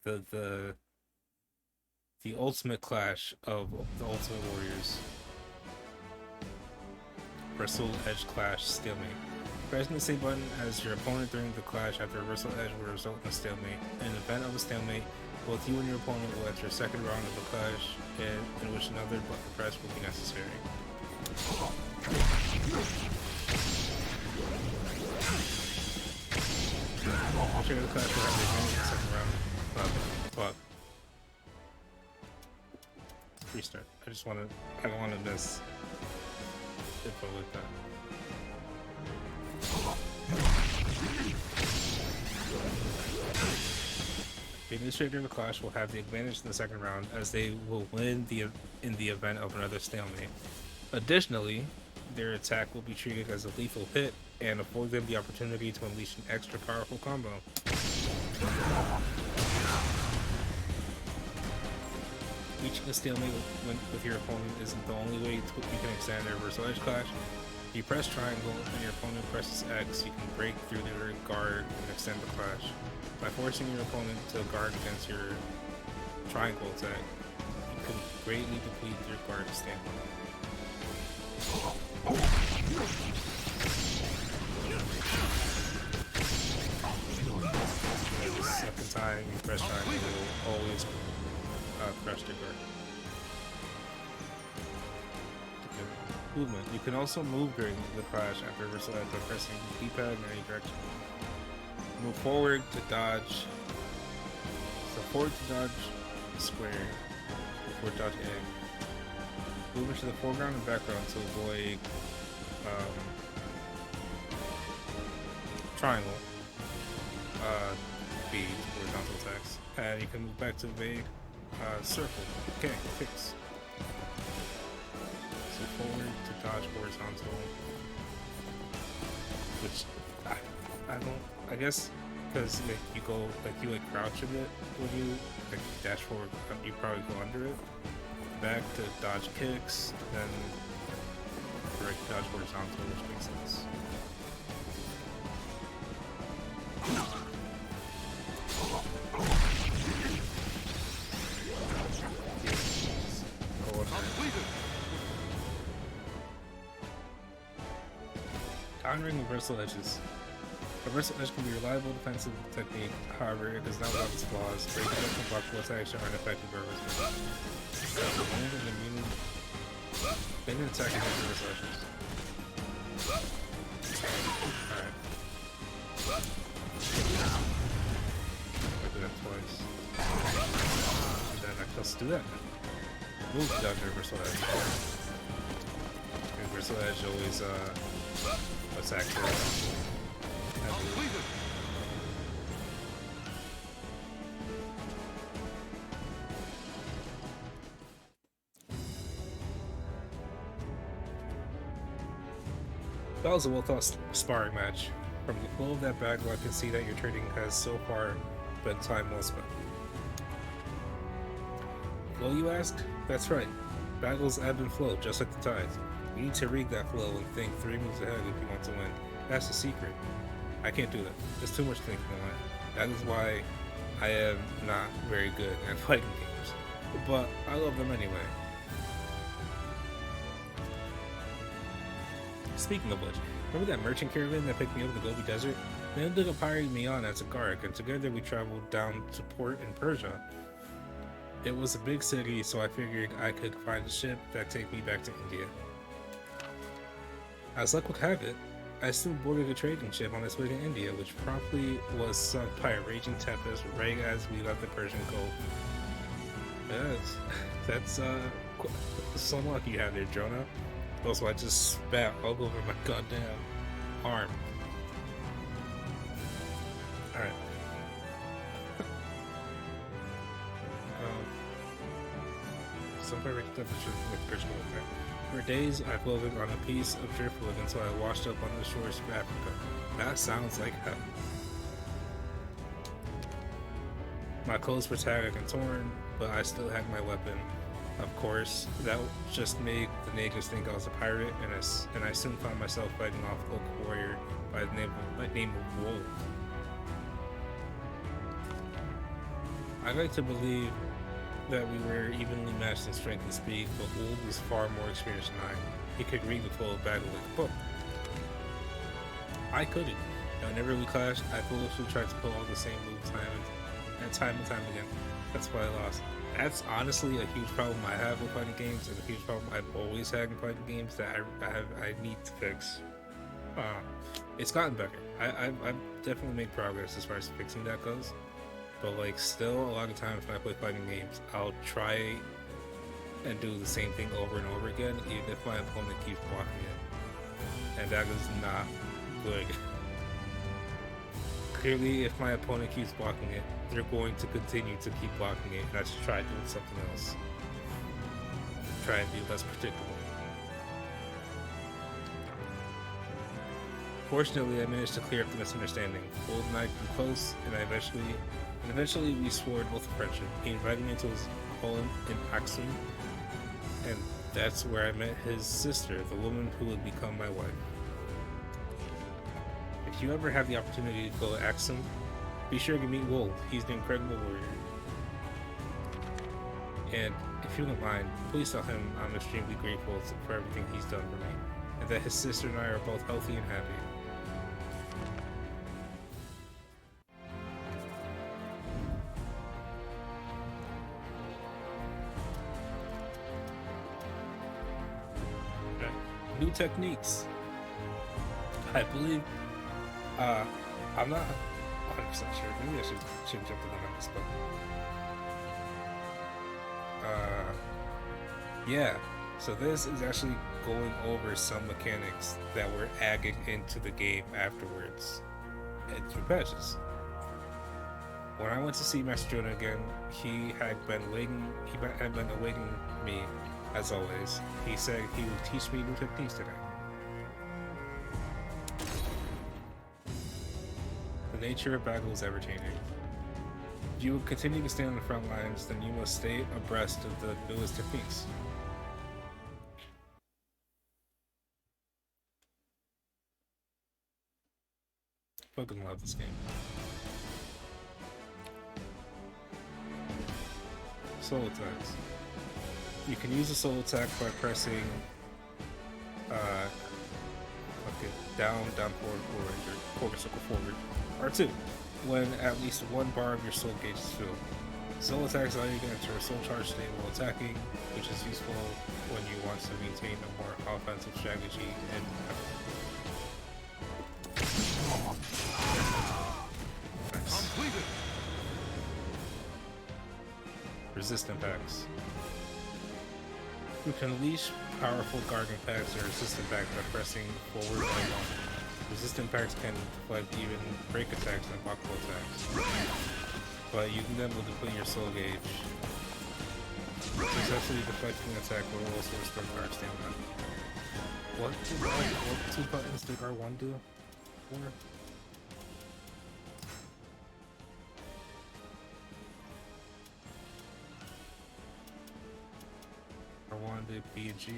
The ultimate clash of the Ultimate Warriors. Reversal edge clash stalemate. Pressing the same button as your opponent during the clash after reversal edge will result in a stalemate. In the event of a stalemate, both you and your opponent will enter a second round of the clash, in which another button press will be necessary. I'll trigger the clash will have the advantage in the second round. Fuck. Restart. I don't want to miss info like that. The administrator of the clash will have the advantage in the second round, as they will win in the event of another stalemate. Additionally, their attack will be treated as a lethal hit and afford them the opportunity to unleash an extra powerful combo. Reaching a stalemate with your opponent isn't the only way you can extend their reversal edge clash. If you press triangle and your opponent presses X, you can break through their guard and extend the clash. By forcing your opponent to guard against your triangle attack, you can greatly deplete your guard standing. The second time you press triangle, you will always crush the guard. Movement. You can also move during the clash after reversal edge by pressing the D-pad in any direction. Move forward to dodge. So forward to dodge square before dodge A. Move into the foreground and background to avoid triangle. B for horizontal attacks. And you can move back to evade. Circle. Okay, kicks. So forward to dodge horizontal. Which I guess because you go you crouch a bit when you dash forward, you probably go under it. Back to dodge kicks, then direct dodge horizontal, which makes sense. Honoring reversal edges. Reversal edge can be a reliable defensive technique, however, it does not without its flaws. Breaking up and blockable attacks are ineffective reversal. Land and immune. Bend and attack against reversal edges. Alright. I did that twice. And then let's do that. Move down to reversal edge. Reversal edge always attack first. That was a well-thought sparring match. From the flow of that battle, I can see that your training has so far been time well spent. Flow, you ask? That's right. Battles ebb and flow, just like the tides. You need to rig that flow and think 3 moves ahead if you want to win. That's the secret. I can't do that. There's too much thinking in life. That is why I am not very good at fighting games. But I love them anyway. Speaking of which, remember that merchant caravan that picked me up in the Gobi Desert? They ended up hiring me on as a guard, and together we traveled down to port in Persia. It was a big city, so I figured I could find a ship that'd take me back to India. As luck would have it, I still boarded a trading ship on its way to India, which promptly was sunk by a raging tempest right as we left the Persian Gulf. Yes, that's some luck you have there, Jonah. Also, I just spat all over my goddamn arm. Alright. Some very temperature with Persian Gulf. For days, I floated on a piece of driftwood until I washed up on the shores of Africa. That sounds like hell. My clothes were tattered and torn, but I still had my weapon. Of course, that just made the natives think I was a pirate, and I soon found myself fighting off a local warrior by the name of Wolf. I like to believe that we were evenly matched in strength and speed, but Wolf was far more experienced than I. He could read the flow of battle like a book. I couldn't. Whenever we clashed, I foolishly tried to pull all the same moves time and time again. That's why I lost. That's honestly a huge problem I have with fighting games, and a huge problem I've always had in fighting games that I need to fix. It's gotten better. I've definitely made progress as far as fixing that goes. But like, still a lot of times when I play fighting games, I'll try and do the same thing over and over again, even if my opponent keeps blocking it. And that is not good. Clearly, if my opponent keeps blocking it, they're going to continue to keep blocking it, and I should try doing something else. Try and be less predictable. Fortunately, I managed to clear up the misunderstanding. Old and I grew close, and eventually we swore an oath of friendship. He invited me to his home in Aksum, and that's where I met his sister, the woman who would become my wife. If you ever have the opportunity to go to Aksum, be sure to meet Wolf. He's an incredible warrior. And if you don't mind, please tell him I'm extremely grateful for everything he's done for me, and that his sister and I are both healthy and happy. New techniques. I believe, I'm not 100% sure. Maybe I should jump to the numbers, but yeah. So this is actually going over some mechanics that were added into the game afterwards and through patches. When I went to see Master Jonah again, he had been awaiting me. As always, he said he would teach me new techniques today. The nature of battle is ever-changing. If you will continue to stay on the front lines, then you must stay abreast of the newest techniques. Fucking love this game. Soul attacks. You can use a soul attack by pressing Okay, down, down, forward, forward, or quarter circle forward. R2, when at least one bar of your soul gauge is filled. Soul attacks allow you to enter a soul charge state while attacking, which is useful when you want to maintain a more offensive strategy and Completed. resist impacts. You can unleash powerful guard impacts or resist impacts by pressing forward L1. Resist impacts can deflect even break attacks and blockable attacks, but using them will deplete your soul gauge. Successfully deflecting an attack will also restore guard stamina. What two buttons did R1 do? Four? R1 did B and G.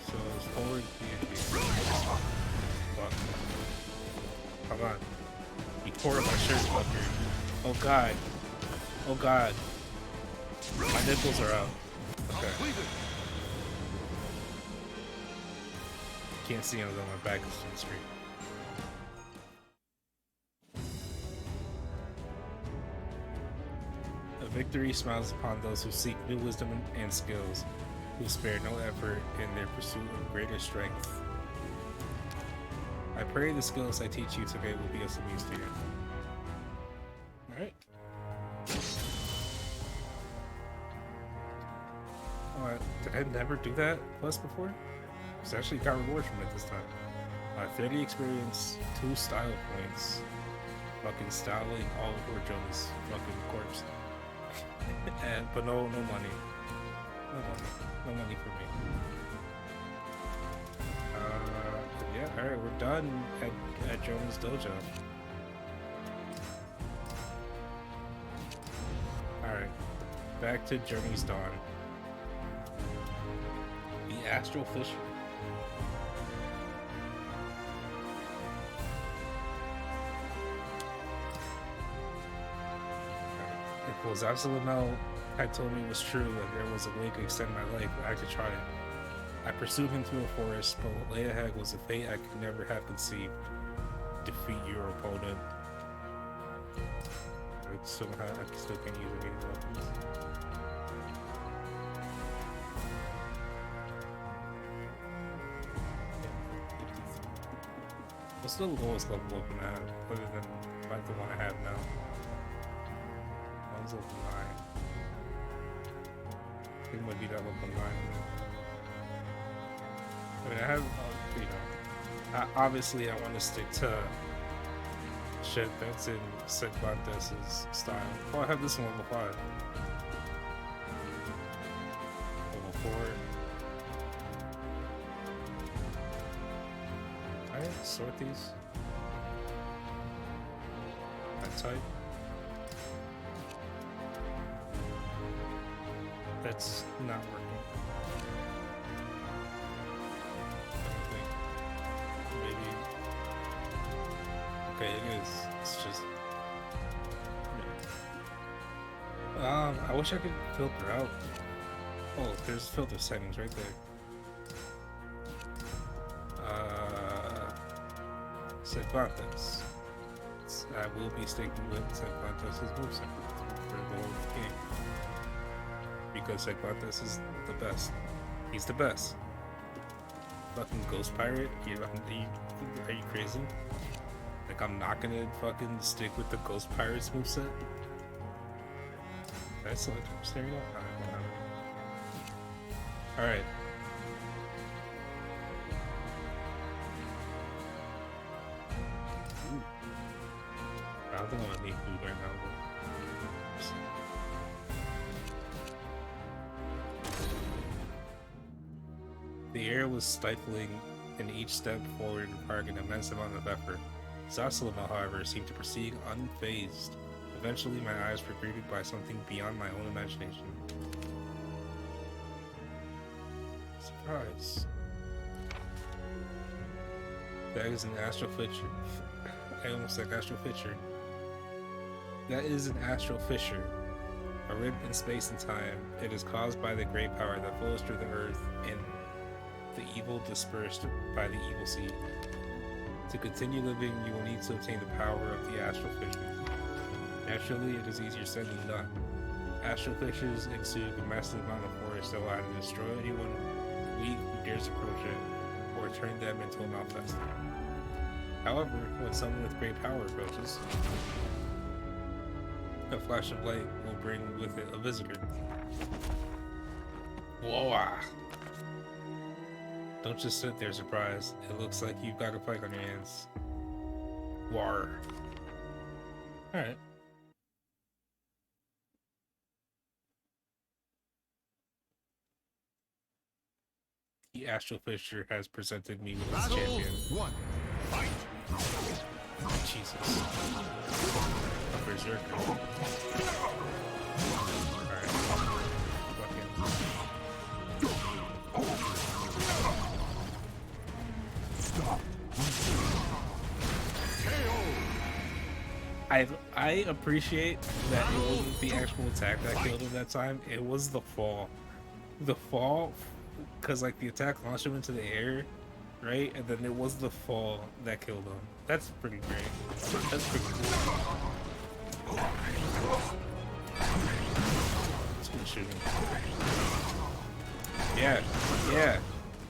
So it's forward B and G. Fuck. Come on. You tore up my shirt, fucker. Oh god. Oh god. My nipples are out. Okay. Can't see them though, my back is to the screen. A victory smiles upon those who seek new wisdom and skills, who spare no effort in their pursuit of greater strength. I pray the skills I teach you today will be of some use to you. Alright. Did I never do that plus before? Because I actually got rewards from it this time. 30 experience, 2 style points. Fucking styling all over Jonas' fucking corpse. But no money. No money for me. Yeah, alright, we're done at Jonas' dojo. Alright, back to Journey's Dawn. The Astral Fisher. If what Zasalamel had told me was true, and there was a way to extend my life, I could try it. I pursued him through a forest, but what lay ahead was a fate I could never have conceived. Defeat your opponent. I still can't use any weapons. What's the lowest level weapon I have, other than like the one I have now? That was level 9. I think it might be that level 9. I mean, I have, obviously I want to stick to shit that's in Cervantes' style. Oh, I have this one level 5. Level 4. Alright, sort these. That type. That's not working. Maybe. Okay, it is. It's just. I wish I could filter out. Oh, there's filter settings right there. Cervantes. I will be sticking with Cervantes' moveset for the whole game. Because Cervantes is the best. He's the best. Fucking Ghost Pirate? Are you crazy? Like, I'm not gonna fucking stick with the Ghost Pirate's moveset? That's select from stereo? Alright. I don't think I'm gonna need food right now, but... The air was stifling, and each step forward required an immense amount of effort. Zasalamel, however, seemed to proceed unfazed. Eventually, my eyes were greeted by something beyond my own imagination. Surprise. That is an astral fissure. I almost said astral fissure. That is an astral fissure. a rip in space and time. It is caused by the great power that flows through the earth and the evil dispersed by the evil seed. To continue living, you will need to obtain the power of the astral fissure. Naturally, it is easier said than done. Astral fissures exude a massive amount of force that will either destroy anyone weak who dares approach it, or turn them into a malefactor. However, when someone with great power approaches, a flash of light will bring with it a visitor. Whoa! Don't just sit there surprised. It looks like you've got a fight on your hands. War. Alright. The Astral Fissure has presented me with its champion. One. Fight. Jesus. A berserker. Alright. Stop. I appreciate that it wasn't the actual attack that killed him that time. It was the fall. The fall, because like the attack launched him into the air, right? And then it was the fall that killed him. That's pretty great. That's pretty cool. It's good shooting. Yeah, yeah.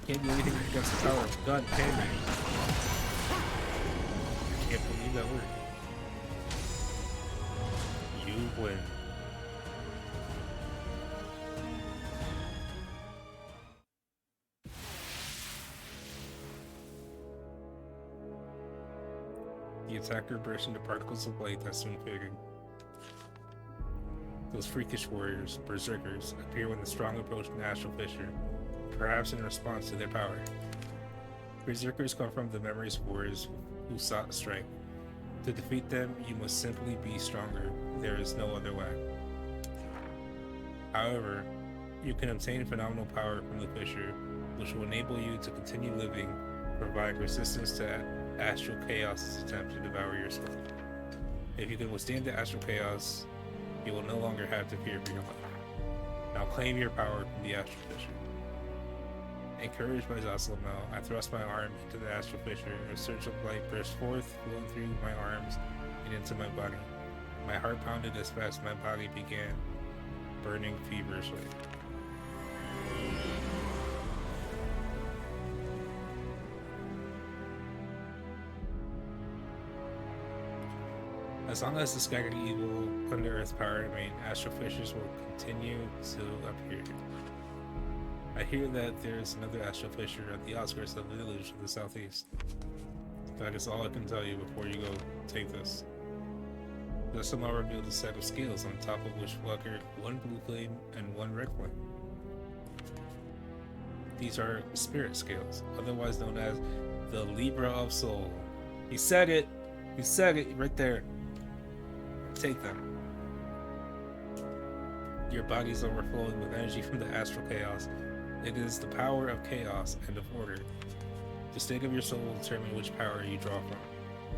Can't do anything against the power of the gun, can you? Can't believe that word. You win. The attacker burst into particles of light that soon faded. Those freakish warriors, berserkers, appear when the strong approach an astral fissure, perhaps in response to their power. Berserkers come from the memories of warriors who sought strength. To defeat them, you must simply be stronger. There is no other way. However, you can obtain phenomenal power from the fissure, which will enable you to continue living, provide resistance to Astral Chaos' attempt to devour your soul. If you can withstand the Astral Chaos, you will no longer have to fear for your life. Now claim your power from the Astral Fissure. Encouraged by Zoslamel, I thrust my arm into the Astral Fissure. A surge of light burst forth, flowing through my arms and into my body. My heart pounded as fast as my body began burning feverishly. As long as the scattered evil under Earth's power remain, astral fissures will continue to appear. I hear that there is another astral fissure at the outskirts of the village to the southeast. That is all I can tell you before you go take this. The somehow revealed a set of scales on top of which fluttered one blue flame and one red flame. These are spirit scales, otherwise known as the Libra of Soul. He said it! He said it right there. Take them. Your body is overflowing with energy from the Astral Chaos. It is the power of chaos and of order. The state of your soul will determine which power you draw from.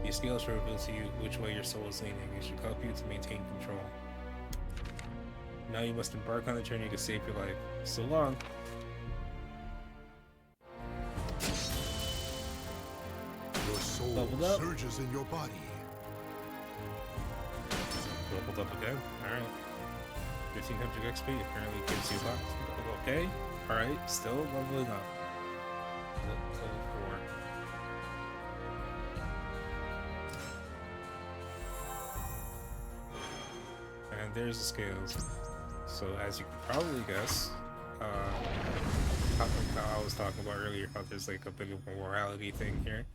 These scales will reveal to you which way your soul is leaning. It should help you to maintain control. Now you must embark on the journey to save your life. So long. Your soul Leveled up. surges in your body. Leveled up again. Alright. 1500 XP apparently gives you that. Okay. Alright. Still leveling up. Level 4. And there's the scales. So as you can probably guess, how I was talking about earlier, how there's like a bit of a morality thing here.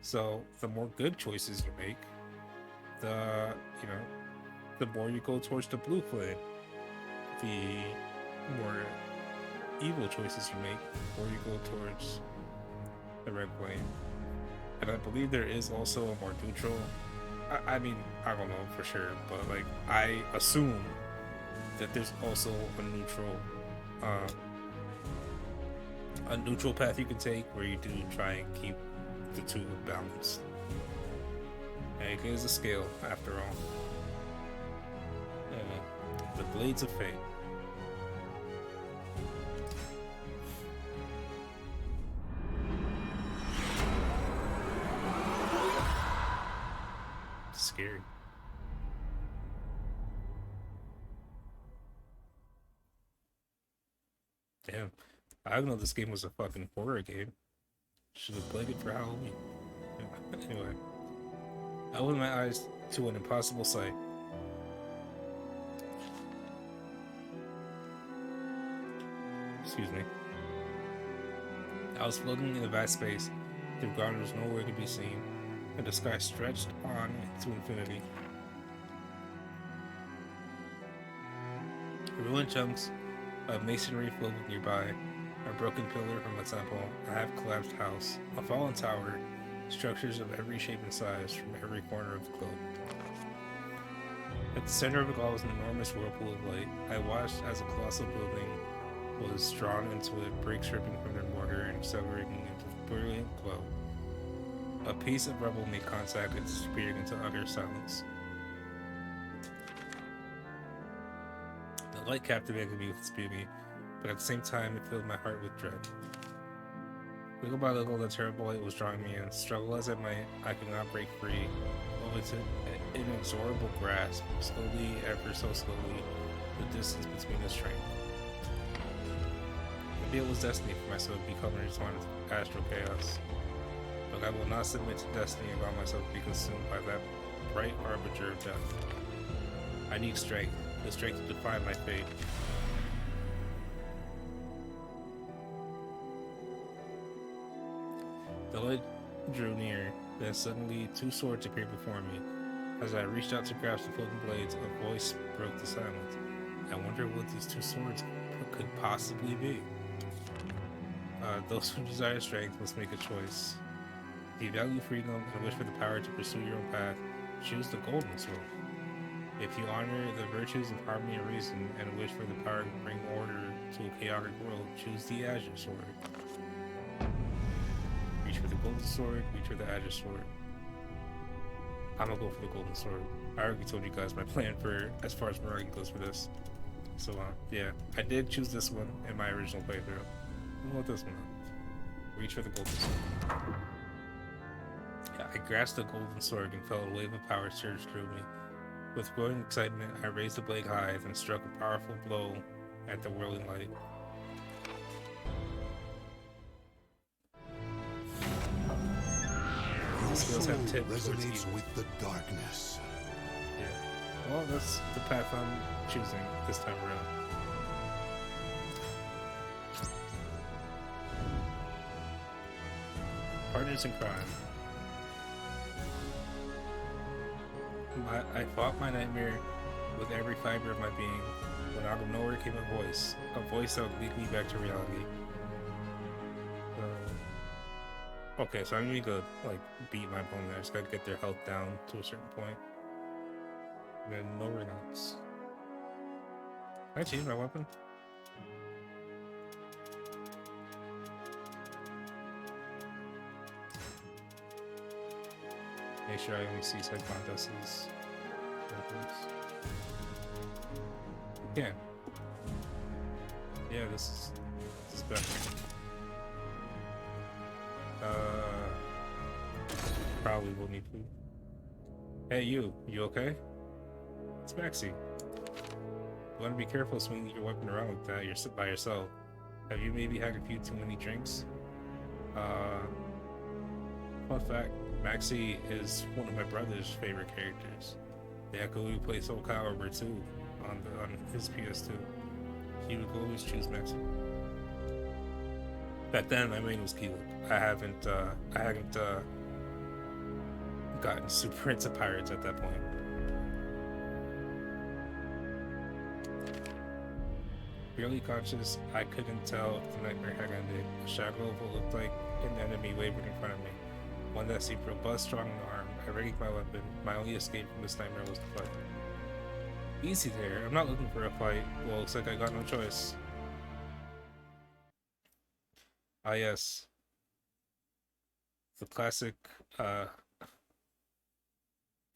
So the more good choices you make, the more you go towards the blue flame. The more evil choices you make, the more you go towards the red flame. And I believe there is also a more neutral. I mean, I don't know for sure, but like I assume that there's also a neutral path you can take where you do try and keep the two balanced. And it is a scale after all. Yeah. The Blades of Fate. Scary. Damn. I didn't know this game was a fucking horror game. Should have played it for Halloween. Anyway. I opened my eyes to an impossible sight. Excuse me. I was floating in a vast space. The ground was nowhere to be seen, and the sky stretched on to infinity. Ruined chunks of masonry floated nearby, a broken pillar from a temple, a half-collapsed house, a fallen tower, structures of every shape and size from every corner of the globe. At the center of it all was an enormous whirlpool of light. I watched as a colossal building was drawn into it, bricks ripping from their mortar and accelerating into brilliant glow. A piece of rubble made contact and disappeared into utter silence. The light captivated me with its beauty, but at the same time it filled my heart with dread. Little by little, the terrible light was drawing me in. Struggle as I might, I could not break free of its inexorable grasp. Slowly, ever so slowly, the distance between us shrank. Maybe it was destiny for myself to become intertwined with Astral Chaos. But I will not submit to destiny and allow myself to be consumed by that bright harbinger of death. I need strength, the strength to defy my fate. The light drew near, then suddenly 2 swords appeared before me. As I reached out to grasp the floating blades, a voice broke the silence. I wonder what these 2 swords could possibly be. Those who desire strength must make a choice. If you value freedom and wish for the power to pursue your own path, choose the golden sword. If you honor the virtues of harmony and reason and wish for the power to bring order to a chaotic world, choose the azure sword. Reach for the golden sword, reach for the azure sword. I'm gonna go for the golden sword. I already told you guys my plan for as far as Mirage goes for this. So yeah, I did choose this one in my original playthrough. I want this one. Reach for the golden sword. Yeah, I grasped the golden sword and felt a wave of power surge through me. With growing excitement, I raised the blade high and struck a powerful blow at the whirling light. Your soul resonates evil. with the darkness. Yeah. Well, that's the path I'm choosing this time around. Partners in crime. I fought my nightmare with every fiber of my being, when out of nowhere came a voice that would lead me back to reality. Okay, so I'm gonna go like beat my opponent. I just gotta get their health down to a certain point. And then no renounce. Can I change my weapon? Make sure I only see Psychontus's weapons. Yeah. Yeah, this is better. Probably will need food. Hey, you okay? It's Maxie. You want to be careful swinging your weapon around like that. You're by yourself. Have you maybe had a few too many drinks? Fun fact, Maxie is one of my brother's favorite characters. They actually play SoulCalibur too on his PS2. He would always choose Maxie. Back then, my main was Keelan. I hadn't gotten super into pirates at that point. Barely conscious, I couldn't tell if the nightmare had ended. A shadow of what looked like an enemy wavered in front of me. One that seemed robust, strong, and armed. I rigged my weapon. My only escape from this nightmare was to fight. Easy there. I'm not looking for a fight. Well, looks like I got no choice. Ah, yes. The classic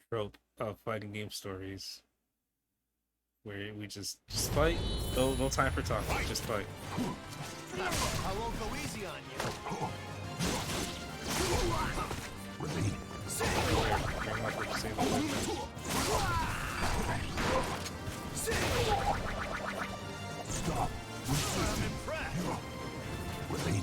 trope of fighting game stories. where we just fight. No time for talking. Just fight. I won't go easy on you. Ready? I'm not going to say the whole thing. Stop. I'm impressed. Ready?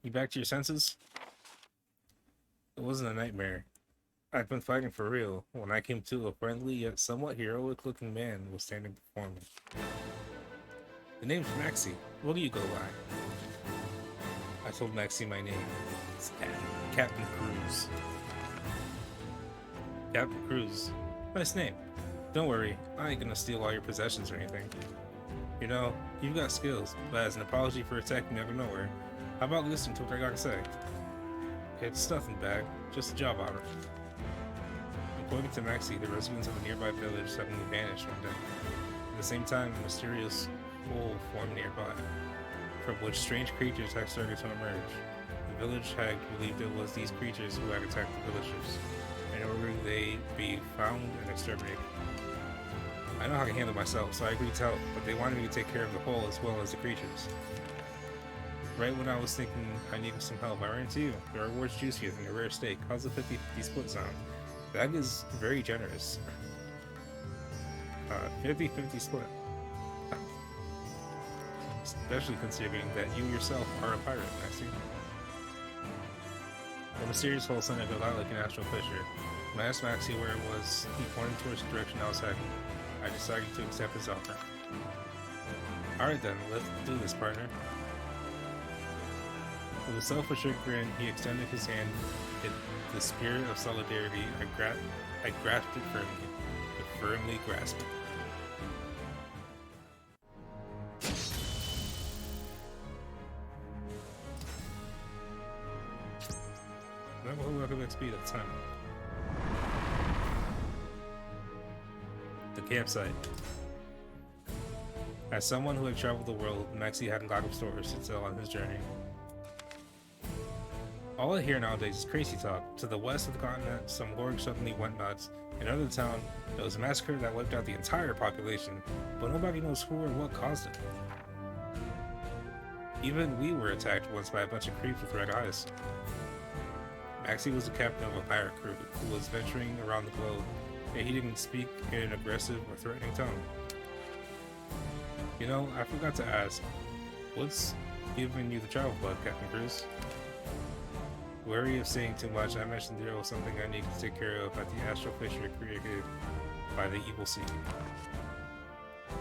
You back to your senses? It wasn't a nightmare. I'd been fighting for real. When I came to, a friendly yet somewhat heroic-looking man was standing before me. The name's Maxie. What do you go by? I told Maxie my name. It's Captain Cruz. Captain Cruz. Nice name. Don't worry, I ain't gonna steal all your possessions or anything. You know, you've got skills, but as an apology for attacking me out of nowhere, how about listening to what I gotta say? It's nothing bad, just a job offer. According to Maxie, the residents of a nearby village suddenly vanished one day. At the same time, a mysterious hole formed nearby, from which strange creatures had started to emerge. The village hag believed it was these creatures who had attacked the villagers, in order they be found and exterminated. I know how to handle myself, so I agreed to help, but they wanted me to take care of the hole as well as the creatures. Right when I was thinking I needed some help, I ran into you. Your reward's juicier than a rare steak. How's the 50-50 split sound? That is very generous. 50-50 split. Especially considering that you yourself are a pirate, Maxie. The mysterious hole sounded a lot like an astral fissure. When I asked Maxie where it was, he pointed towards the direction I was heading. I decided to accept his offer. Alright then, let's do this, partner. With a self-assured grin, he extended his hand. In the spirit of solidarity, I grasped it firmly grasped it. I have a whole lot of XP at the time. The campsite. As someone who had traveled the world, Maxie had a lot of stories to tell on his journey. All I hear nowadays is crazy talk. To the west of the continent, some org suddenly went nuts. In another town, there was a massacre that wiped out the entire population, but nobody knows who or what caused it. Even we were attacked once by a bunch of creeps with red eyes. Maxie was the captain of a pirate crew who was venturing around the globe, and he didn't speak in an aggressive or threatening tone. You know, I forgot to ask, what's giving you the travel bug, Captain Cruz? Wary of saying too much, I mentioned there was something I needed to take care of at the Astral Chaos created by the Evil Seed.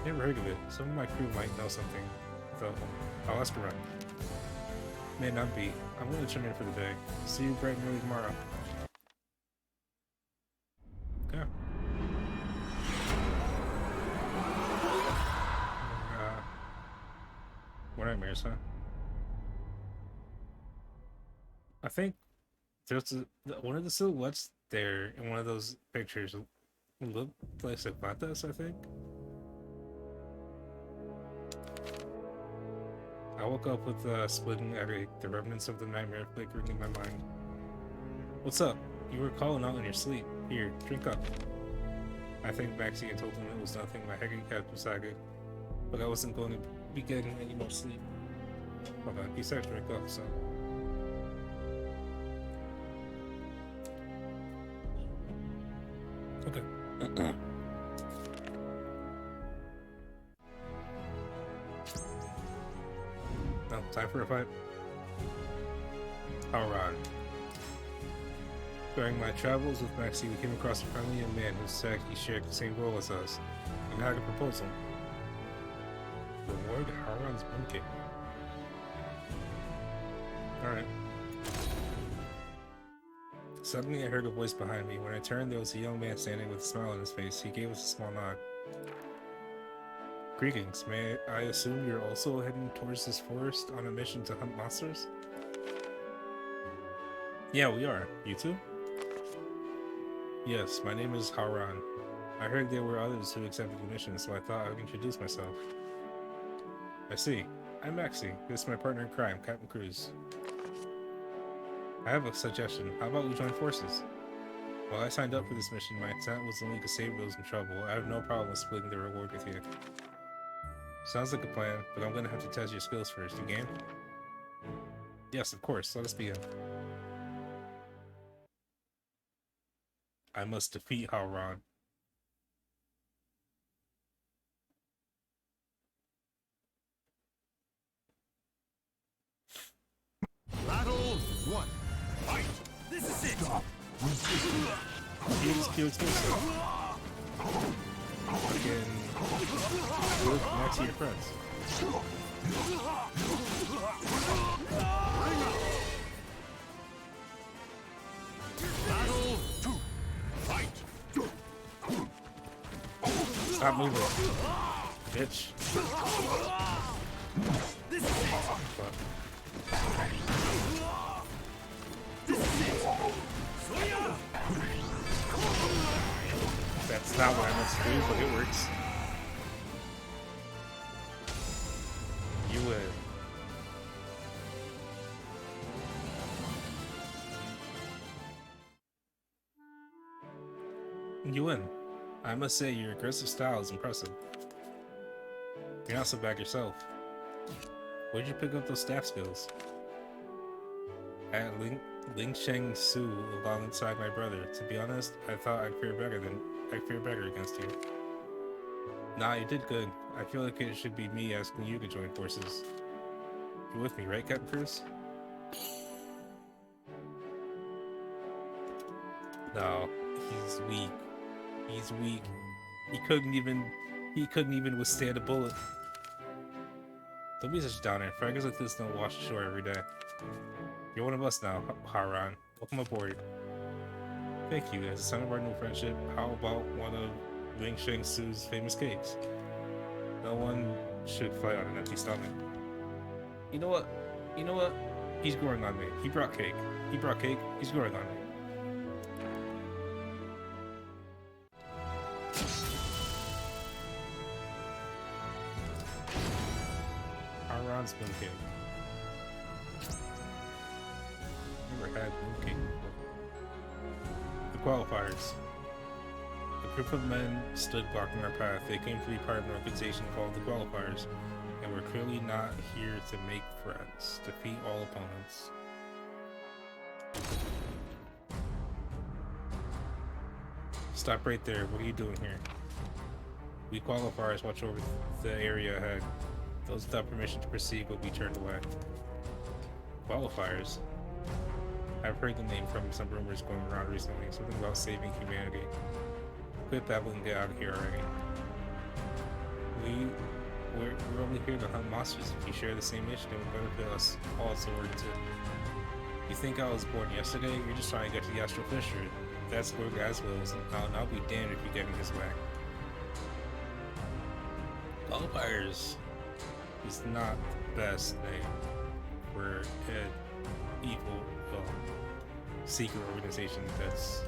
Never heard of it. Some of my crew might know something, though. I'll ask around. May not be. I'm going to turn in for the day. See you bright and early tomorrow. Okay. More nightmares, huh? I think there's one of the silhouettes there in one of those pictures looked like Zapatas, I think. I woke up with a splitting headache, the remnants of the nightmare flickering in my mind. What's up? You were calling out in your sleep. Here, drink up. I thanked Maxie and told him it was nothing. My headache had subsided, but I wasn't going to be getting any more sleep. Hold on, he said drink up, so. Okay. No, time for a fight. Alright. During my travels with Maxie, we came across a friendly young man who said he shared the same role as us, and had a proposal. Reward Haran's Bunking. Alright. Suddenly I heard a voice behind me. When I turned, there was a young man standing with a smile on his face. He gave us a small nod. Greetings. May I assume you're also heading towards this forest on a mission to hunt monsters? Yeah, we are. You too? Yes, my name is Haran. I heard there were others who accepted the mission, so I thought I would introduce myself. I see. I'm Maxie. This is my partner in crime, Captain Cruz. I have a suggestion. How about we join forces? While I signed up for this mission, my intent was only to save those in trouble. I have no problem with splitting the reward with you. Sounds like a plan, but I'm gonna have to test your skills first. You game? Yes, of course. Let us begin. I must defeat Haran. Battle 1. Fight! This is it! Stop resisting. Kill. Fucking look next to your friends. Battle 2. Fight! Stop moving, bitch. This is it! Fuck. That's not what I meant to do, but it works. You win. You win. I must say, your aggressive style is impressive. You're not so bad yourself. Where'd you pick up those staff skills? At Ling Sheng Su alongside my brother. To be honest, I thought I'd fare better against you. Nah, you did good. I feel like it should be me asking you to join forces. You're with me, right, Captain Cruz? No, he's weak. He's weak. He couldn't even withstand a bullet. Don't be such a downer. Fraggers like this don't wash ashore every day. You're one of us now, Haran. Welcome aboard. Thank you. As a sign of our new friendship, how about one of Ling Sheng Su's famous cakes? No one should fight on an empty stomach. You know what? He's growing on me. He brought cake. He's growing on me. Haran's mooncake. Never had mooncake before. The qualifiers. A group of men stood blocking our path. They came to be part of an organization called the Qualifiers, and we're clearly not here to make friends. Defeat all opponents. Stop right there. What are you doing here? We Qualifiers watch over the area ahead. Those without permission to proceed will be turned away. Qualifiers? I've heard the name from some rumors going around recently. Something about saving humanity. Quit babbling and get out of here already. We're only here to hunt monsters. If you share the same mission, it would benefit us all, so we're into. You think I was born yesterday? You're just trying to get to the Astral Fisher. That's where Gazwell is, and I'll be damned if you're getting his way. Qualifiers is not the best name for an evil, secret organization that's,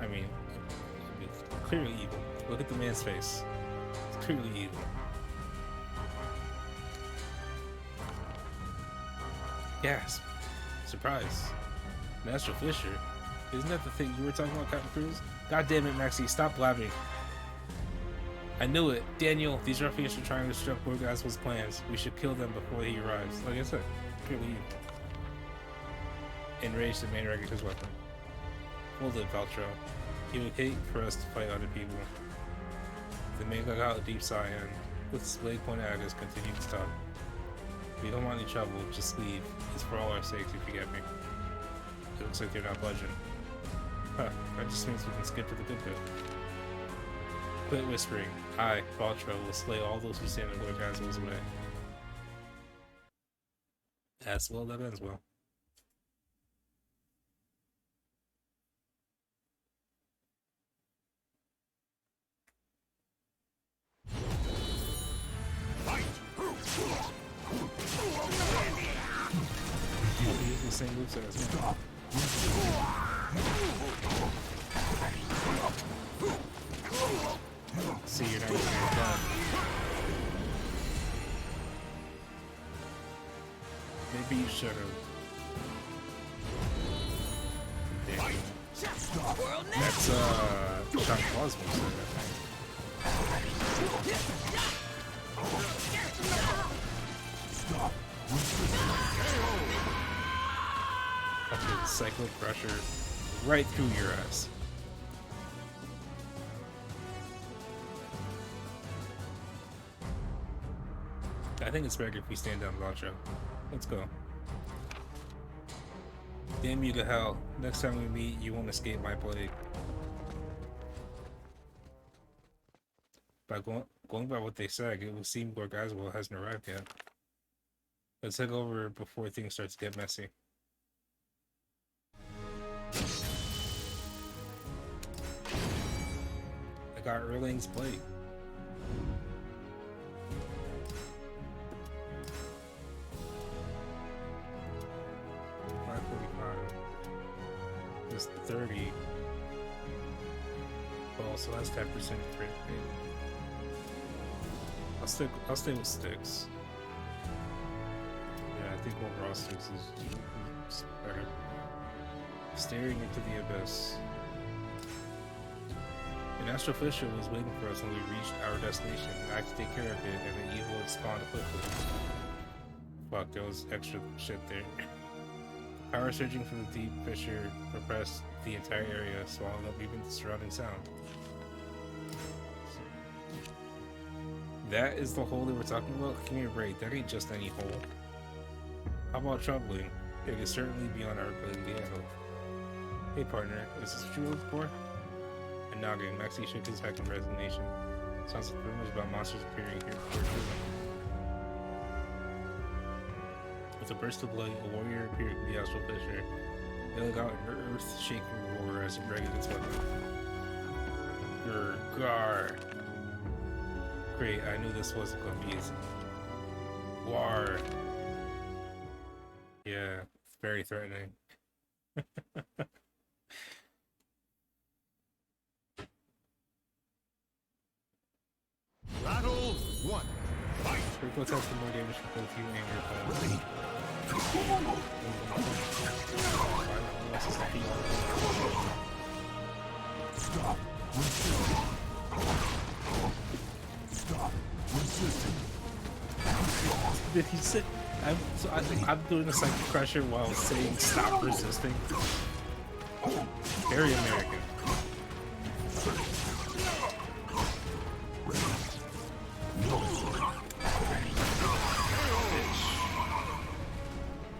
I mean, clearly evil. Look at the man's face. It's clearly evil. Gasp. Surprise. Master Fisher? Isn't that the thing you were talking about, Captain Cruz? God damn it, Maxie, stop blabbing. I knew it. Daniel, these ruffians are trying to disrupt Gorgaswell's plans. We should kill them before he arrives. Like I said, clearly evil. Enraged, the man readied his weapon. Hold it, Valtro. He would hate for us to fight other people. The man let out a deep sigh and, with his blade pointed at us, continued to talk. We don't want any trouble, just leave. It's for all our sakes, if you get me. It looks like they're not budging. Huh, that just means we can skip to the good bit. Quit whispering. I, Valtro, will slay all those who stand in Lord Gazwell's way. As well, that ends well. moveset as well. See, you're not even done. Maybe you should have. That's Sean Claus moveset, I think. Fucking cyclic pressure right through your ass. I think it's better if we stand down Launcher. Let's go. Damn you to hell. Next time we meet, you won't escape my blade. By going by what they said, it would seem Gorgazwell hasn't arrived yet. Let's head over before things start to get messy. I got Erling's plate. Is 30. But also has 10% crit rate. I'll stay with sticks. Yeah, I think overall sticks is better. Staring into the abyss. An Astral Fisher was waiting for us when we reached our destination. I had to take care of it, and the evil had spawned quickly. Fuck, there was extra shit there. Power surging from the deep fissure repressed the entire area, swallowing up even the surrounding sound. That is the hole they were talking about? Give me a break, that ain't just any hole. How about troubling? It is certainly beyond our ability to handle. Hey partner, is this what you look for? And nodding, Maxie shook his head in resignation. Sounds like rumors about monsters appearing here before treatment. With a burst of light, a warrior appeared in the Astral Fissure. It let out an earth-shaking roar as it readied its weapon. Gar. Great, I knew this wasn't going to be easy. War. Yeah, it's very threatening. Battle 1. Fight! Critical attack for more damage for both you and your opponent. Stop. Resisting. Stop. Resisting. Did he say? I'm doing a psychic pressure while saying stop resisting. Very American.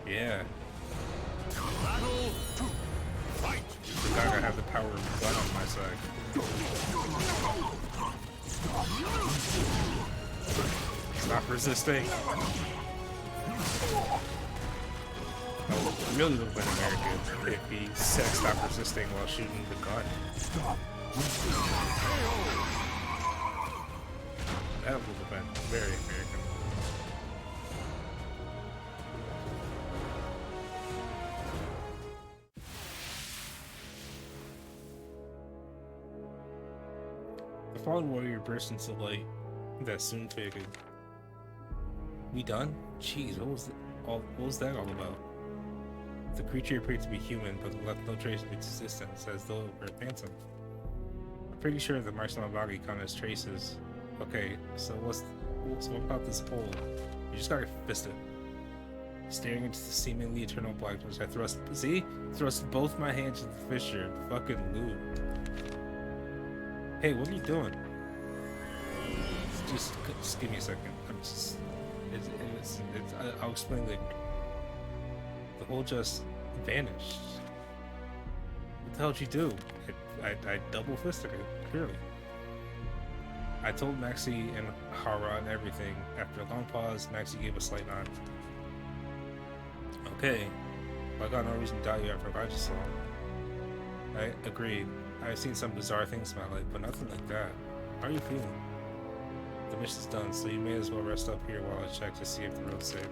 Yeah. Battle 2. Fight! Forgot I have the power of blood on my side. Stop resisting. I really would have been American if he said stop resisting while shooting the gun. Stop. That would have been very American. The fallen warrior burst into light that soon faded. We done? Jeez, what was that all about? The creature appeared to be human, but left no trace of its existence, as though it were a phantom. I'm pretty sure the marks on my body count as traces. Okay, so what about this hole? You just gotta fist it. Staring into the seemingly eternal blackness, I thrust both my hands into the fissure. Fucking loot. Hey, what are you doing? Just give me a second. I'll explain later. The hole just vanished. What the hell did you do? I double fisted it, clearly. I told Maxie and Hara and everything. After a long pause, Maxie gave a slight nod. Okay, well, I got no reason to doubt you after what I just saw. I agreed. I've seen some bizarre things in my life, but nothing like that. How are you feeling? The mission's done, so you may as well rest up here while I check to see if the road's safe.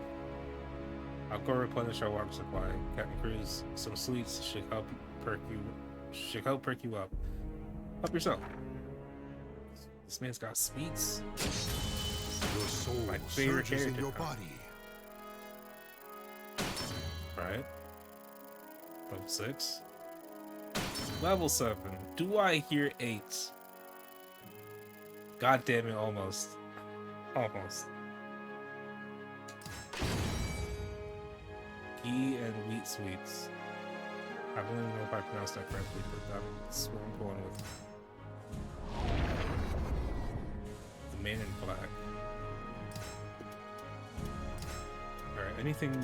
I'll go replenish our water supply. Captain Cruz, some sweets should help perk you up. Help yourself. This man's got sweets. Your soul My favorite surges in character. your body. Right. Level 6. Level 7. Do I hear 8? God damn it, almost. Almost. Ghee and wheat sweets. I don't even know if I pronounced that correctly, but that's what I'm going with. The Man in Black. Alright, anything new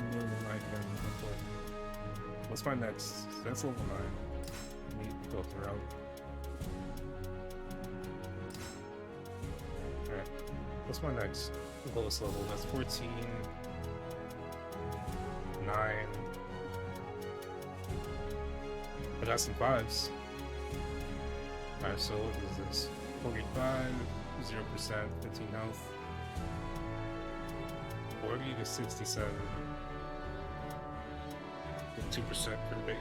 I can look for? What's my next? That's level 9. Let me go throughout. Alright, what's my next lowest level? That's 14. 9. I got some 5s. Alright, so what is this? 45, 0%, 15 health. 40 to 67. With 2% per bait.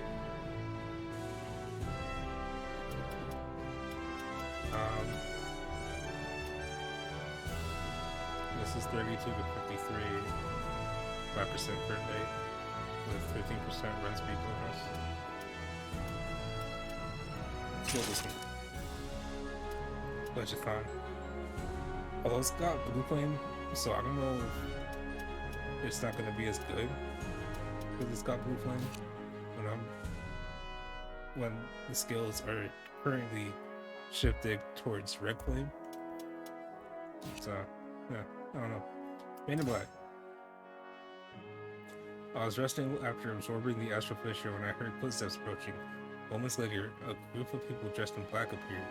This is 32 to 53. 5% per bait. With 15% run speed bonus. Let's go this one. Legion. Although it's got blue flame, so I don't know if it's not gonna be as good because it's got blue flame when the skills are currently shifted towards red flame. So yeah, I don't know. Man in Black. I was resting after absorbing the astral fissure when I heard footsteps approaching. Moments later, a group of people dressed in black appeared.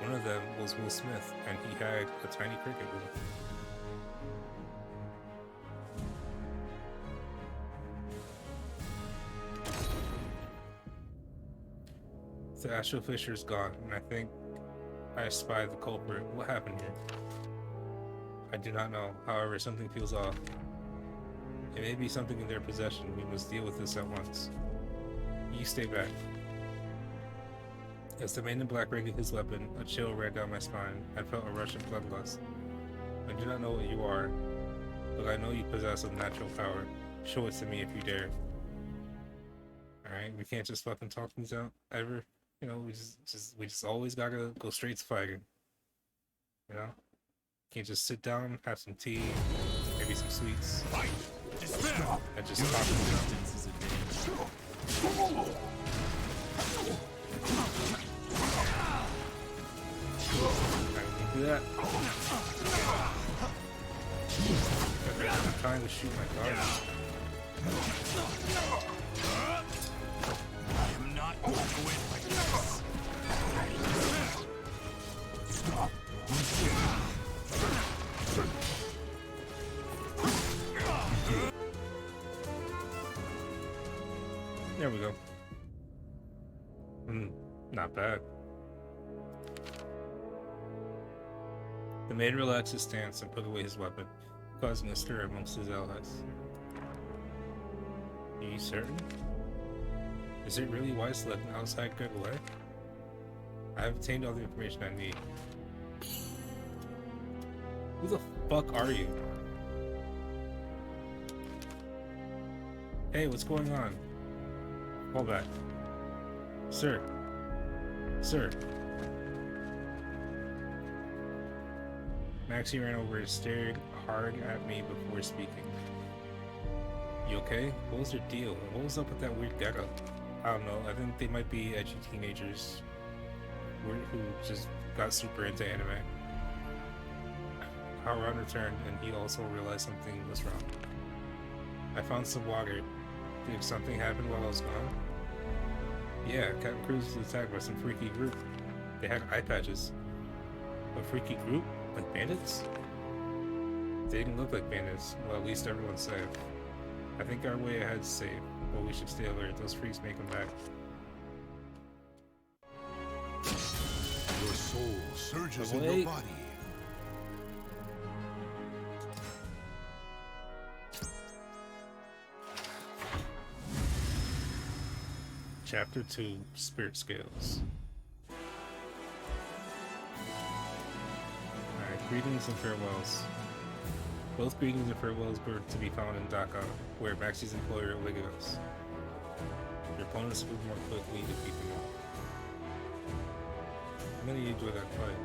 One of them was Will Smith, and he had a tiny cricket with him. The astral fissure is gone, and I think I spy the culprit. What happened here? I do not know. However, something feels off. It may be something in their possession. We must deal with this at once. You stay back. As the man in black wrinkled his weapon, a chill ran down my spine. I felt a rush of bloodlust. I do not know what you are, but I know you possess a natural power. Show it to me if you dare. Alright, we can't just fucking talk things out ever. You know, we just always gotta go straight to fighting. You know? Can't just sit down, have some tea, maybe some sweets. Fight! Despair! And just talk things out. Do that. I'm trying to shoot my guard. I am not going to win like this. Stop. There we go. Not bad. The man relaxed his stance and put away his weapon, causing a stir amongst his allies. Are you certain? Is it really wise to let an outside get away? I have obtained all the information I need. Who the fuck are you? Hey, what's going on? Fall back. Sir. Sir. Maxie ran over and stared hard at me before speaking. You okay? What was their deal? What was up with that weird getup? I don't know. I think they might be edgy teenagers who just got super into anime. Haran returned, and he also realized something was wrong. I found some water. Did something happen while I was gone? Yeah, Captain Cruz was attacked by some freaky group. They had eye patches. A freaky group? Like bandits? They didn't look like bandits. Well, at least everyone's safe. I think our way ahead's safe, but we should stay alert. Those freaks may come back. Your soul surges in your body. Chapter 2, Spirit Scales. Alright, greetings and farewells. Both greetings and farewells were to be found in Dhaka, where Maxi's employer awaited us. Your opponents move more quickly to beat them all. I'm gonna enjoy that fight.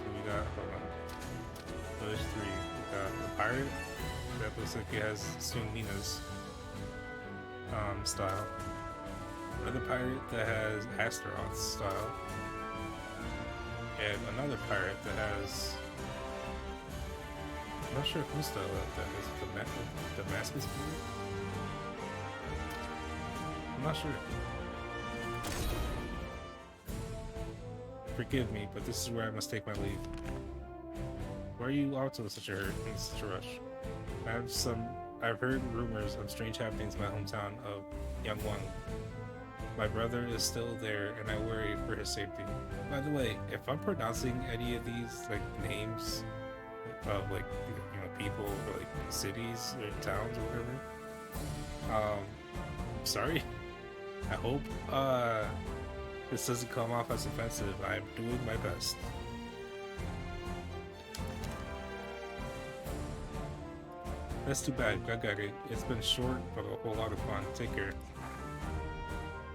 So we got, hold on. So there's 3. We got the pirate, that looks like it has Sunmina's style. Another pirate that has Astaroth's style. And another pirate that has, I'm not sure whose style that is, Damascus blue? I'm not sure. Forgive me, but this is where I must take my leave. Why are you out to such a hurt in such a rush? I've heard rumors of strange happenings in my hometown of Yangwang. My brother is still there, and I worry for his safety. By the way, if I'm pronouncing any of these like names of like people or like cities or towns or whatever, sorry. I hope this doesn't come off as offensive. I'm doing my best. That's too bad. I got it. It's been short, but a whole lot of fun. Take care.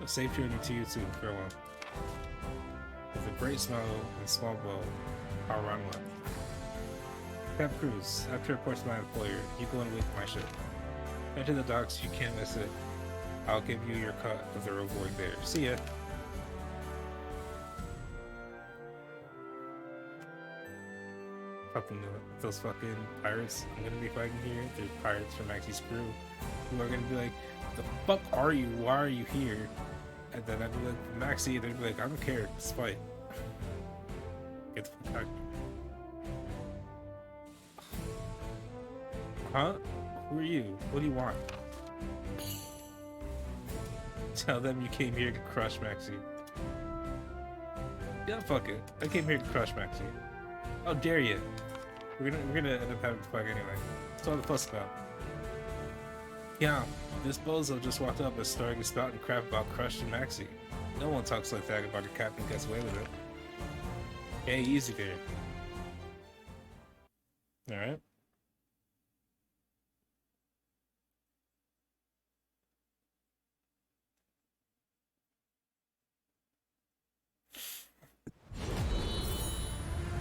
A safe journey to you too. Farewell. With a great smile and small blow, I'll run one. Cap Cruz, after reports to my employer, you go and wait for my ship. Enter the docks, you can't miss it. I'll give you your cut of the reward there. See ya. Fucking those fucking pirates I'm gonna be fighting here. There's pirates from Maxi's crew who are gonna be like, the fuck are you? Why are you here? And then I'd be like, Maxi, they'd be like, I don't care, let's fight. Get the fuck out. Huh? Who are you? What do you want? Tell them you came here to crush Maxi. Yeah, fuck it. I came here to crush Maxi. How dare you? We're gonna end up having to fight anyway. What's all the fuss about? Yeah, this bozo just walked up and started spouting crap about crushing Maxi. No one talks like that about a captain gets away with it. Hey, easy there. Alright.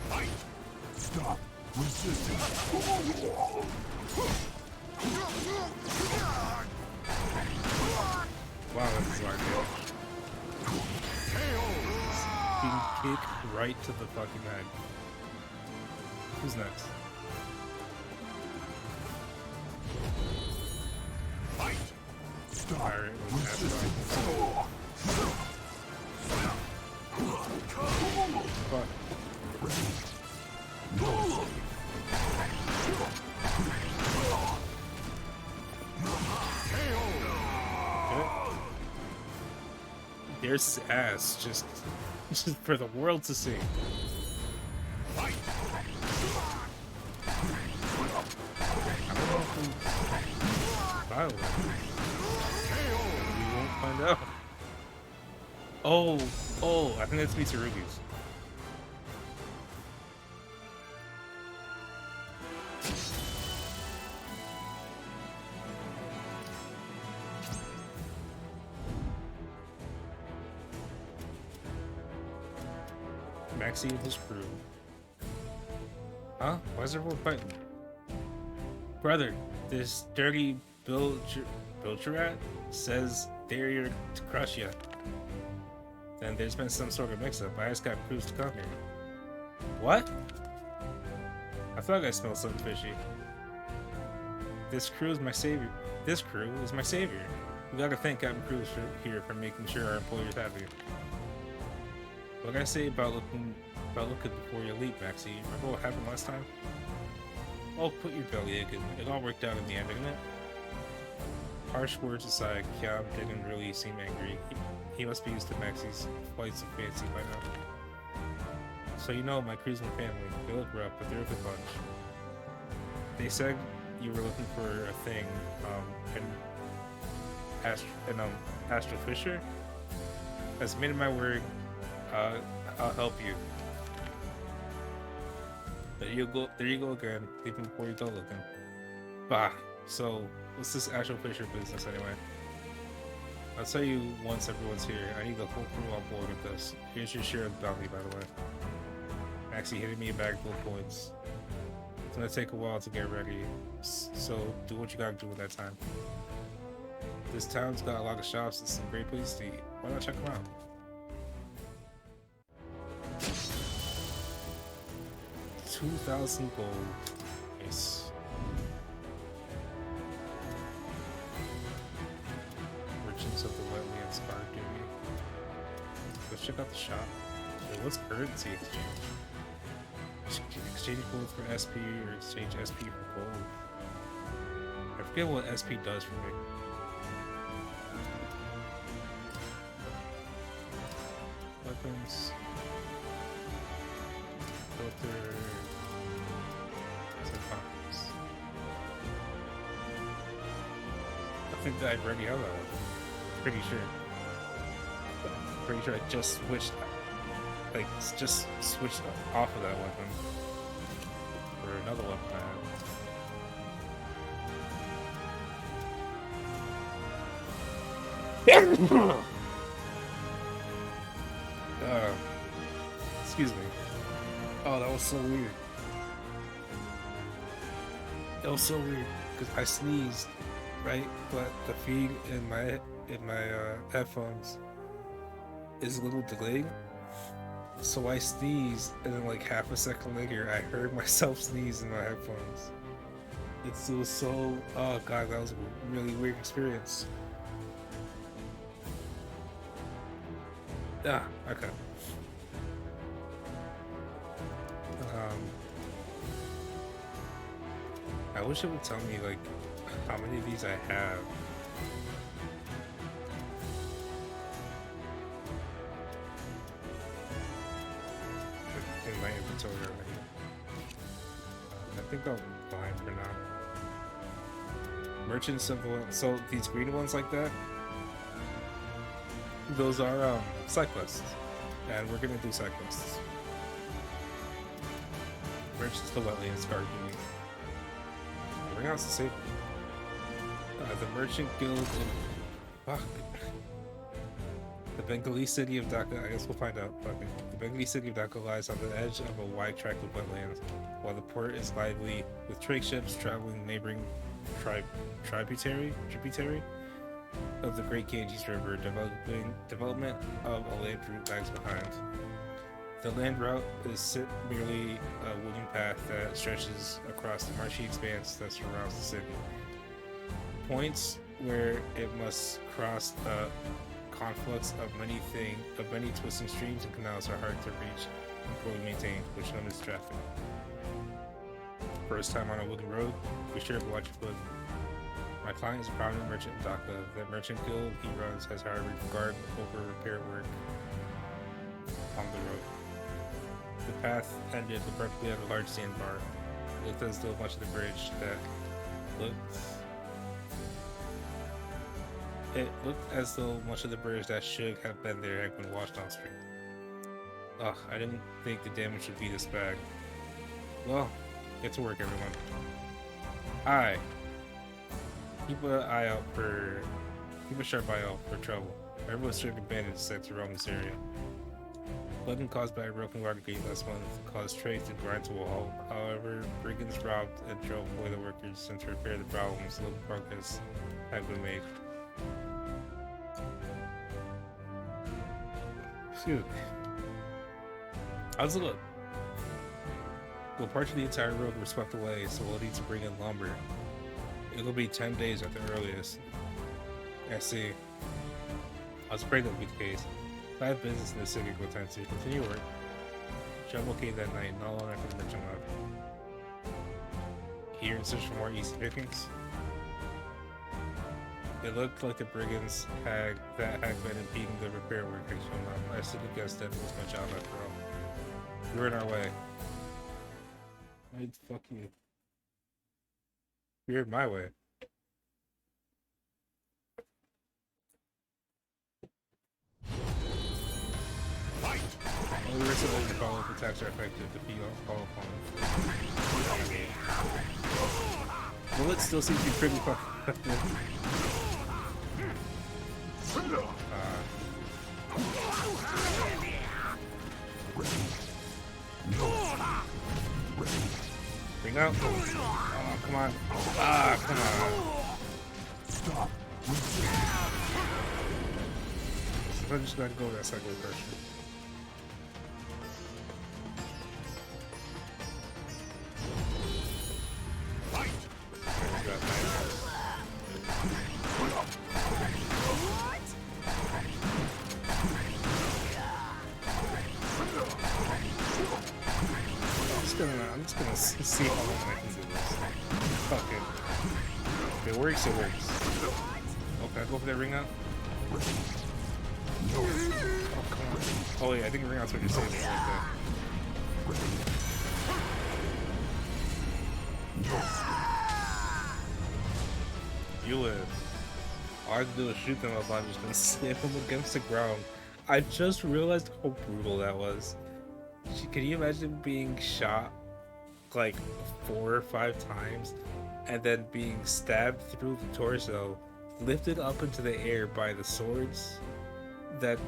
Fight! Stop! Resisting! Wow, that's smart, dude. Being kicked right to the fucking head. Who's next? Fight! Stop! Pirate with Resisting! Fuck. There's ass just for the world to see. I don't know if we violate. We won't find out. Oh, I think that's Mitsurugi's. Maxi and his crew. Huh? Why is everyone fighting? Brother, this dirty Bilgerat says they're here to crush you. Then there's been some sort of mix-up. I just got crews to come here. What? I thought I smelled something fishy. This crew is my savior. This crew is my savior. We gotta thank Captain Cruz here for making sure our employer's happy. What did I say about looking before you leap, Maxi? Remember what happened last time? Oh, put your belly ache in. It all worked out in the end, didn't it? Harsh words aside, Kiam didn't really seem angry. He must be used to Maxi's flights of fancy by now. So you know, my crew's my family. They look rough, but they're a good bunch. They said you were looking for a thing, and Astral Fisher. As made my word, I'll help you. There you go again, even before you go looking. Bah. So, what's this Astral Fisher business anyway? I'll tell you once everyone's here. I need the whole crew on board with this. Here's your share of the bounty, by the way. Actually hitting me a bag full of points. It's gonna take a while to get ready, so do what you gotta do with that time. This town's got a lot of shops and some great places to eat. Why not check them out? $2,000 gold. Nice. Merchants of the Wetlands Guard Duty. Let's check out the shop. Wait, what's currency exchange? Exchange gold for SP or exchange SP for gold. I forget what SP does for me. Weapons. Filter. Supplies. I think that I already have that one. Pretty sure. Pretty sure I just switched. Like, just switched off of that weapon for another weapon I have. Excuse me. Oh, that was so weird. That was so weird because I sneezed, right? But the feed in my headphones is a little delayed. So I sneezed, and then like half a second later, I heard myself sneeze in my headphones. It was so, oh god, that was a really weird experience. Ah, okay. I wish it would tell me like how many of these I have. In my inventory already. I think I'll be fine for now. Merchants of the, so these green ones like that, those are side quests, and we're gonna do side quests. Merchants of the Wetlands Guard Duty. Bring out the safe. The Merchant Guild in fuck. The Bengali city of Dhaka, I guess we'll find out. Okay. The Bengali city of Dhaka lies on the edge of a wide tract of wetlands, while the port is lively with trade ships traveling neighboring tributary of the Great Ganges River. Development of a land route lags behind. The land route is merely a wooden path that stretches across the marshy expanse that surrounds the city. Points where it must cross the conflux of many twisting streams and canals are hard to reach and poorly maintained, which limits traffic. First time on a wooden road, be sure to watch your foot. My client is a prominent merchant in Dhaka. The merchant guild he runs has hired a guard over repair work on the road. The path ended abruptly at a large sandbar. It looked as though much of the bridge that should have been there had been washed on stream. Ugh, I didn't think the damage would be this bad. Well, get to work, everyone. Aye. Keep a sharp eye out for trouble. Everyone's stricken bandits set to roam this area. Flooding caused by a broken water gate last month caused trade to grind to a halt. However, brigands robbed and drove away the workers, and to repair the problems, little progress had been made. Excuse me. How's it look? We'll parch the entire road were swept away, so we'll need to bring in lumber. It'll be 10 days at the earliest. I see. I was afraid that would be the case. If I have business in the city, go tend to continue work. SaltyCade that night, not long after the merchant left. Here in search for more easy pickings. It looked like the brigands had been impeding the repair work had shown up. I stood against that was my job after all. We're in our way. I'd fuck you. You're my way. Only recently the follow-up attacks are effective to defeat all opponents. Bullets still seem to be pretty effective. Bring out. Oh, come on. Ah, come on. Stop. I'm just gonna go with that cycle pressure. I'm just gonna see how long I can do this. Fuck it. If it works, it works. Oh, can I go for that ring out? Oh, come on. Oh, yeah, I think ring out's what you're saying. Like that. You live. All I have to do is shoot them up. I'm just gonna slam them against the ground. I just realized how brutal that was. Can you imagine being shot like 4 or 5 times and then being stabbed through the torso, lifted up into the air by the swords that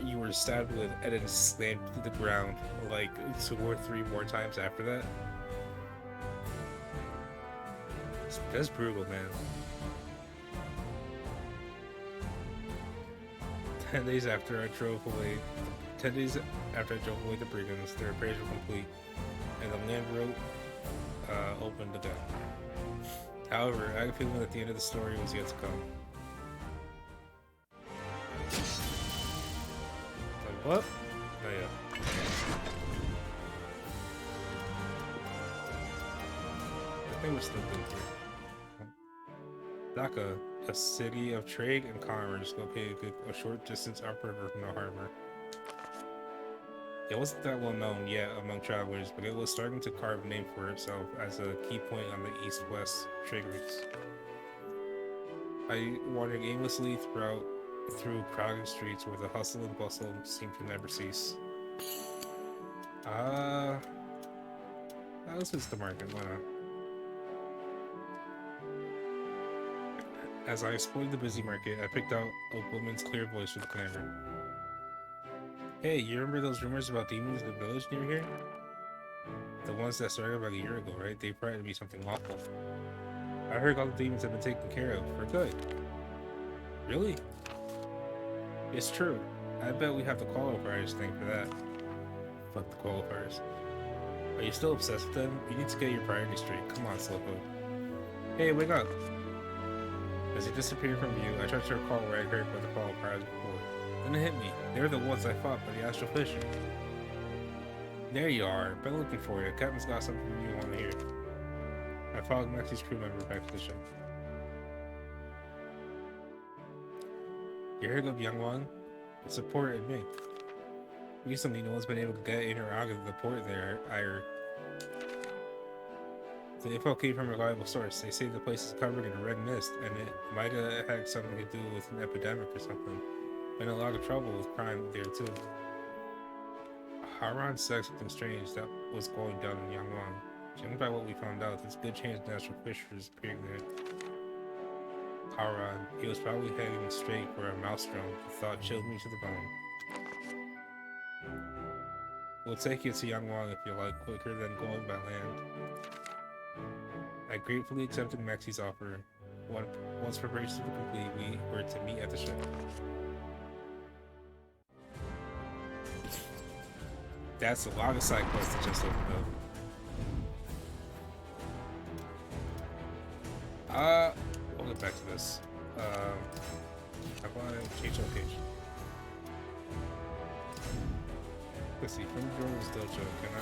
you were stabbed with, and then slammed to the ground like 2 or 3 more times after that? That's brutal, man. 10 days after I drove away 10 days after I drove away the brigands, their repairs were complete, and the land road opened again. However, I had a feeling that the end of the story was yet to come. Like, what? Oh, yeah. I think we're still good here. Dhaka, a city of trade and commerce located a short distance upriver from the harbor. It wasn't that well known yet among travelers, but it was starting to carve a name for itself as a key point on the east-west trade routes. I wandered aimlessly through crowded streets where the hustle and bustle seemed to never cease. Let's visit the market, why not? As I explored the busy market, I picked out a woman's clear voice for the clamor. Hey, you remember those rumors about demons in the village near here? The ones that started about a year ago, right? They probably to be something awful. I heard all the demons have been taken care of for good. Really? It's true. I bet we have the qualifiers thing for that. Fuck the qualifiers. Are you still obsessed with them? You need to get your priorities straight. Come on, Slowpoke. Hey, wake up! As he disappeared from view, I tried to recall where I heard about the qualifiers before. Then it hit me. They're the ones I fought by the Astral Fisher. There you are. Been looking for you. Captain's got something you want to hear. I followed Maxi's crew member back to the ship. You heard of Young One? It's a port in me. Recently, no one's been able to get in or out of the port there, I heard. The info came from a reliable source. They say the place is covered in a red mist, and it might have had something to do with an epidemic or something. Been a lot of trouble with crime there too. Haran said something strange that was going down in Yangwang. Judging by what we found out, there's a good chance natural fishers appearing there. Haran, he was probably heading straight for a maelstrom. The thought chilled me to the bone. We'll take you to Yangwang if you like, quicker than going by land. I gratefully accepted Maxi's offer. Once preparations were complete, we were to meet at the ship. That's a lot of side quests that just opened up. We'll get back to this. I want to change location. Let's see, from Jordan's dojo, can I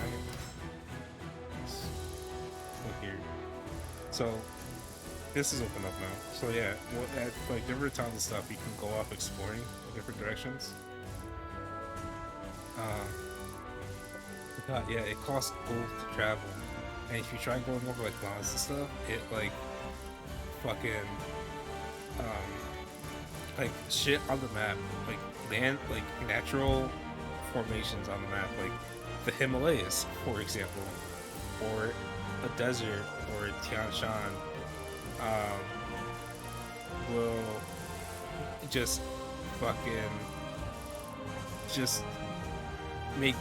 look here? So this is open up now. So yeah, at like different towns and stuff, you can go off exploring in different directions. Yeah, it costs gold to travel, and if you try going over like bonds and stuff, it like fucking like shit on the map, like land, like natural formations on the map, like the Himalayas, for example, or a desert, or Tian Shan, will just fucking just make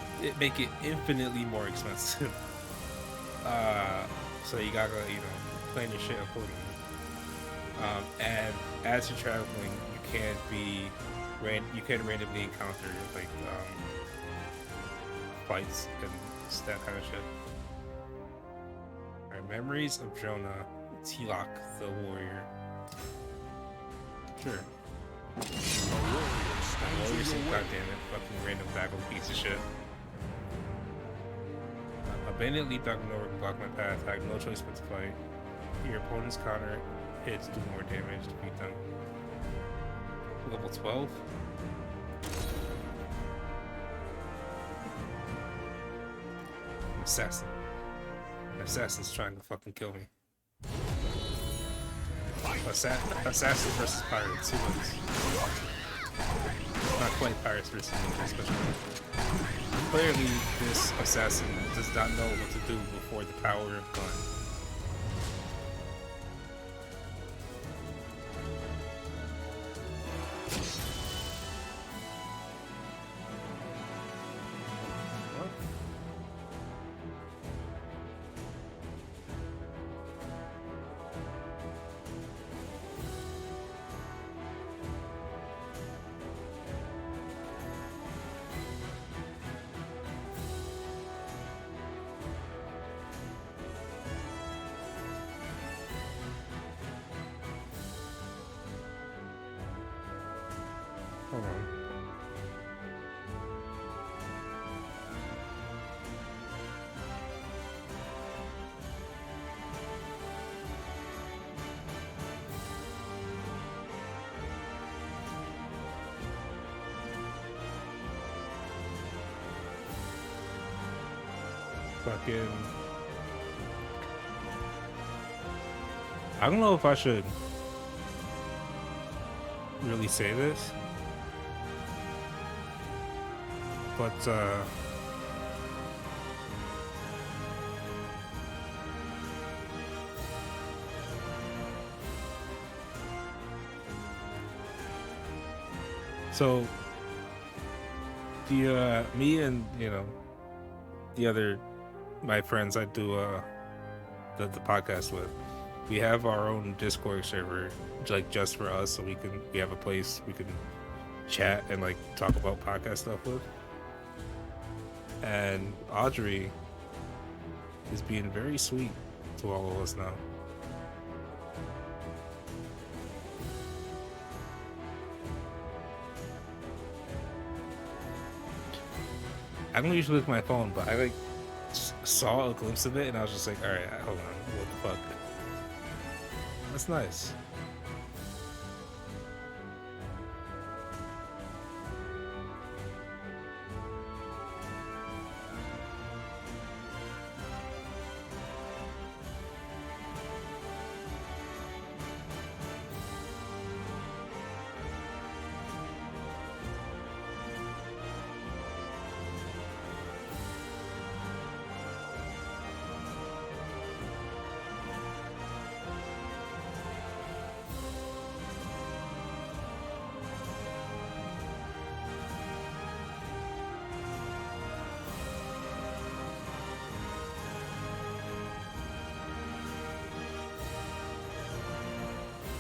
it infinitely more expensive. So you gotta, you know, plan your shit accordingly. And as you're traveling, you can randomly encounter like fights and that kind of shit. Alright, memories of Jonah, Tilak the warrior. Sure. Warrior some goddammit, fucking random bagel piece of shit. Abandoned leap back nowhere can block my path. I have no choice but to fight. Your opponent's counter hits do more damage to beat them. Level 12. Assassin. An assassin's trying to fucking kill me. Assassin versus pirates. Who wins? Not quite pirates versus ninjas, but clearly this assassin does not know what to do before the power of gun. Hold on. Fucking... I don't know if I should really say this. But so the me and, you know, the other my friends I do the podcast with, we have our own Discord server, like just for us, so we have a place we can chat and like talk about podcast stuff with. And Audrey is being very sweet to all of us now. I don't usually look at my phone, but I like saw a glimpse of it and I was just like, all right, hold on, what the fuck? That's nice.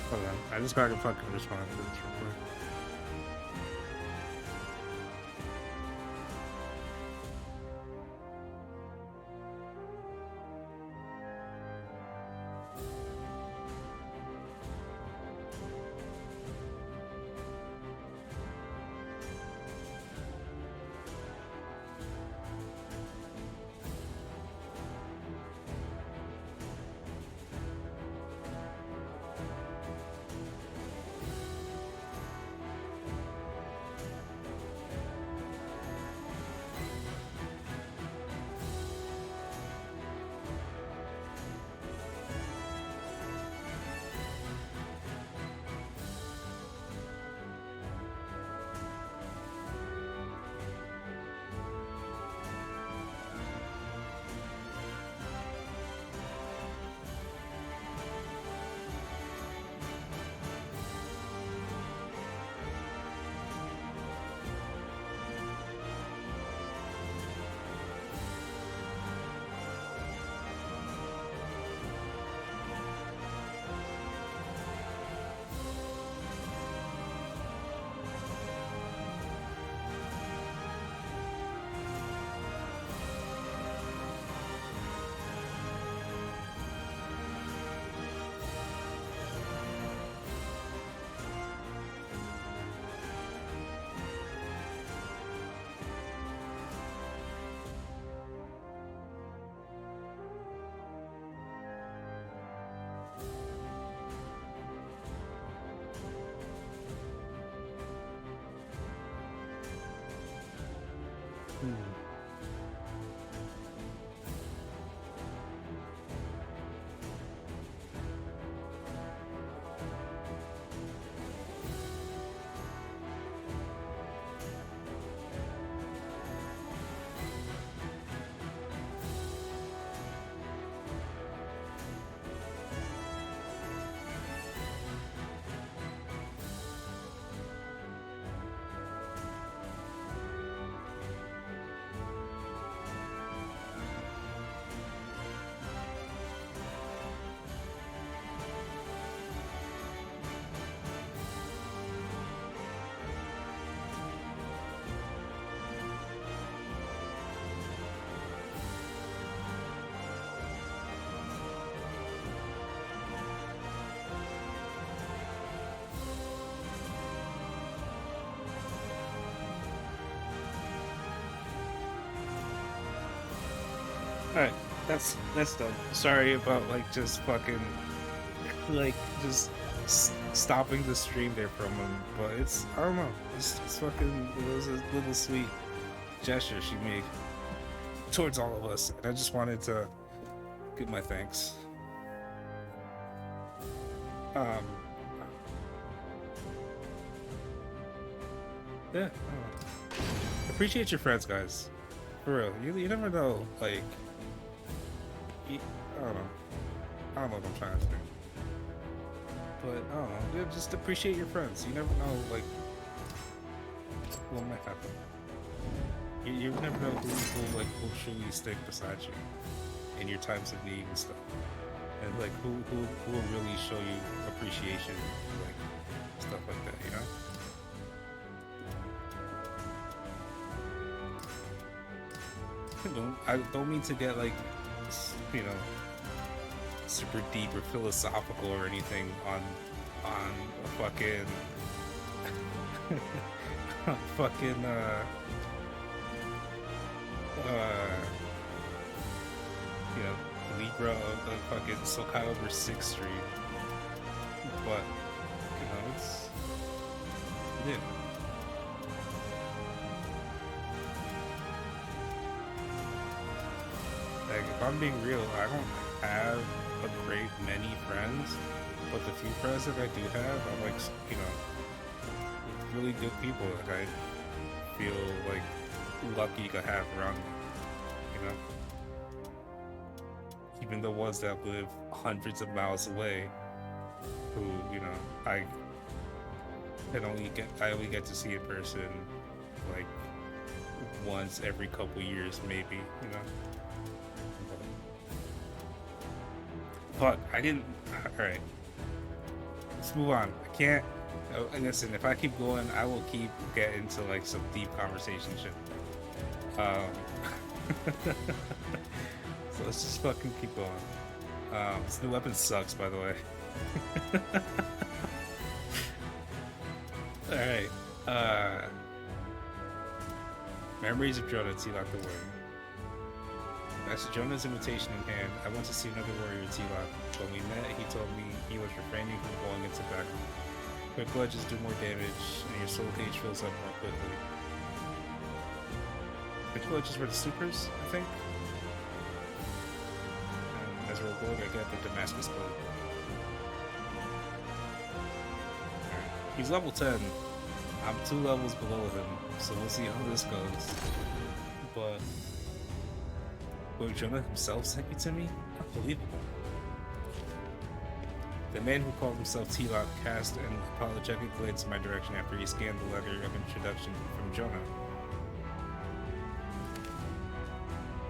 Hold on, I just gotta fucking respond to this real quick. Alright, that's done. Sorry about like just fucking like just stopping the stream there from him, but it's I don't know. It's fucking it was a little sweet gesture she made towards all of us, and I just wanted to give my thanks. Yeah, I don't know. Appreciate your friends, guys. For real, you never know. Like, I don't know. I don't know what I'm trying to say. But I don't know. Yeah, just appreciate your friends. You never know, like, what might happen. You never know who will truly stick beside you in your times of need and stuff. And like who will really show you appreciation, like stuff like that, you know? I don't mean to get like, you know, super deep or philosophical or anything on a fucking fucking you know, Libra of the fucking SoulCalibur 6th stream, but you know, it's yeah. Like, if I'm being real, I don't have a great many friends, but the few friends that I do have are like, you know, really good people that I feel like lucky to have around me, you know? Even the ones that live hundreds of miles away, who, you know, I only get to see in person like once every couple years, maybe, you know? Fuck, I didn't. Alright. Let's move on. I can't. Listen, if I keep going, I will keep getting into like some deep conversation shit. So let's just fucking keep going. This new weapon sucks, by the way. Alright. Memories of Jonah, T-Lock the Warrior. As Jonah's invitation in hand, I went to see another warrior, T-Lock. When we met, he told me he was refraining from going into battle. Quick bludges do more damage, and your soul gauge fills up more quickly. Quick bludges were the supers, I think? And as a reward, I got the Damascus blade. Right. He's level 10. I'm 2 levels below him, so we'll see how this goes. But Jonah himself sent you to me? Unbelievable. The man who called himself T-Lock cast an apologetic glance in my direction after he scanned the letter of introduction from Jonah.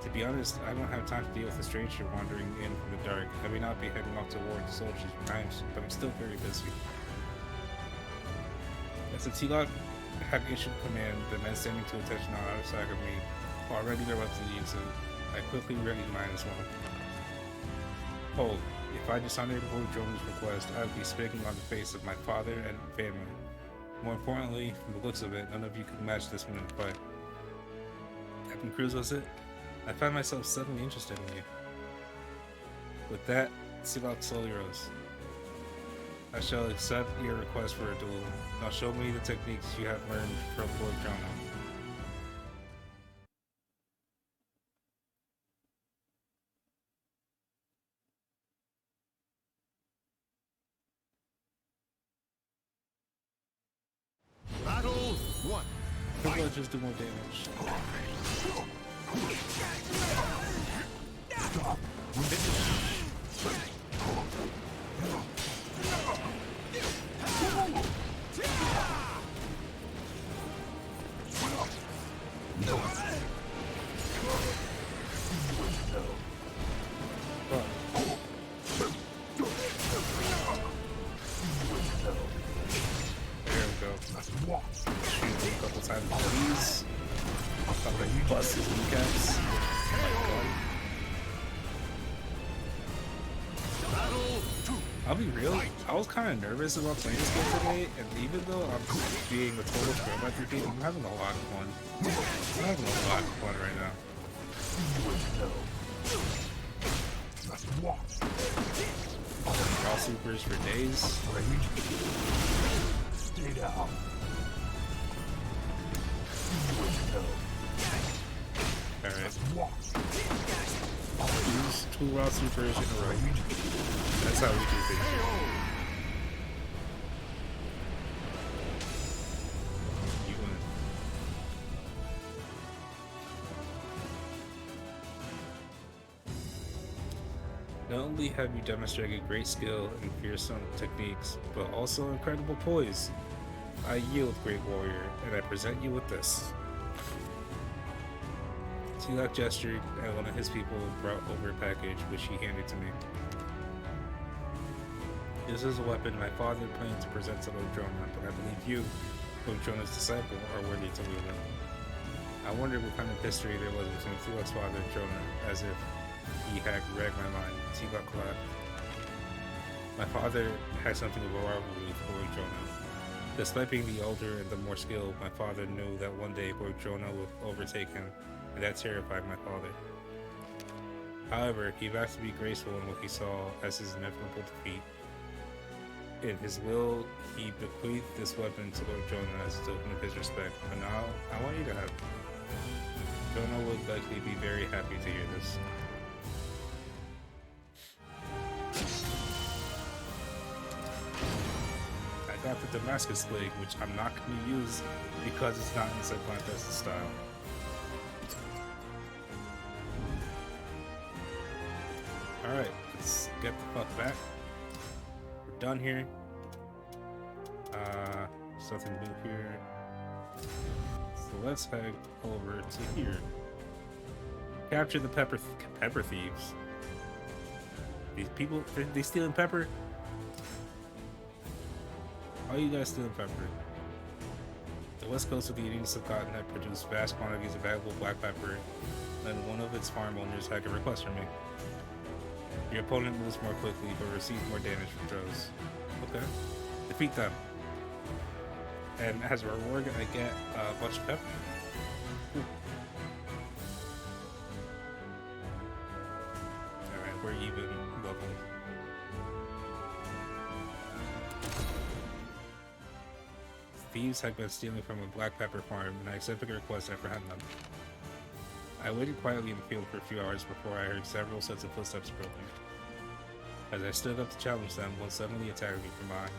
To be honest, I don't have time to deal with a stranger wandering in from the dark. I may not be heading off to war with the soldiers at times, but I'm still very busy. As the T-Lock had issued command, the men standing to attention on either side of me already erupted the exit. I quickly readied mine as well. Oh, if I dishonored Jonah's request, I would be spitting on the face of my father and family. More importantly, from the looks of it, none of you could match this one in the fight. Captain Cruz, was it? I find myself suddenly interested in you. With that, T-Lock slowly rose. I shall accept your request for a duel. Now show me the techniques you have learned from Lord Jonah. Privileges do more damage. I'll be real, I was kind of nervous about playing this game today, and even though I'm being a total pro at the game, I'm having a lot of fun. I'm having a lot of fun right now. Raw supers for days. Stay down. Alright. Use 2 raw supers in a row. That's how we do things. You win. Not only have you demonstrated great skill and fearsome techniques, but also incredible poise. I yield, great warrior, and I present you with this. Sealak gestured, and one of his people brought over a package, which he handed to me. This is a weapon my father planned to present to Lord Jonah, but I believe you, Lord Jonah's disciple, are worthy to wield it. I wondered what kind of history there was between Sealak's father and Jonah, as if he had read my mind. Sealak laughed. My father had something of a rivalry with Lord Jonah. Despite being the older and the more skilled, my father knew that one day Lord Jonah would overtake him, and that terrified my father. However, he vowed to be graceful in what he saw as his inevitable defeat. In his will, he bequeathed this weapon to Lord Jonah as a token of his respect, and now I want you to have it. Jonah would likely be very happy to hear this. I got the Damascus blade, which I'm not going to use because it's not in Subclass style. Alright, let's get the fuck back. We're done here. Something new here. So let's head over to here. Capture the pepper thieves. These people, they stealing pepper? All you guys stealing pepper. The west coast of the Indian subcontinent produced vast quantities of valuable black pepper, and one of its farm owners had a request from me. Your opponent moves more quickly, but receives more damage from throws. Okay. Defeat them. And as a reward, I get a bunch of pepper. Alright, we're even level. Thieves had been stealing from a black pepper farm, and I accepted a request after having them. I waited quietly in the field for a few hours before I heard several sets of footsteps approaching. As I stood up to challenge them, one suddenly attacked me from behind.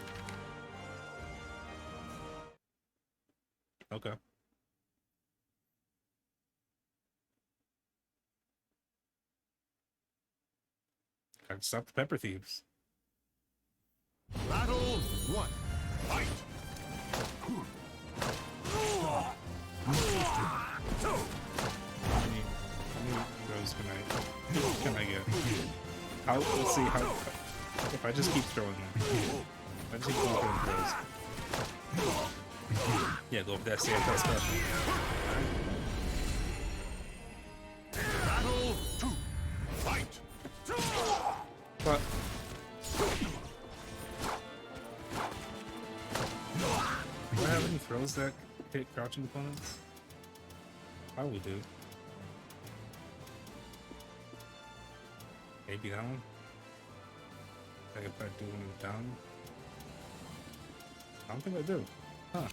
Okay. Gotta stop the pepper thieves. Battle 1. Fight! How many throws can I get? Let's see how. If I just keep throwing them. If I just keep throwing throws. Yeah, go for that CFL special. Battle 2. Fight! But do I have any throws that hit crouching opponents? Probably do. Maybe that one. Like if I do one down. I don't think I do. Huh.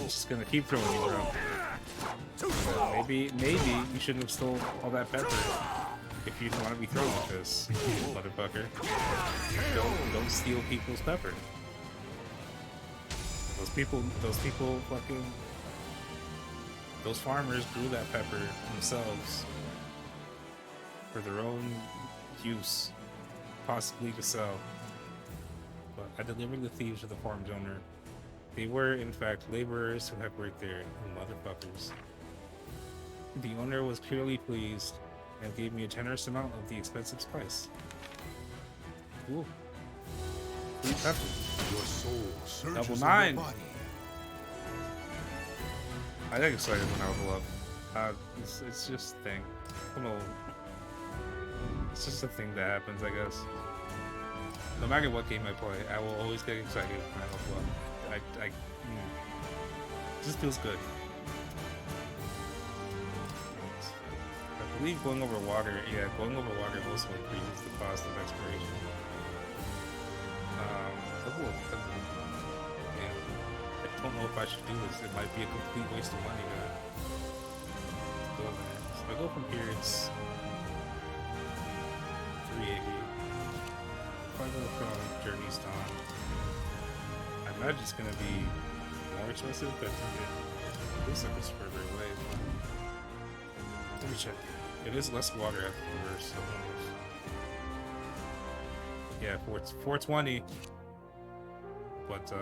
Just gonna keep throwing you, bro. Maybe you shouldn't have stole all that pepper if you don't want to be thrown with this, motherfucker. Don't steal people's pepper. Those people fucking, those farmers grew that pepper themselves for their own use, possibly to sell. But I delivered the thieves to the farm's owner. They were, in fact, laborers who had worked there, motherfuckers. The owner was clearly pleased and gave me a generous amount of the expensive spice. Ooh. Free pepper. Your soul surges Level in 9. your body. I get excited when I level up. It's just a thing. I'm old. It's just a thing that happens, I guess. No matter what game I play, I will always get excited when I level up. It just feels good. I believe going over water also increases the cost of exploration. Yeah. I don't know if I should do this. It might be a complete waste of money to go there. So if I go from here, it's 380. If I go from Journey's Dawn, I imagine it's gonna be more expensive, but it looks like it's further away. Let me check. It is less water after the reverse. Yeah, 420. But I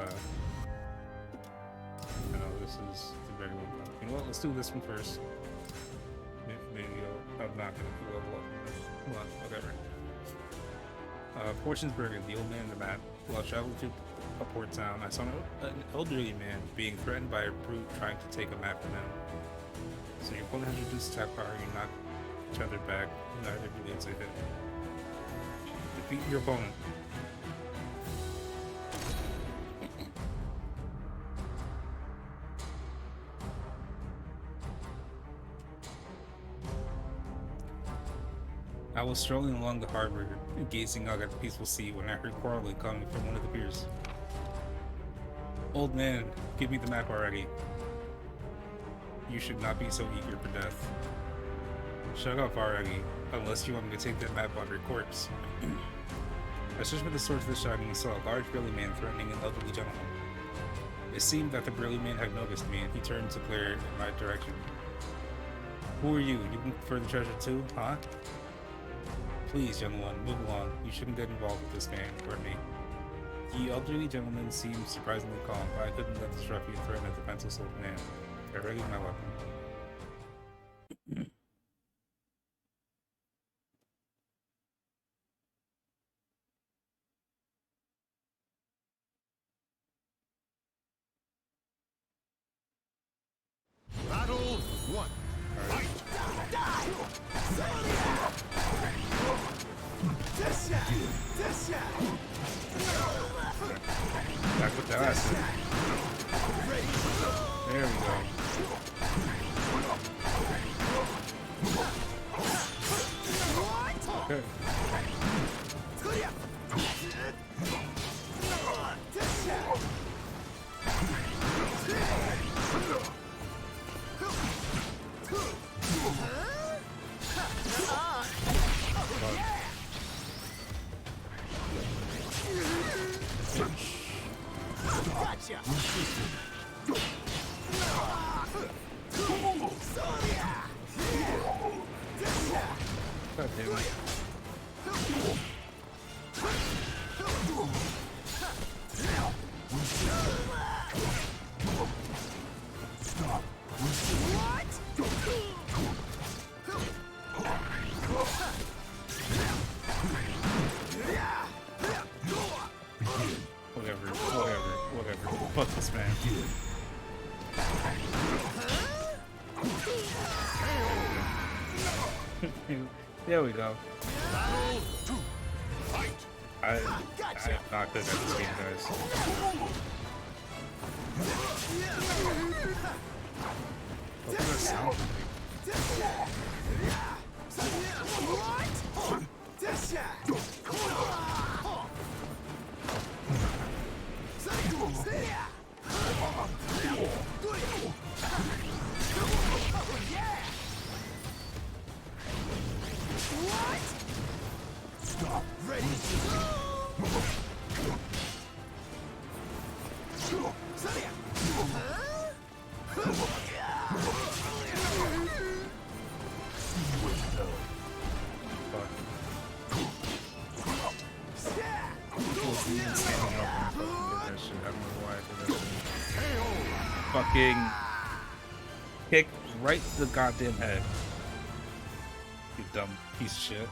know this is the very one. You know what? Let's do this one first. Maybe I'm not gonna level up. Come on, whatever. Fortunesburg, the old man in the map. While traveling to a port town, I saw an elderly man being threatened by a brute trying to take a map from him. So your opponent has reduced attack power, you knock each other back, neither relates a hit. Defeat your opponent. I was strolling along the harbor, gazing out at the peaceful sea when I heard quarreling coming from one of the piers. Old man, give me the map already. You should not be so eager for death. Shut up already, unless you want me to take that map on your corpse. I searched for the source of the shouting and saw a large burly man threatening an elderly gentleman. It seemed that the burly man had noticed me and he turned to glare in my direction. Who are you? You looking for the treasure too, huh? Please, young one, move along. You shouldn't get involved with this man or me. The elderly gentleman seemed surprisingly calm, but I couldn't let this ruffian threaten a defenseless old man. I readied my weapon. Battle 1. Fight! Back with that ass. There we go. Okay. Gotcha! God damn it. Whatever. Fuck this man. There we go. Battle 2. Fight! I am not good at this game, guys. What's that sound? fucking kick right to the goddamn head. You dumb piece of shit.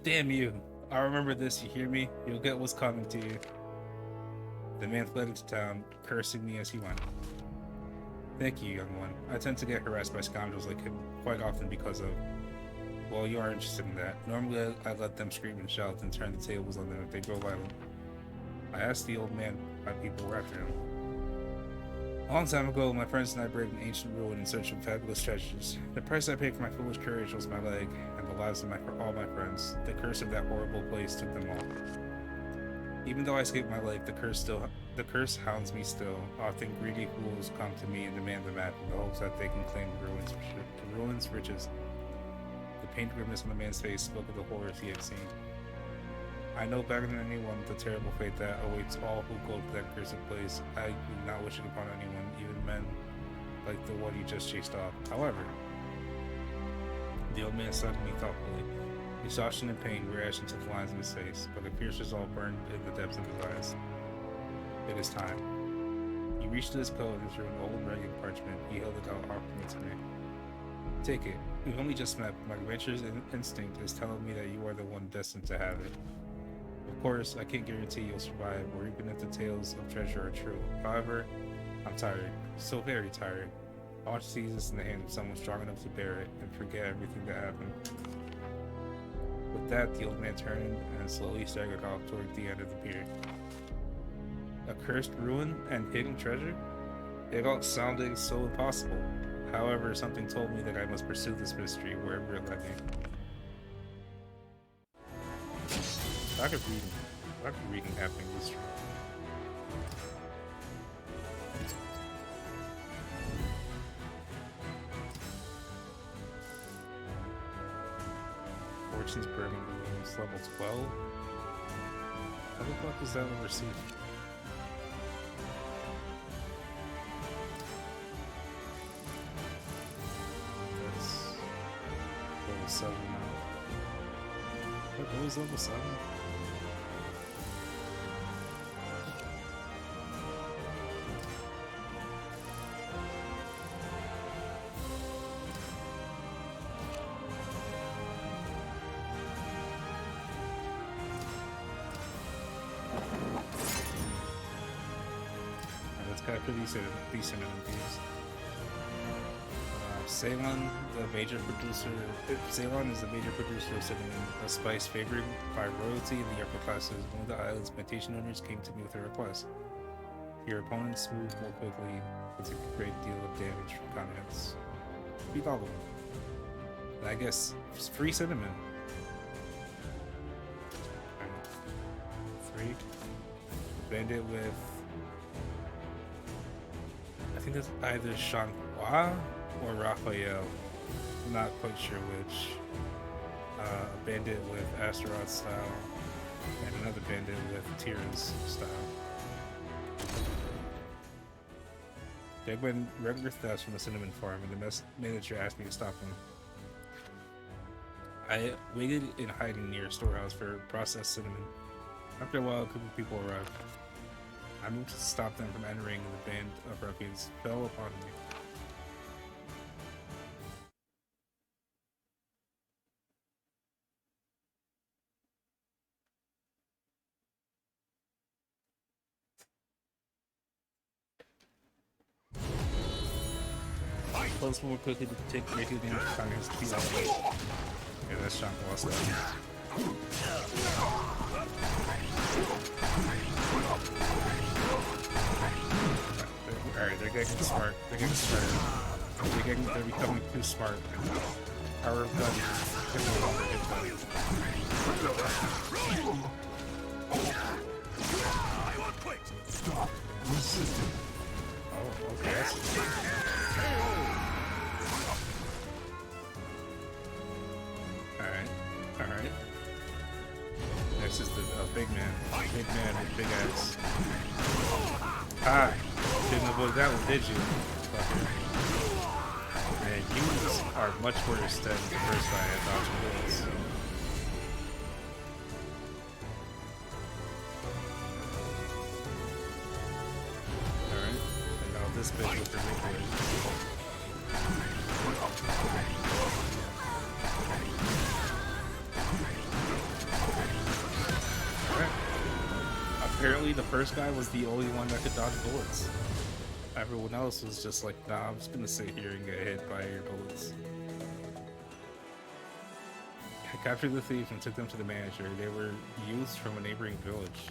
Damn you. I remember this, you hear me? You'll get what's coming to you. The man fled into town, cursing me as he went. Thank you, young one. I tend to get harassed by scoundrels like him quite often because of... Well, you are interested in that. Normally, I let them scream and shout and turn the tables on them if they grow violent. I asked the old man why people were after him. A long time ago, my friends and I braved an ancient ruin in search of fabulous treasures. The price I paid for my foolish courage was my leg, and the lives of all my friends. The curse of that horrible place took them all. Even though I escaped my life, the curse hounds me still. Often greedy fools come to me and demand the map in the hopes that they can claim the ruins' riches. The pained grimace on the man's face spoke of the horrors he had seen. I know better than anyone the terrible fate that awaits all who go to that cursed place. I do not wish it upon anyone, even men like the one you just chased off. However, the old man sighed to me thoughtfully. Exhaustion and pain were etched into the lines of his face, but a fierce resolve burned in the depths of his eyes. It is time. He reached to his coat and threw an old ragged parchment. He held it out, offering it to me. Take it. We've only just met. My adventurous instinct is telling me that you are the one destined to have it. Of course, I can't guarantee you'll survive, or even if the tales of treasure are true. However, I'm tired. So very tired. I want to seize this in the hand of someone strong enough to bear it, and forget everything that happened. With that, the old man turned and slowly staggered off toward the end of the pier. A cursed ruin and hidden treasure? It all sounded so impossible. However, something told me that I must pursue this mystery wherever it led me. I could read happening this true. Fortune's Burning Ruins, level 12? How the fuck is that overseen? That's level 7 now. What was level 7? Decent enemies. Ceylon, the major producer. Ceylon is the major producer of cinnamon, a spice favored by royalty in the upper classes. One of the island's plantation owners came to me with a request. Your opponents move more quickly with a great deal of damage from continents. Beat all of them. I guess it's free cinnamon. 3. Bandit with. I think it's either Shanghua or Raphael. I'm not quite sure which. A bandit with Astaroth style, and another bandit with Tira's style. There have been regular thefts from the cinnamon farm, and the manager asked me to stop them. I waited in hiding near a storehouse for processed cinnamon. After a while, a group of people arrived. I moved to stop them from entering, and the band of ruffians fell upon me. Close more quickly to take great damage to Congress to be out of the way. Yeah, that's Sean Watson. Alright, they're getting smart. They're getting smarter. They're becoming too smart. Power of gun can no longer hit them. Stop resisting. Oh, okay. Alright. Next is the big man. Big man with big axe. Ah! Didn't avoid that one, did you? Fucker. Man, you are much worse than the first guy at dodging bullets. literally the first guy was the only one that could dodge bullets. Everyone else was just like, nah, I'm just gonna sit here and get hit by your bullets. I captured the thieves and took them to the manager. They were youths from a neighboring village.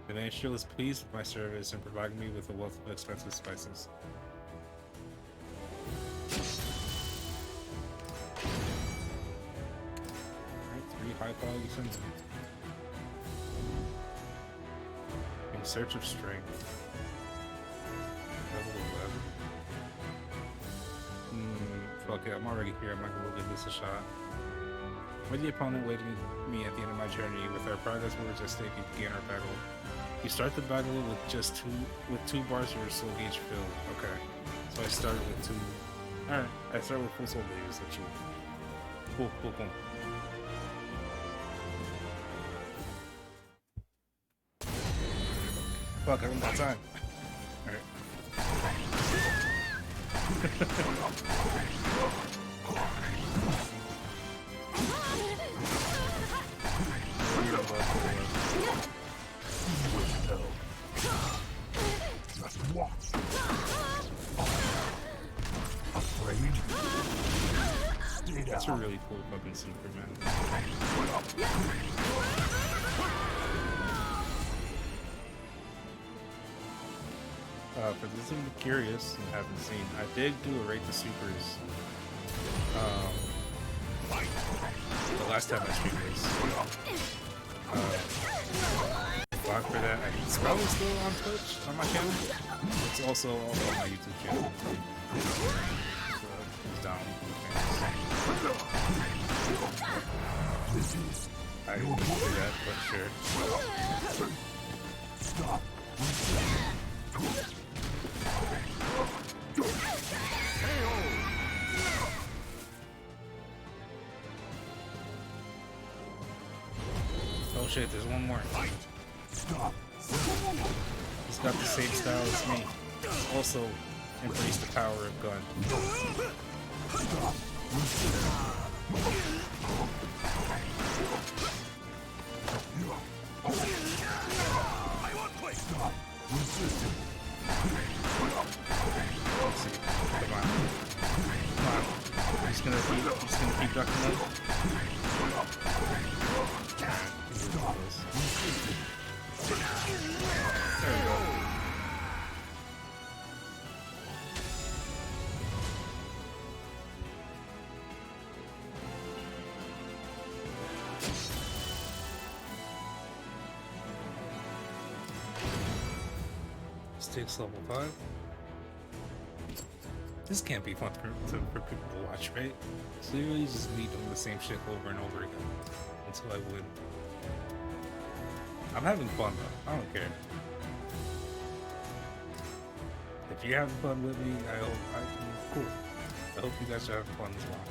The manager was pleased with my service and provided me with a wealth of expensive spices. Alright, 3 high-quality cinnamon. In search of strength. Level 11. Fuck it, I'm already here. I'm not gonna give this a shot. When the opponent waited me at the end of my journey, with our progress words at stake, we began our battle. You start the battle with just two bars of your soul gauge filled. Okay, so I started with 2. All right, I start with full soul gauges. That's you. Cool. Fuck, I don't got time. All right. That's a really cool fucking Superman. For those of you curious and haven't seen, I did do a Rate the Supers. The last time I streamed this. Block for that. It's probably still on Twitch on my channel. It's also on my YouTube channel. So it's down. I didn't do that, but sure. Stop. Oh shit, there's one more. Stop. He's got the same style as me. Also, embrace the power of gun. Stop. I want place. Stop. Resisting. Let's see. Come on. Come on. I'm just gonna keep ducking them. Stop. There we go. Stakes level 5. This can't be fun for people to watch, right? So you really just me doing the same shit over and over again until I win. I'm having fun though. I don't care. If you're having fun with me, cool. I hope you guys are having fun as well.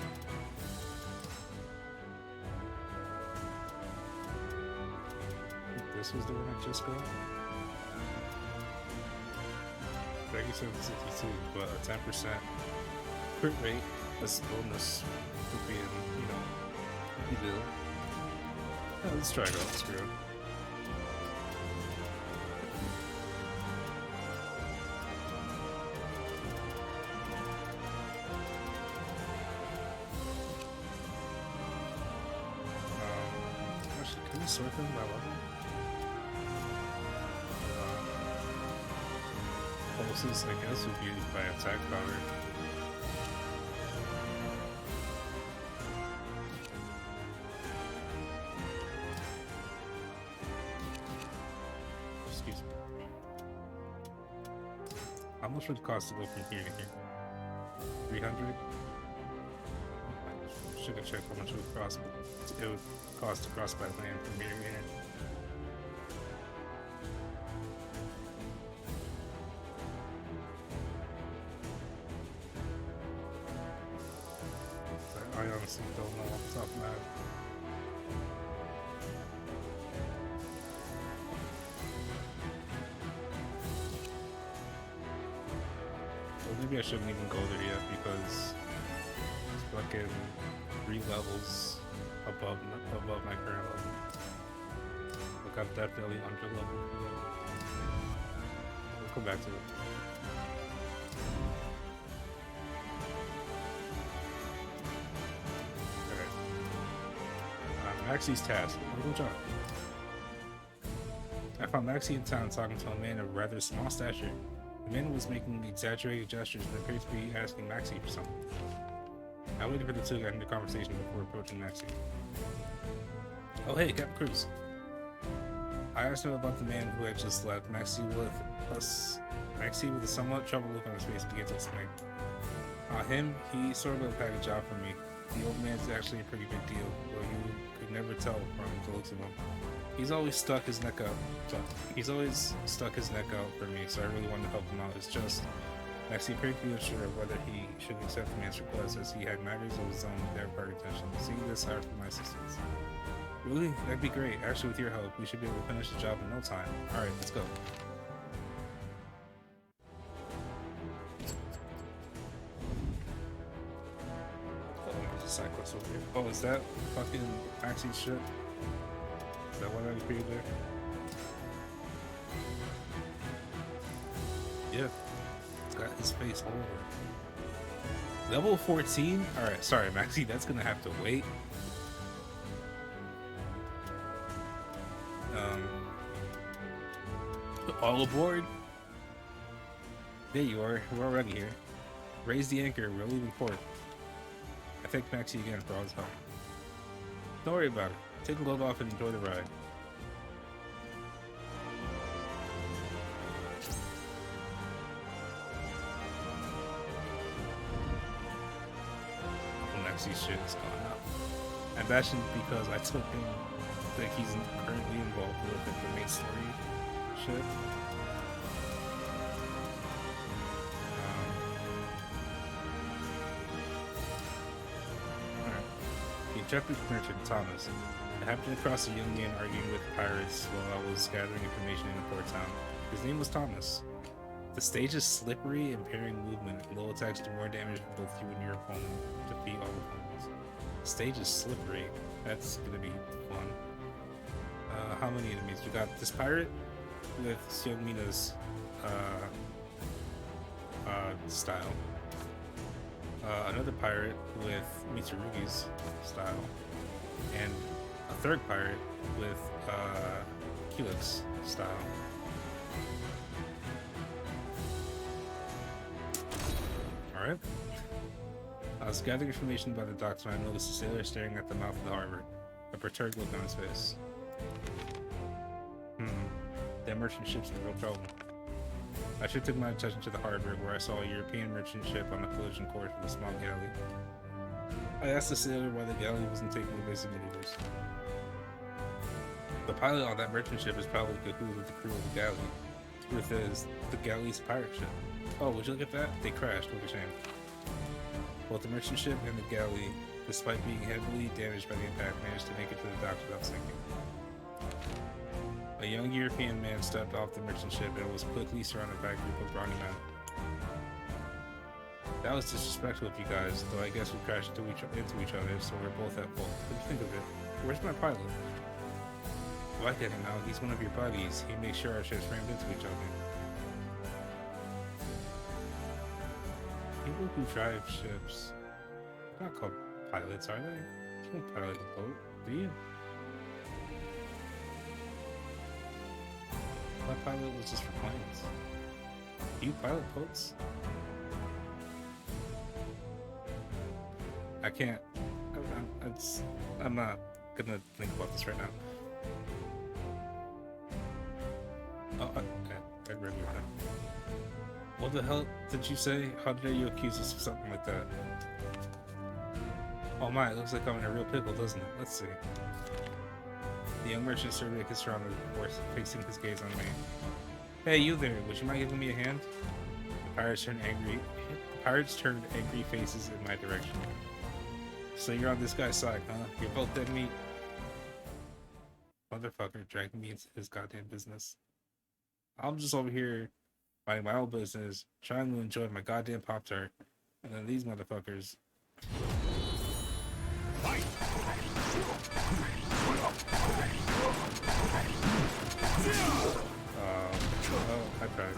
This was the one I just got. 3762, but a 10% crit rate as bonus for being, evil. Yeah, let's try it out. Screw it. Actually, can we sort them by level? Bosses, I guess, would be by attack power. Excuse me. How much would it cost to go from here to here? 300? Should have checked how much it would cost to cross by land from here to here. I honestly don't know off the top of my head. Well, maybe I shouldn't even go there yet because it's fucking 3 levels above my current level. I'm definitely under level. We'll come back to it. Alright. Maxie's task. Good job. I found Maxie in town talking to a man of rather small stature. The man was making exaggerated gestures and appeared to be asking Maxie for something. I waited for the two to get into conversation before approaching Maxie. Oh hey, Captain Cruz. I asked him about the man who had just left. Maxie with a somewhat troubled look on his face began to explain. Him, he sort of had a job for me. The old man's actually a pretty big deal, though you could never tell from the looks of him. He's always stuck his neck out for me, so I really wanted to help him out. It's just, Maxie appeared to be unsure of whether he should accept the man's request, as he had matters of his own that required attention. Seeing this, I offered my assistance. Really? That'd be great. Actually, with your help, we should be able to finish the job in no time. Alright, let's go. Oh, there's a side quest over here. Oh, is that fucking Maxie's ship? Is that one I created there? Yeah. It's got his face all over. Level 14? Alright, sorry, Maxie, that's gonna have to wait. All aboard? There you are. We're already here. Raise the anchor. We're leaving port. I thank Maxie again for all his help. Don't worry about it. Take a load off and enjoy the ride. Maxie's shit is gone up. And that's because I took him that he's currently involved with the main story shit. Alright. The Japanese merchant Thomas. I happened across a young man arguing with pirates while I was gathering information in the port town. His name was Thomas. The stage is slippery, impairing movement. Low attacks do more damage for both you and your opponent. Defeat all opponents. The stage is slippery. That's gonna be fun. How many enemies? We got this pirate with Siomina's style. Another pirate with Mitsurugi's style. And a third pirate with Kulik's style. Alright. I was gathering information about the docks when I noticed a sailor staring at the mouth of the harbor, a perturbed look on his face. That merchant ship's in real trouble. I shifted my attention to the harbor, where I saw a European merchant ship on a collision course with a small galley. I asked the sailor why the galley wasn't taking the basic maneuvers. The pilot on that merchant ship is probably cahoots with the crew of the galley. Truth is, the galley's pirate ship. Oh, would you look at that? They crashed, what a shame. Both the merchant ship and the galley, despite being heavily damaged by the impact, managed to make it to the docks without sinking. A young European man stepped off the merchant ship and was quickly surrounded by a group of brawny men. That was disrespectful of you guys, though I guess we crashed into each other, so we're both at fault. What do you think of it? Where's my pilot? Well, I get him now. He's one of your buddies. He makes sure our ships rammed into each other. People who drive ships, they're not called pilots, are they? You don't pilot a boat, do you? My pilot was just for planes. Do you pilot boats? I can't. I'm not gonna think about this right now. Oh, okay. I agree with that. What the hell did you say? How dare you accuse us of something like that? Oh my, it looks like I'm in a real pickle, doesn't it? Let's see. The young merchant surveyed his surroundings before fixing his gaze on me. Hey, you there, would you mind giving me a hand? The pirates turned angry faces in my direction. So you're on this guy's side, huh? You're both dead meat. Motherfucker dragging me into his goddamn business. I'm just over here minding my own business, trying to enjoy my goddamn Pop-Tart. And then these motherfuckers. Fight! Well, I tried.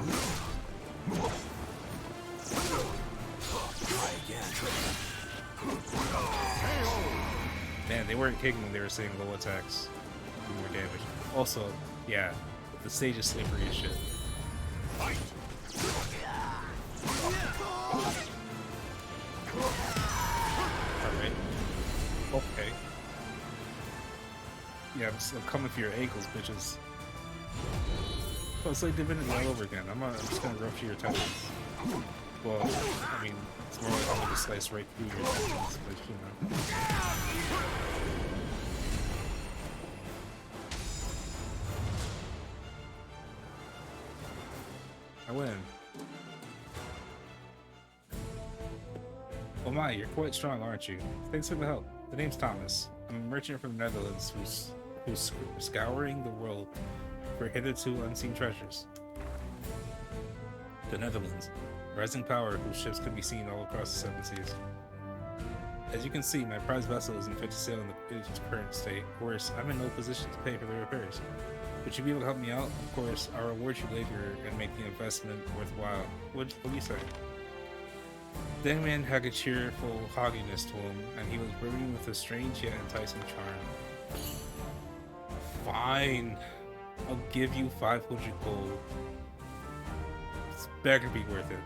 Try again. Man, they weren't kidding when they were saying low attacks do more damage. Also, yeah, the stage is slippery as shit. Alright. Okay. Yeah, I'm coming for your ankles, bitches. Oh, it's like Divinity all over again. I'm just gonna rupture your tendons. Well, I mean, it's more like I'm gonna slice right through your tendons, but you know. I win. Oh my, you're quite strong, aren't you? Thanks for the help. The name's Thomas. I'm a merchant from the Netherlands who's scouring the world for hitherto unseen treasures. The Netherlands, a rising power whose ships can be seen all across the seven seas. As you can see, my prized vessel isn't fit to sail in its current state. Worse, I'm in no position to pay for the repairs. Would you be able to help me out? Of course, I'll reward you later and make the investment worthwhile. What do you say? The young man had a cheerful hogginess to him, and he was brimming with a strange yet enticing charm. Fine. I'll give you 500 gold. It's better be worth it.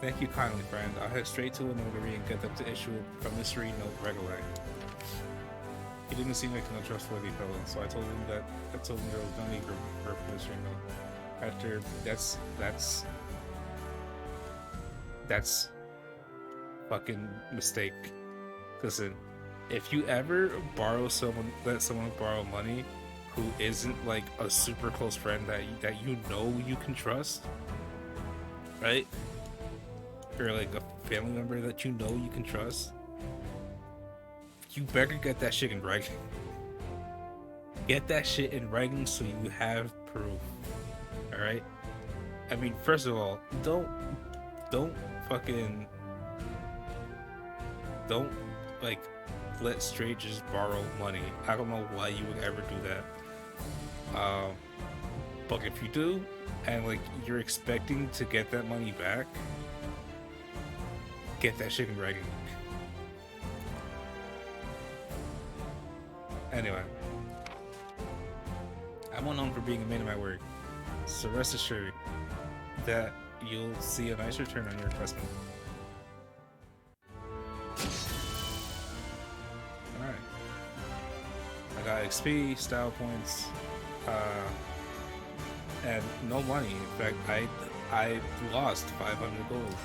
Thank you kindly, friend. I'll head straight to a notary and get them to issue a promissory note right away. He didn't seem like a trustworthy fellow, so I told him there was no need for a promissory note. After that's fucking mistake. Listen, if you ever let someone borrow money who isn't like a super close friend that you know you can trust, right? Or like a family member that you know you can trust, you better get that shit in writing. Get that shit in writing so you have proof. Alright? I mean, first of all, don't like let strangers borrow money. I don't know why you would ever do that. But if you do, and like you're expecting to get that money back, get that shit in writing. Anyway, I'm well known for being a man of my word, so rest assured that you'll see a nice return on your investment. Alright. I got XP, style points, and no money. In fact, I lost 500 gold.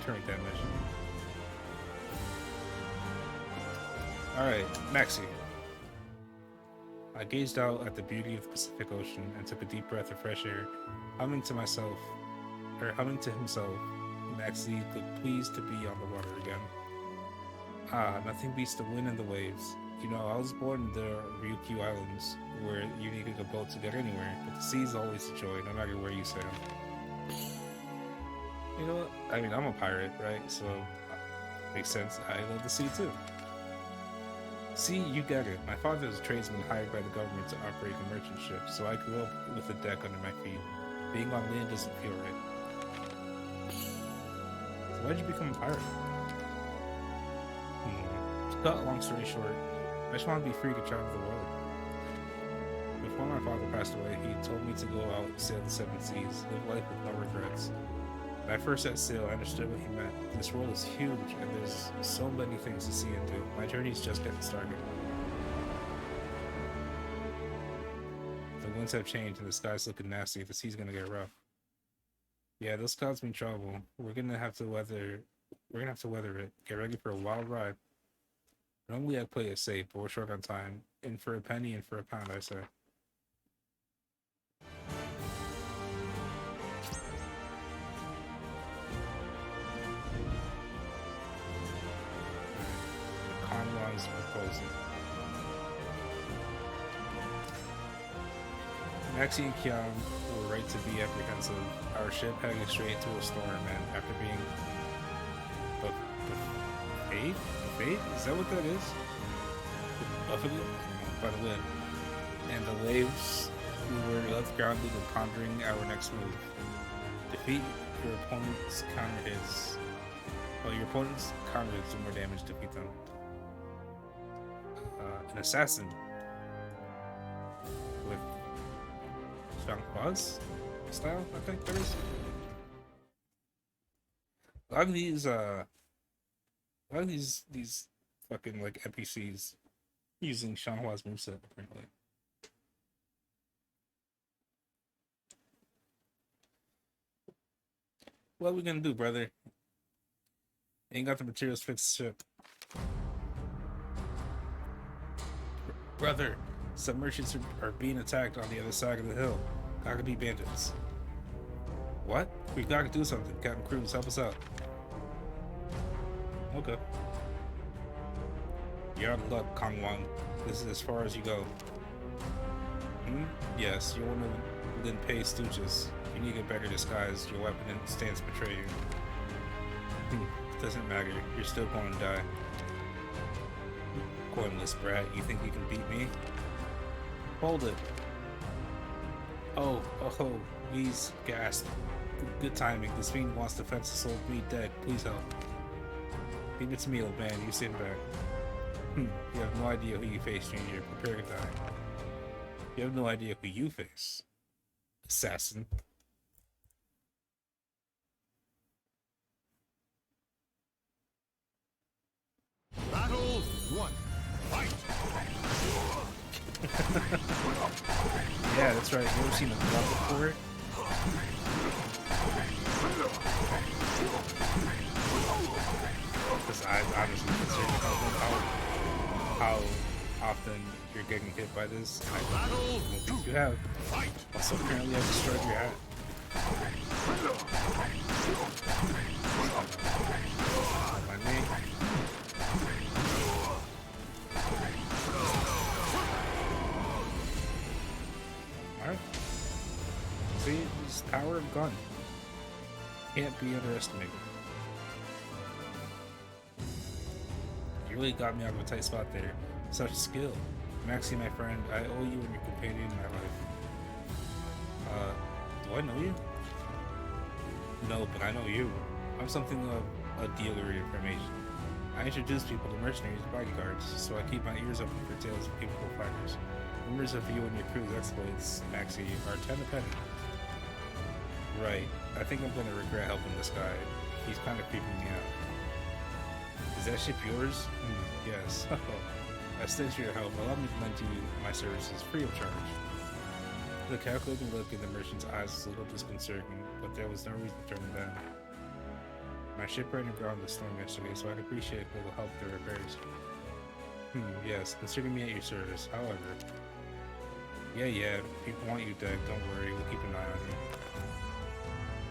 Turn that mission. Alright, Maxi. I gazed out at the beauty of the Pacific Ocean and took a deep breath of fresh air, humming to himself, Maxi looked pleased to be on the water again. Ah, nothing beats the wind and the waves. You know, I was born in the Ryukyu Islands, where you needed a boat to get anywhere, but the sea's always a joy, no matter where you sail. You know what? I mean, I'm a pirate, right? So, makes sense. I love the sea too. See, you get it. My father is a tradesman hired by the government to operate a merchant ship, so I grew up with a deck under my feet. Being on land doesn't feel right. So why'd you become a pirate? To cut a long story short, I just want to be free to travel the world. Before my father passed away, he told me to go out and sail the seven seas, live life with no regrets. When I first set sail, I understood what he meant. This world is huge, and there's so many things to see and do. My journey's just getting started. The winds have changed, and the sky's looking nasty. The sea's gonna get rough. Yeah, those clouds mean trouble. We're gonna have to weather it. Get ready for a wild ride. Normally I'd play it safe, but we're short on time. In for a penny, in for a pound, I say. Conway's proposal. Maxi and Kian were right to be apprehensive. Our ship heading straight into a storm, and after being Fate? Is that what that is? Buffeted by the wind. And the waves, we were left grounded and pondering our next move. Defeat your opponent's counter hits. Well, your opponent's counter hits do more damage, defeat them. An assassin with Shanghua's style, I think there is. A lot of these fucking like NPCs using Shanghua's moveset apparently. What are we gonna do, brother? Ain't got the materials to fix the ship. Brother, some merchants are being attacked on the other side of the hill. Gotta be bandits. What? We gotta do something. Captain Cruz, help us out. Okay. You're out of luck, Kong Wang. This is as far as you go. Yes, you're one of Lin Pei's stooges. You need a better disguise. Your weapon and stance betray you. Doesn't matter. You're still going to die. Cornless brat. You think you can beat me? Hold it. Oh, please, gasp. Good timing. This fiend wants to fence the soul of me dead. Please help. Leave it to me, old man. You sit back. You have no idea who you face, stranger. Prepare to die. You have no idea who you face. Assassin. Battle 1. Fight! Yeah, that's right. You ever seen a glove before? Because I'm honestly concerned about how often you're getting hit by this. I don't think you have. Also, apparently I destroyed your hat. My name. Alright. See, this power of gun can't be underestimated. You really got me out of a tight spot there. Such skill. Maxie, my friend, I owe you and your companion in my life. Do I know you? No, but I know you. I'm something of a dealer in information. I introduce people to mercenaries and bodyguards, so I keep my ears open for tales of capable fighters. Rumors of you and your crew's exploits, Maxie, are kind of petty. Right. I think I'm gonna regret helping this guy. He's kind of creeping me out. Is that ship yours? Yes. I sense your help. Allow me to lend you my services free of charge. The calculating look in the merchant's eyes was a little disconcerting, but there was no reason to turn him down. My ship ran aground the storm yesterday, so I'd appreciate a little help with the repairs. Yes, consider me at your service. However, yeah, people want you dead. Don't worry, we'll keep an eye on you.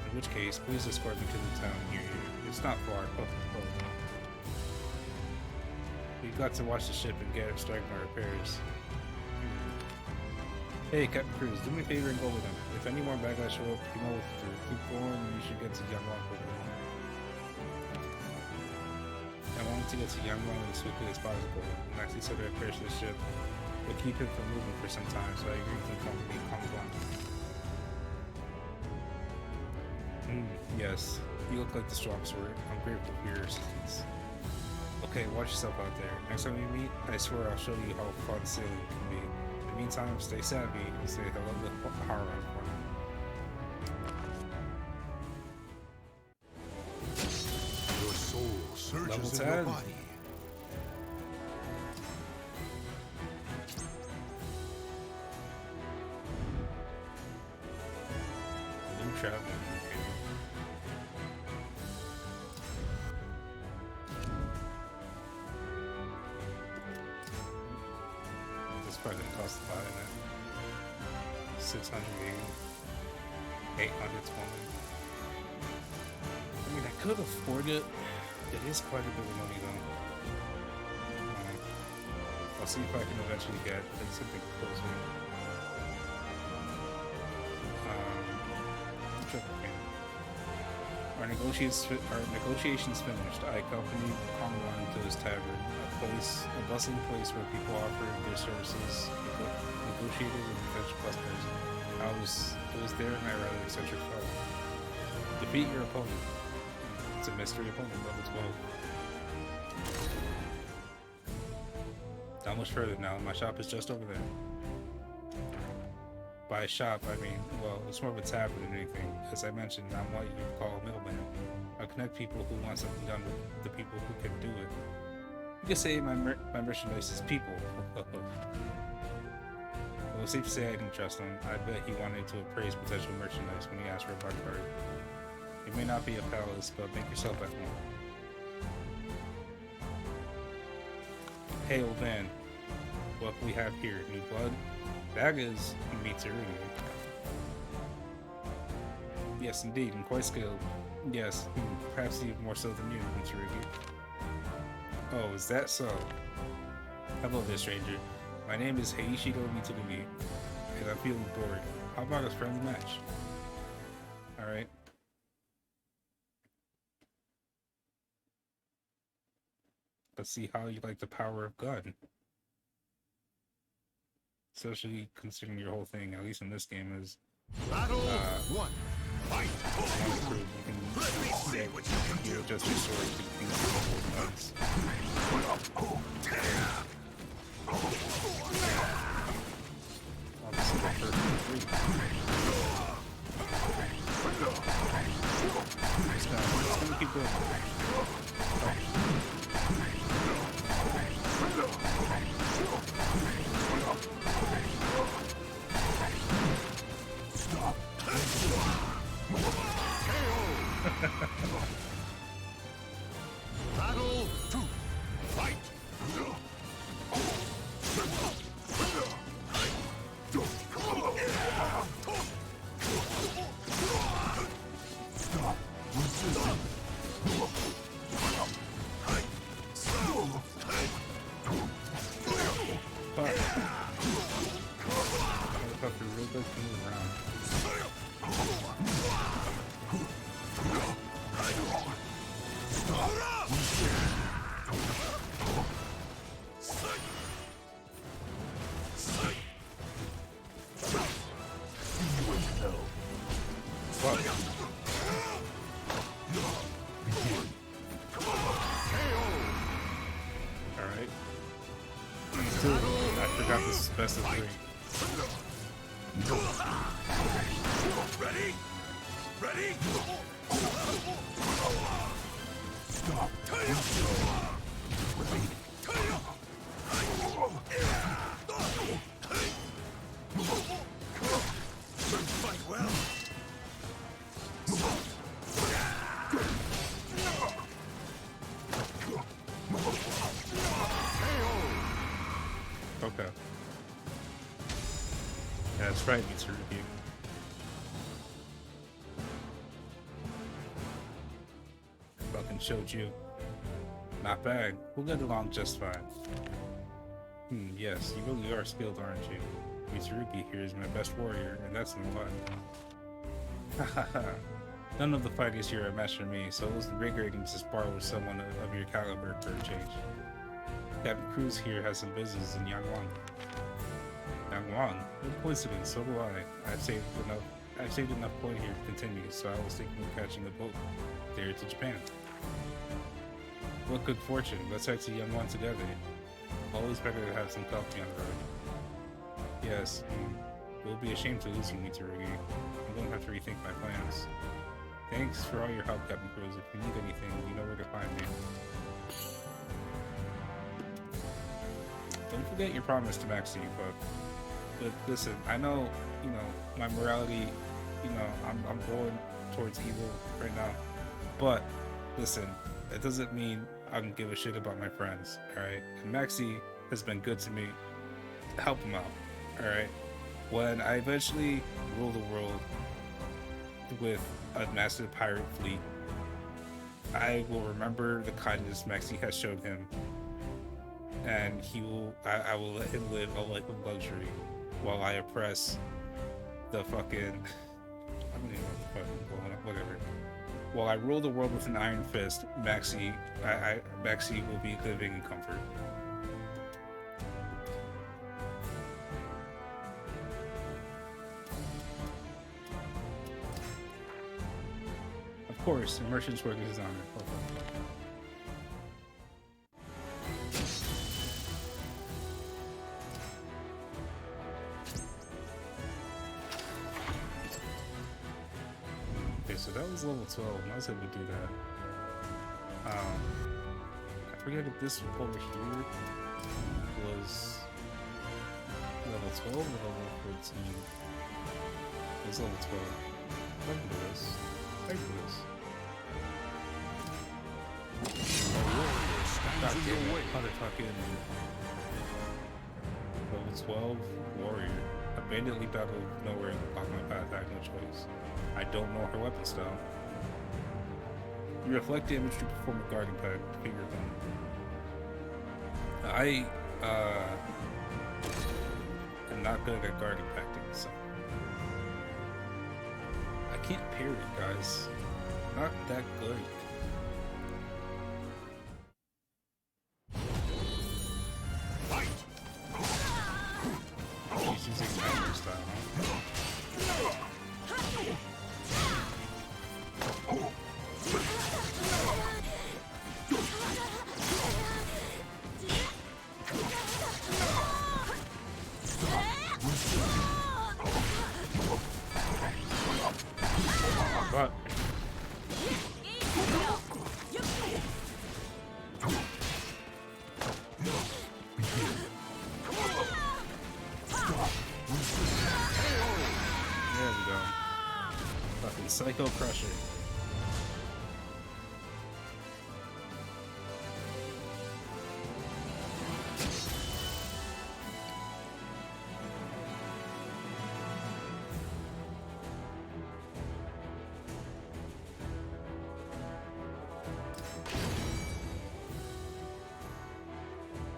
In which case, please escort me to the town near you. It's not far. We've got to watch the ship and get started on repairs. Hey, Captain Cruz, do me a favor and go with him. If any more bad guys show up, you know what to do. Keep going, and you should get to Yangon quickly. I wanted to get to Yangon as quickly as possible. Maxie said the repairs to the ship would keep him from moving for some time, so I agreed to accompany Kongguan. Yes, you look like the strong sword. I'm grateful for your assistance. Okay, watch yourself out there. Next time we meet, I swear I'll show you how fun sailing can be. In the meantime, stay savvy and say hello to Hara for me. Your soul surges Level in 10. your body. New traveling. This probably gonna cost a lot in it. 680, 820. I mean, I could afford it. It is quite a bit of money though. I'll see if I can eventually get something closer. negotiations finished, I accompanied Kongwan to his tavern, a bustling place where people offered their services, negotiated with potential customers. It was there my rather eccentric fellow. Defeat your opponent. It's a mystery opponent, level 12. Not much further now. My shop is just over there. By shop, I mean, well, it's more of a tavern than anything. As I mentioned, I'm what you call a middleman. I connect people who want something done with the people who can do it. You could say my merchandise is people. Well, it's safe to say I didn't trust him. I bet he wanted to appraise potential merchandise when he asked for a bar card. It may not be a palace, but make yourself at home. Hey, old man. What we have here? New blood? That is Mitsuru. Yes, indeed, and quite skilled. Yes, perhaps even more so than you, Mitsurugi. Oh, is that so? Hello there, stranger. My name is Heishiro Mitsurugi, and I'm feeling bored. How about a friendly match? Alright. Let's see how you like the power of gun. Especially considering your whole thing, at least in this game, is Battle one. Fight. you can see what you can do. Adjust your sword to things nuts. Obviously, the first three. Just gonna keep going. Stop. Battle two. Fight. Stop. Resist. Motherfucker, real good to move around. Alright. I forgot this is best of 3. Ready? Ready? Stop. Fight well. Okay. Yeah, that's right, Mitsurugi. Fucking showed you. Not bad. We'll get along just fine. Yes, you really are skilled, aren't you? Mitsurugi here is my best warrior, and that's no lie. Hahaha. None of the fighters here are matched for me, so it was invigorating to spar with someone of your caliber for a change. Captain Cruz here has some business in Yangwang. Yangwang? What a coincidence, so do I. I've saved enough point here to continue, so I was thinking of catching a boat there to Japan. What good fortune. Let's head to Yangwang together. Always better to have some coffee on the road. Yes, it will be a shame to lose you, Mitsurugi. I'm going to have to rethink my plans. Thanks for all your help, Captain Cruz. If you need anything, you know where to find me. Don't forget your promise to Maxie, but listen, I know, you know, my morality, you know, I'm going towards evil right now, but listen, that doesn't mean I don't give a shit about my friends, alright? And Maxie has been good to me. Help him out, alright? When I eventually rule the world with a massive pirate fleet, I will remember the kindness Maxie has shown him, and I will let him live a life of luxury while I oppress the fucking, I don't even know what the fuck is going on, whatever. While I rule the world with an iron fist, Maxi will be living in comfort. Of course, the merchant's work is on it. Okay, so that was level 12, and I was able to do that. I forget if this over here was level 12 or level 14. It was level 12. I can do this. I can do this. Motherfucking level 12 warrior. Abandoned leap out of nowhere and block my path. I have no choice. I don't know her weapon style. You reflect damage to perform a guarding pact. Figure them. I am not good at guarding pacting, so I can't parry it, guys. Not that good. She's using Magma style, huh? But there we go. Fucking Psycho Crusher.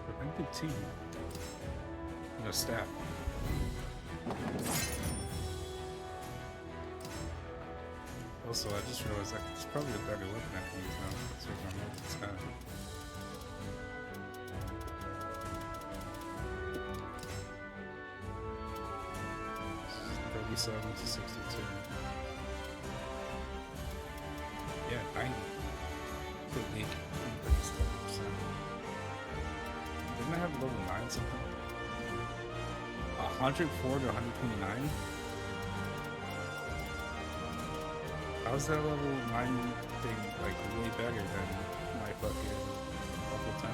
Preventive T. And a staff. Also, I just realized that it's probably a better weapon I can use now. So I'm not this guy. $37 to $62. Yeah, 90. Quickly increase 30%. Didn't I have level 9 something? 104 to 129? How's that level 9 thing like way better than my fucking level 10?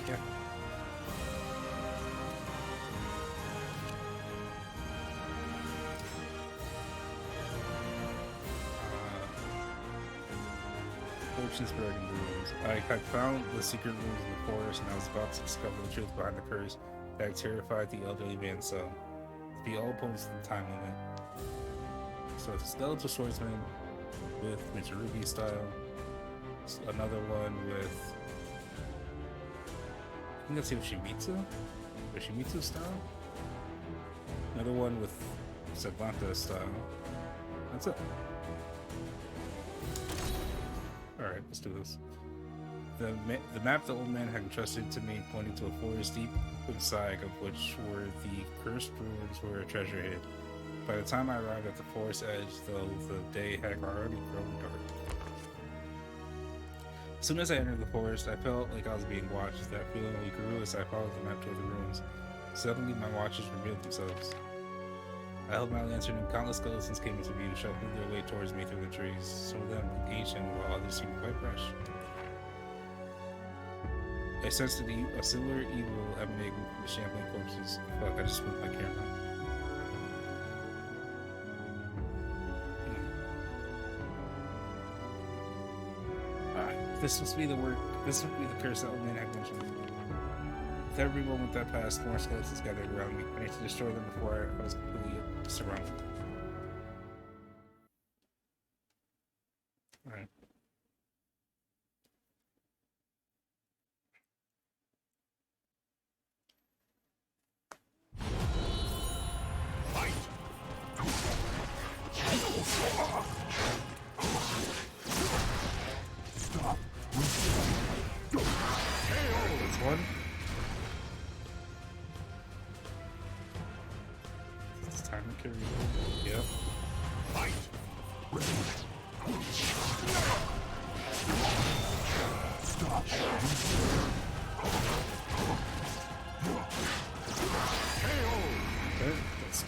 Yeah. Fortune spreading ruins. I had found the secret rooms in the forest and I was about to discover the truth behind the curse that had terrified the elderly man so. Be all opposed to the time limit. So it's a skeletal swordsman with Mitsurugi style. Another one with I think that's Yoshimitsu? Yoshimitsu style? Another one with Cervantes style. That's it. Alright, let's do this. The map the old man had entrusted to me pointed to a forest deep inside of which were the cursed ruins where a treasure hid. By the time I arrived at the forest edge, though, the day had already grown dark. As soon as I entered the forest, I felt like I was being watched. That feeling only grew as I followed the map toward the ruins. Suddenly, my watchers revealed themselves. I held my lantern and countless skeletons came into view, shuffling their way towards me through the trees. Some of them looked ancient, while others seemed quite fresh. I sensed a similar evil emanating from the shambling corpses. Fuck, I just moved my camera. This must be the work. This must be the curse that old man had mentioned. With every moment that passed, more skeletons gathered around me. I need to destroy them before I was completely surrounded. Alright.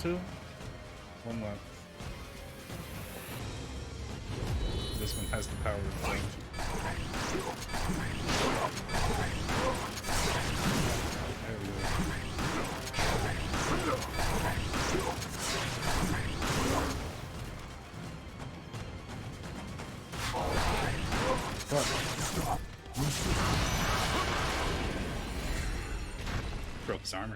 2? 1 left. This one has the power of flame. There we go. Fuck. Broke his armor.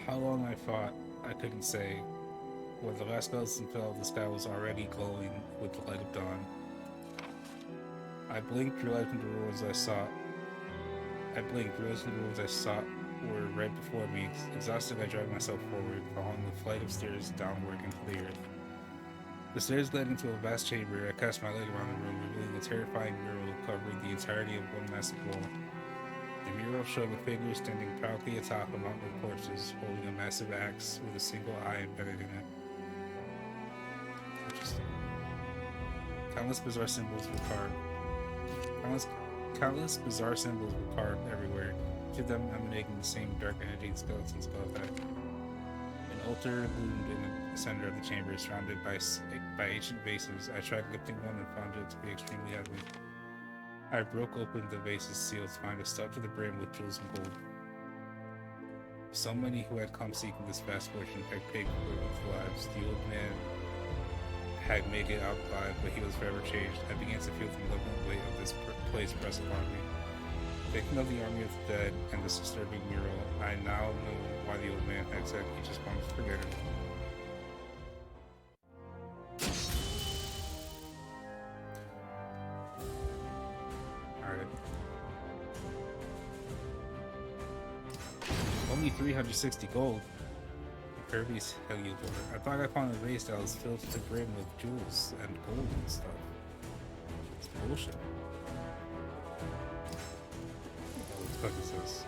How long I fought, I couldn't say. When the last skeleton fell, the sky was already glowing with the light of dawn. I blinked, realizing the ruins I sought. Were right before me. Exhausted, I dragged myself forward, following the flight of stairs downward into the earth. The stairs led into a vast chamber. I cast my light around the room, revealing a terrifying mural covering the entirety of one massive wall. The mural showed a figure standing proudly atop a mountain of corpses, holding a massive axe with a single eye embedded in it. Interesting. Countless bizarre symbols were carved everywhere, each of them emanating the same dark energy the skeleton's glove had. An altar loomed in the center of the chamber, surrounded by ancient vases. I tried lifting one and found it to be extremely heavy. I broke open the vase's seal to find it stuffed to the brim with jewels and gold. So many who had come seeking this vast fortune had paid for it with lives. The old man had made it out alive, but he was forever changed. I began to feel the malevolent weight of this place press upon me. Thinking of the army of the dead and this disturbing mural, I now know why the old man had said he just wanted to forget it. Alright. Only 360 gold. Kirby's Heliodor. I thought I found a vase that was filled to the brim with jewels and gold and stuff. It's bullshit. What the fuck is this?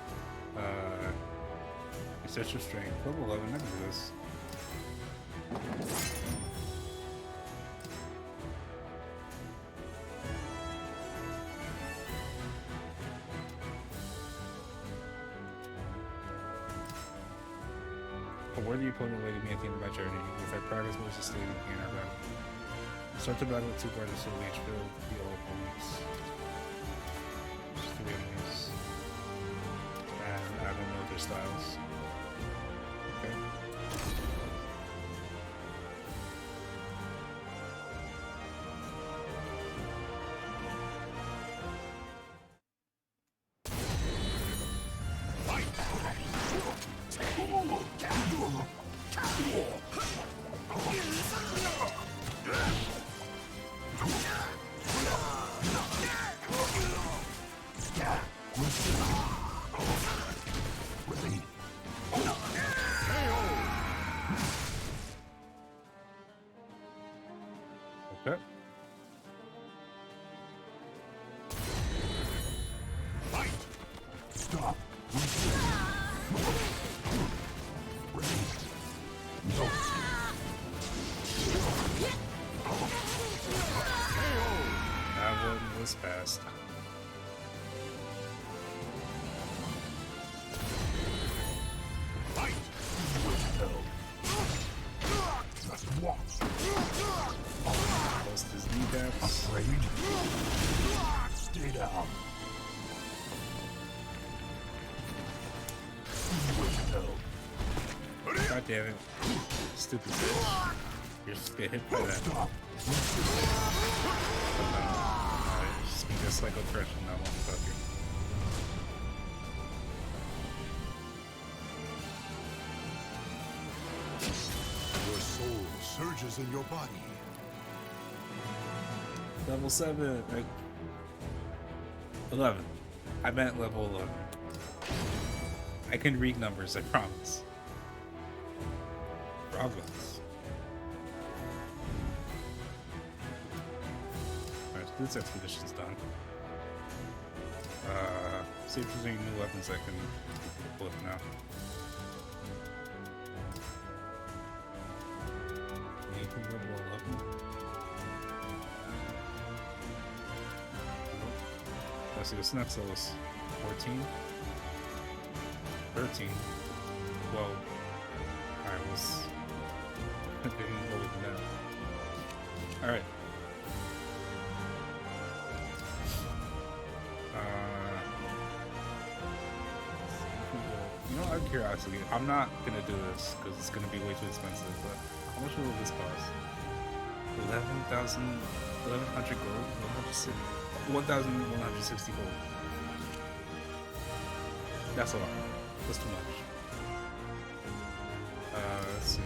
Research your strength. Level 11, I can do this. A worthy opponent waited me at the end of my journey. With our progress moves sustained in our battle. Start the battle with 2 parties so we each fill the all opponents. Just 3 enemies. And I don't know their styles. Okay. Okay. Stop. That one was fast. Just watch. Bust his kneecaps. Afraid? Stay down. God damn it. Stupid bitch. You're just get hit by that. Stop. Alright, just be just like a crush on that motherfucker. Your soul surges in your body. Level 7. 11. I meant level 11. I can read numbers, I promise. Progress. Alright, this expedition's done. See if there's any new weapons I can flip now. Anything level 11? Let's see, what's next lowest? 14? 13? Well, alright, let's lower than that. Alright. You know, out of curiosity, I'm not gonna do this because it's gonna be way too expensive, but how much will this cost? 1100 gold? 1,160 gold. That's a lot. That's too much. Let's see.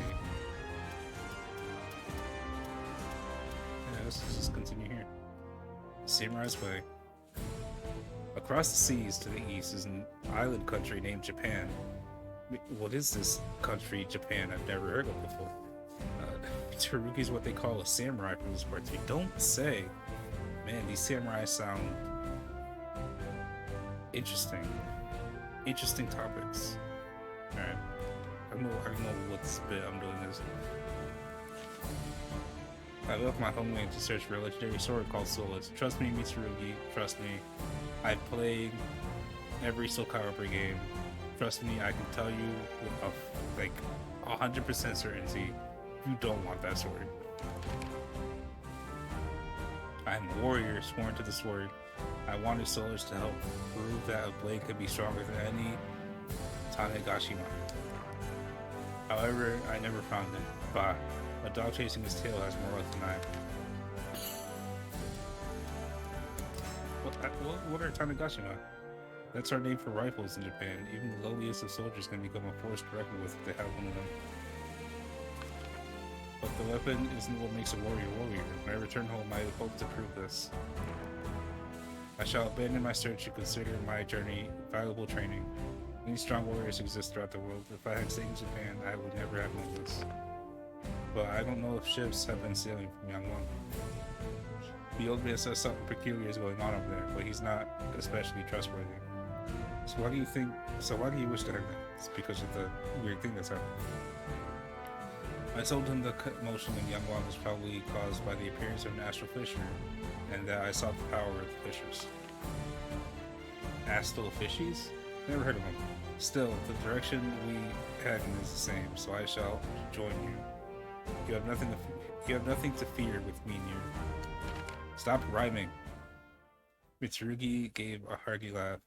Yeah, let's just continue here. Samurai's Way. Across the seas to the east is an island country named Japan. What is this country, Japan? I've never heard of before. Taruki's what they call a samurai from this part. You don't say. Man, these samurai sound interesting. Interesting topics. Alright. I don't know what's bit I'm doing this. I left my homeland to search for a legendary sword called Solace. Trust me, Mitsurugi. Trust me. I played every SoulCalibur game. Trust me, I can tell you with like 100% certainty, you don't want that sword. I'm a warrior sworn to the sword. I wanted Solace to help prove that a blade could be stronger than any Tanegashima. However, I never found it. Bah, a dog chasing his tail has more luck than I. What are Tanegashima? That's our name for rifles in Japan. Even the lowliest of soldiers can become a force to reckon with if they have one of them. But the weapon isn't what makes a warrior warrior. When I return home, I hope to prove this. I shall abandon my search and consider my journey valuable training. Many strong warriors exist throughout the world. If I had stayed in Japan, I would never have known this. But I don't know if ships have been sailing from Yangwon. The old man says something peculiar is going on over there, but he's not especially trustworthy. So why do you wish to have that? It's because of the weird thing that's happening. I told him the commotion in Yangwon was probably caused by the appearance of an astral fisher, and that I sought the power of the fishers. Astral fishies? Never heard of them. Still, the direction we head in is the same, so I shall join you. You have nothing to fear with me near. Stop rhyming. Mitsurugi gave a hearty laugh.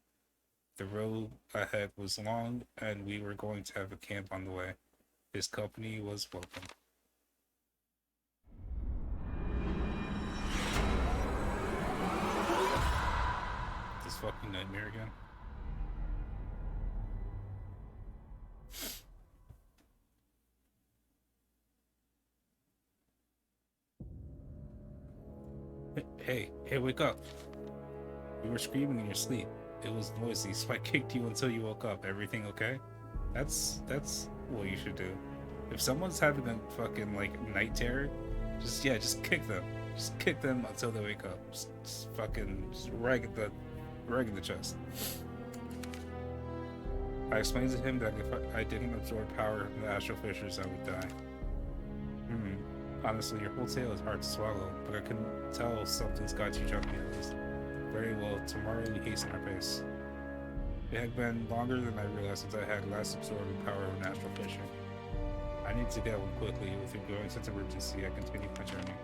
The road ahead was long, and we were going to have a camp on the way. His company was welcome. This fucking nightmare again. Hey, wake up. You were screaming in your sleep. It was noisy, so I kicked you until you woke up. Everything okay? That's what you should do. If someone's having a fucking like night terror, just kick them. Just kick them until they wake up. Just right in the chest. I explained to him that if I didn't absorb power from the astral fissures, I would die. Honestly, your whole tale is hard to swallow, but I can tell something's got you jumping at least. Very well, tomorrow we hasten our pace. It had been longer than I realized since I had last absorbed the power of an astral fissure. I need to get one quickly. With a growing sense of urgency, I continue my journey.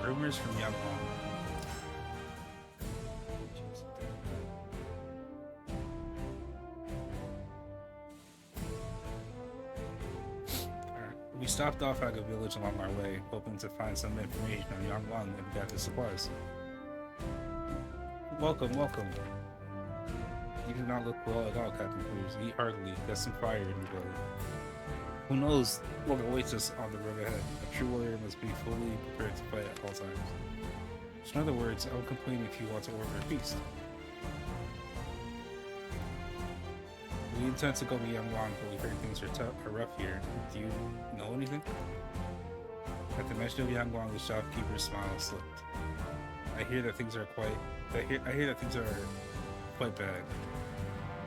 Rumors from Yangwon. We stopped off at a village along our way, hoping to find some information on Yangwon and gather supplies. Welcome. You do not look well at all, Captain Cruz. Eat heartily, get some fire in your belly. Who knows what awaits us on the road ahead? A true warrior must be fully prepared to fight at all times. So in other words, I will complain if you want to order a feast. We intend to go to Yangwon, but we heard things are rough here. Do you know anything? At the mention of Yangwon, the shopkeeper's smile slipped. I hear that things are quite bad.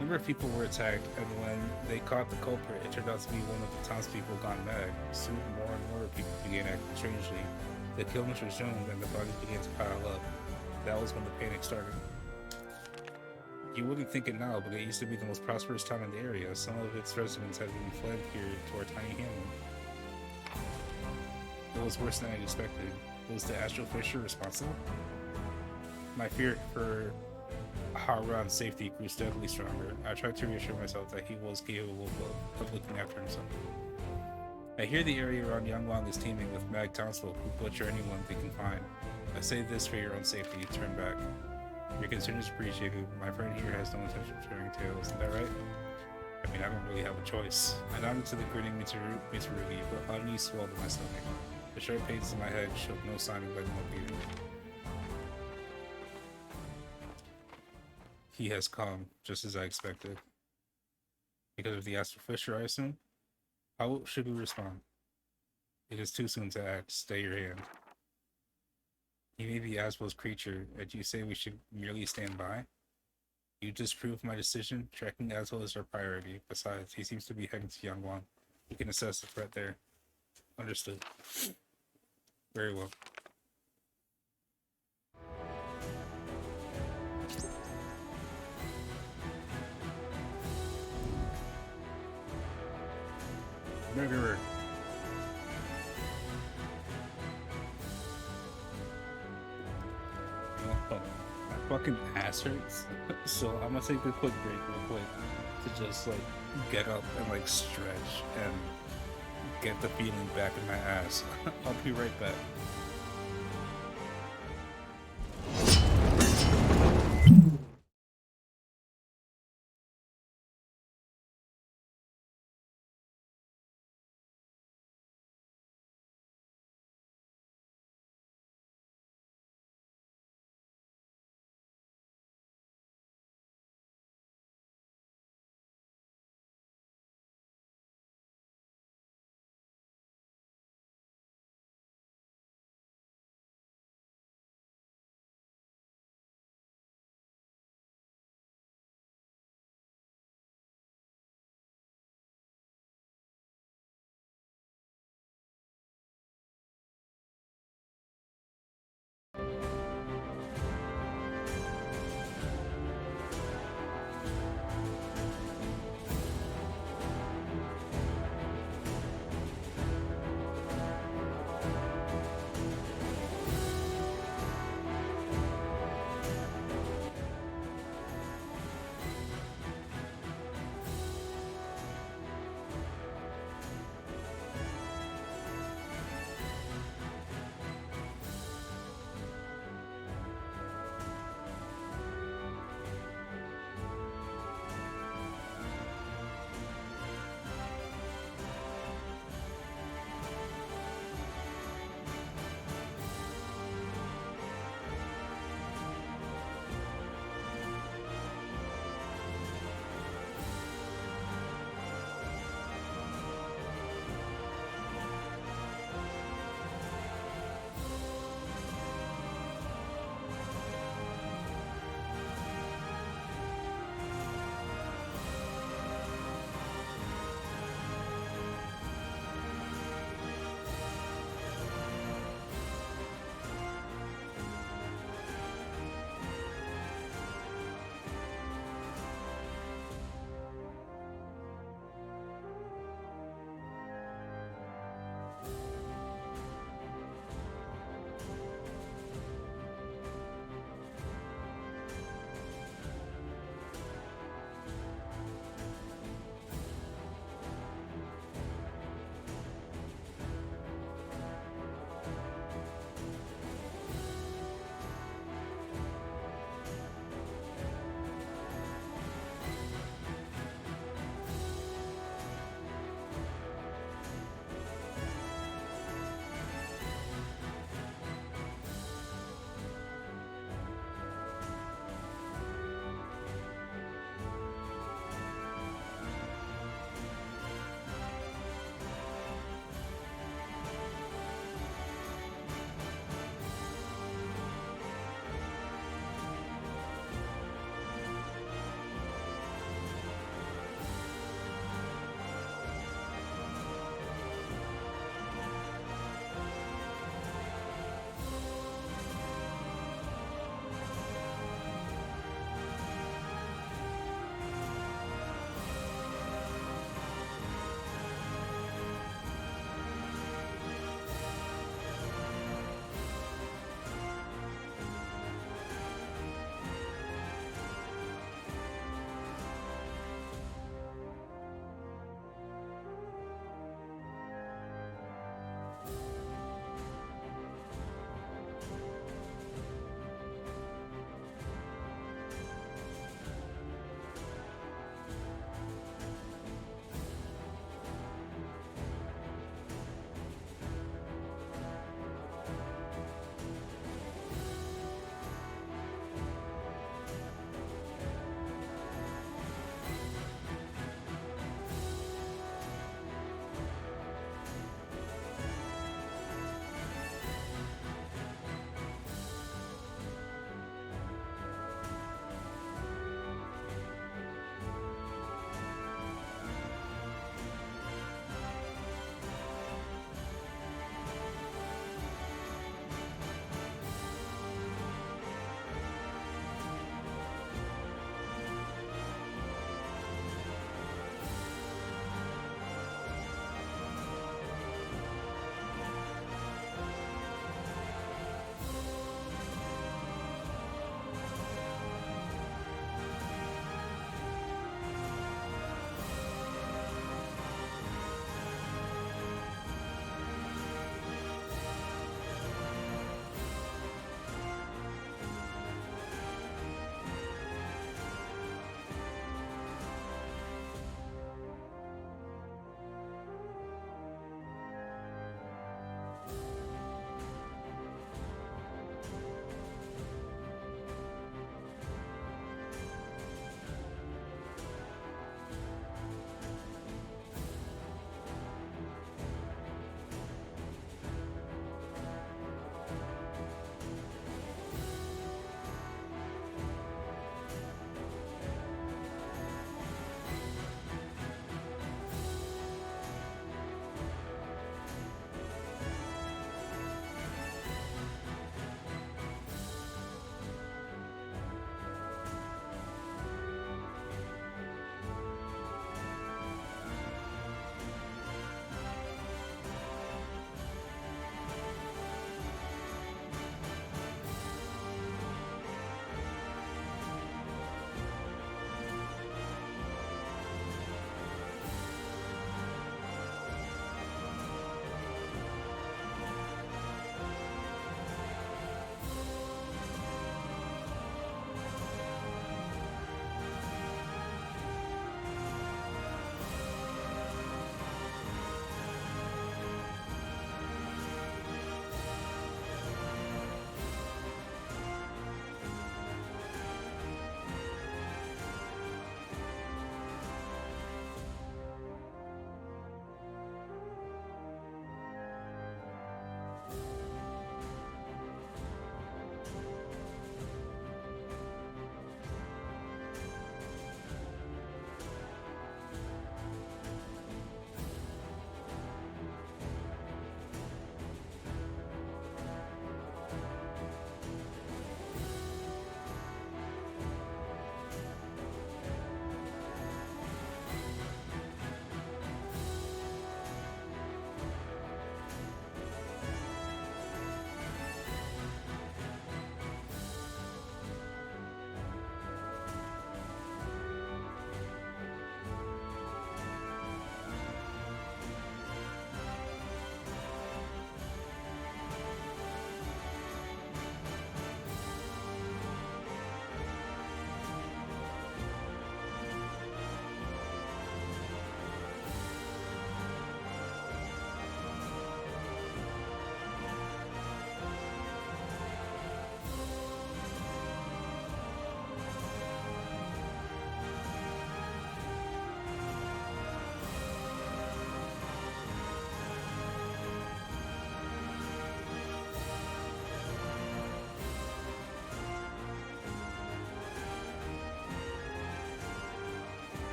number of people were attacked, and when they caught the culprit, it turned out to be one of the townspeople gone mad. Soon, more and more people began acting strangely. The killings resumed, and the bodies began to pile up. That was when the panic started. You wouldn't think it now, but it used to be the most prosperous town in the area. Some of its residents had even fled here to our tiny hamlet. It was worse than I expected. Was the Astral Fisher responsible? My fear for Haran's safety grew steadily stronger. I tried to reassure myself that he was capable of looking after himself. I hear the area around Yangwang is teeming with mad townsfolk who butcher anyone they can find. I say this for your own safety. Turn back. Your concern is appreciated. My friend here has no intention of sharing tales. Isn't that right? I mean, I don't really have a choice. I nodded to the grinning Mitsurugi, but unease swelled in my stomach. The sharp pains in my head showed no sign of letting up either. He has come, just as I expected. Because of the Astral Fisher, I assume? How should we respond? It is too soon to act. Stay your hand. He may be Aswell's creature, and you say we should merely stand by? You disprove my decision. Tracking Aswell is our priority. Besides, he seems to be heading to Yangwang. We can assess the threat there. Understood. Very well. Murderer. Oh, my fucking ass hurts. So I'm gonna take a quick break real quick to just like get up and like stretch and get the feeling back in my ass. I'll be right back.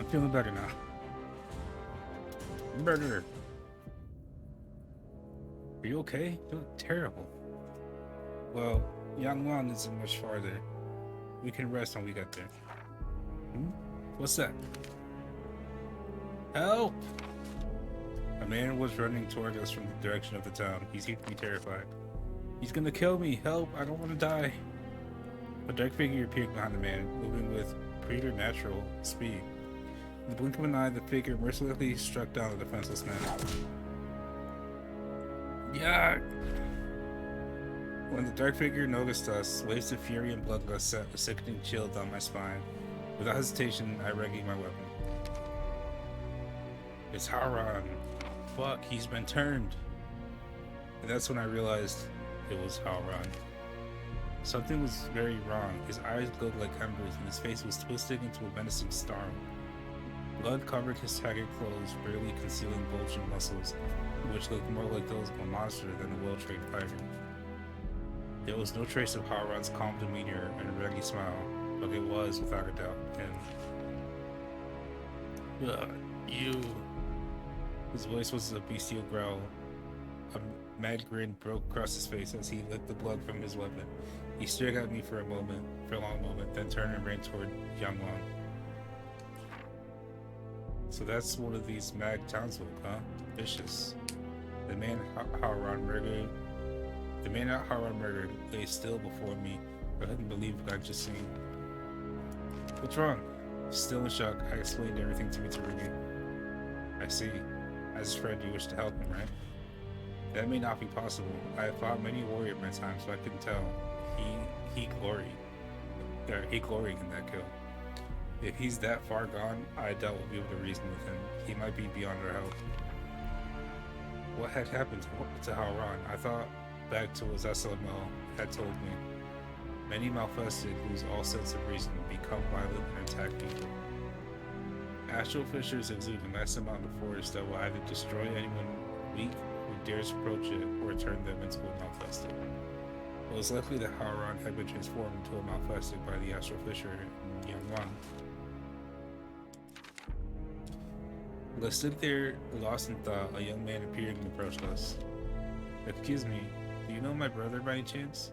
feeling better now. Murderer. Are you okay? You look terrible. Well, Yangwang isn't much farther. We can rest when we get there. What's that? Help! A man was running toward us from the direction of the town. He seemed to be terrified. He's gonna kill me! Help! I don't want to die! A dark figure appeared behind the man, moving with preternatural speed. In the blink of an eye, the figure mercilessly struck down the defenseless man. Yeah! When the dark figure noticed us, waves of fury and bloodlust set a sickening chill down my spine. Without hesitation, I readied my weapon. It's Haran. Fuck, he's been turned. And that's when I realized it was Haran. Something was very wrong. His eyes glowed like embers, and his face was twisted into a menacing snarl. Blood covered his haggard clothes, barely concealing bulging muscles, which looked more like those of a monster than a well-trained fighter. There was no trace of Haran's calm demeanor and ready smile, but it was, without a doubt, him. You... His voice was a bestial growl. A mad grin broke across his face as he licked the blood from his weapon. He stared at me for a long moment, then turned and ran toward Yangwang. So that's one of these mad townsfolk, huh? Vicious. The man Haran murdered lay still before me. I couldn't believe what I'd just seen. What's wrong? Still in shock, I explained everything to Mitsurugi. I see. As his friend, you wish to help him, right? That may not be possible. I have fought many warriors at my time, so I couldn't tell. He gloried in that kill. If he's that far gone, I doubt we'll be able to reason with him. He might be beyond our help. What had happened to Haran? I thought back to what SLML had told me. Many Malfested lose all sense of reason, become violent, and attack people. Astral fissures exude a mass amount of force that will either destroy anyone weak who dares approach it, or turn them into a Malfested. It was likely that Haran had been transformed into a Malfested by the Astral Fissure in Yangwang. As I stood there, lost in thought, a young man appeared and approached us. Excuse me, do you know my brother by any chance?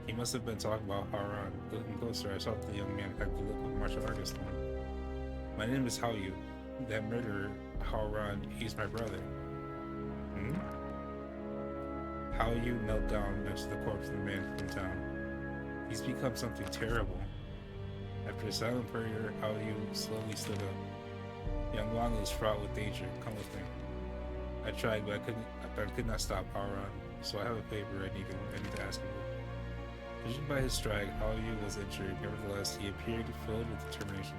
He must have been talking about Haran. Looking closer, I saw that the young man had the look of a martial artist on. My name is Haoyu. That murderer, Haran, he's my brother. Haoyu knelt down next to the corpse of the man from town. He's become something terrible. After a silent prayer, Haoyu slowly stood up. Yangwang is fraught with danger. Come with me. I tried, but I could not stop Haran, so I have a favor I need to ask him. Judging by his stride, Haoyu was injured. Nevertheless, he appeared filled with determination.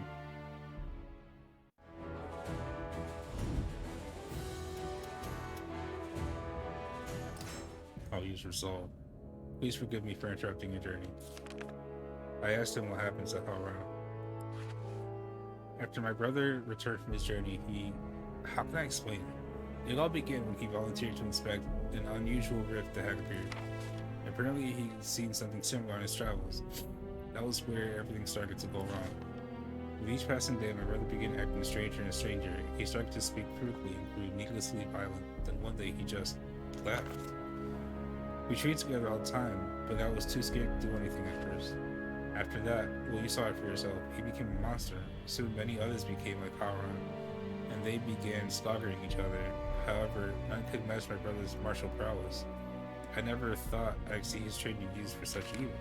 Haoyu's resolve. Please forgive me for interrupting your journey. I asked him what happened to Haran. After my brother returned from his journey, how can I explain it? It all began when he volunteered to inspect an unusual rift that had appeared. Apparently, he'd seen something similar on his travels. That was where everything started to go wrong. With each passing day, my brother began acting stranger and stranger. He started to speak crudely and grew needlessly violent. Then one day, he just left. We treated together all the time, but I was too scared to do anything at first. After that, well, you saw it for yourself, he became a monster. Soon many others became like Haran, and they began slaughtering each other. However, none could match my brother's martial prowess. I never thought I'd see his training used for such evil.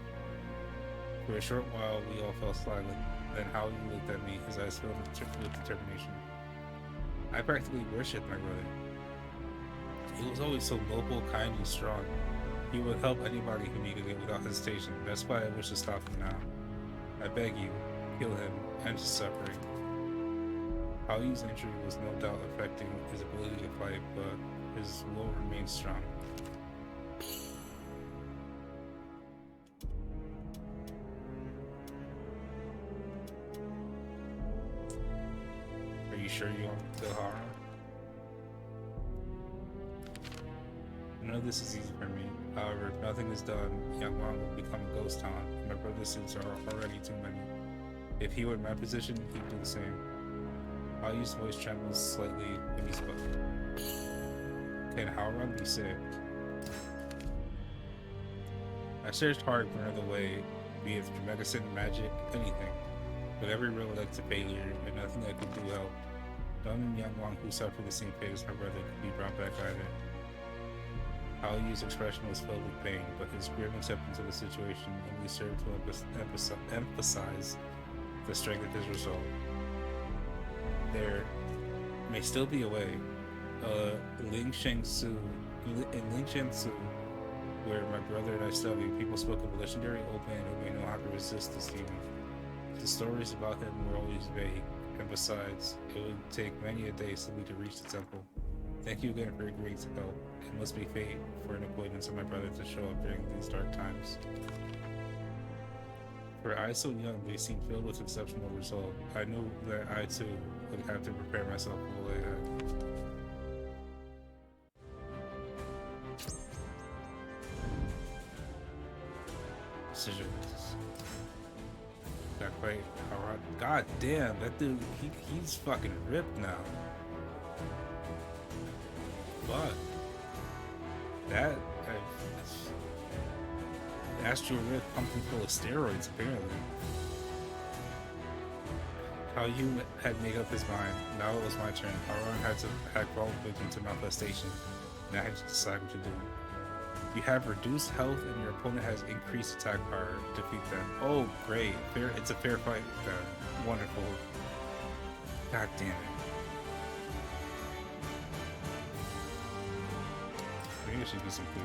For a short while, we all fell silent. Then Howard looked at me, his eyes filled with determination. I practically worshipped my brother. He was always so noble, kind, and strong. He would help anybody who needed it without hesitation. That's why I wish to stop him now. I beg you, kill him, end his suffering. Haoyu's injury was no doubt affecting his ability to fight, but his will remained strong. Are you sure you want to kill Haran? I know this is easy for me. However, if nothing is done, Yangwang will become a ghost town, and my brother's sins are already too many. If he were in my position, he'd do the same. I'll use voice trembles slightly when he spoke. Can Howron be saved? I searched hard for another way, be it through medicine, magic, anything. But every road led to failure, and nothing I could do helped. None and Young Wang, who suffered the same fate as my brother, could be brought back either. Hao Yu's expression was filled with pain, but his grim acceptance of the situation only served to emphasize the strength of his resolve. There may still be a way. In Lingshan Su, where my brother and I studied, people spoke of a legendary old man who may know how to resist this demon. The stories about him were always vague, and besides, it would take many a day simply to reach the temple. Thank you again for agreeing to help. It must be fate for an acquaintance of my brother to show up during these dark times. For eyes so young, they seemed filled with exceptional resolve. I knew that I too would have to prepare myself for the way ahead. Decisions. Not quite. Alright. God damn, that dude, he's fucking ripped now. But that Astral Rift pumped him full of steroids, apparently. How you had made up his mind. Now it was my turn. Howron had fallen victim to manifestation, and I had to decide what to do. You have reduced health, and your opponent has increased attack power. Defeat them. Oh, great! It's a fair fight. Wonderful. God damn it. Maybe it should be some food.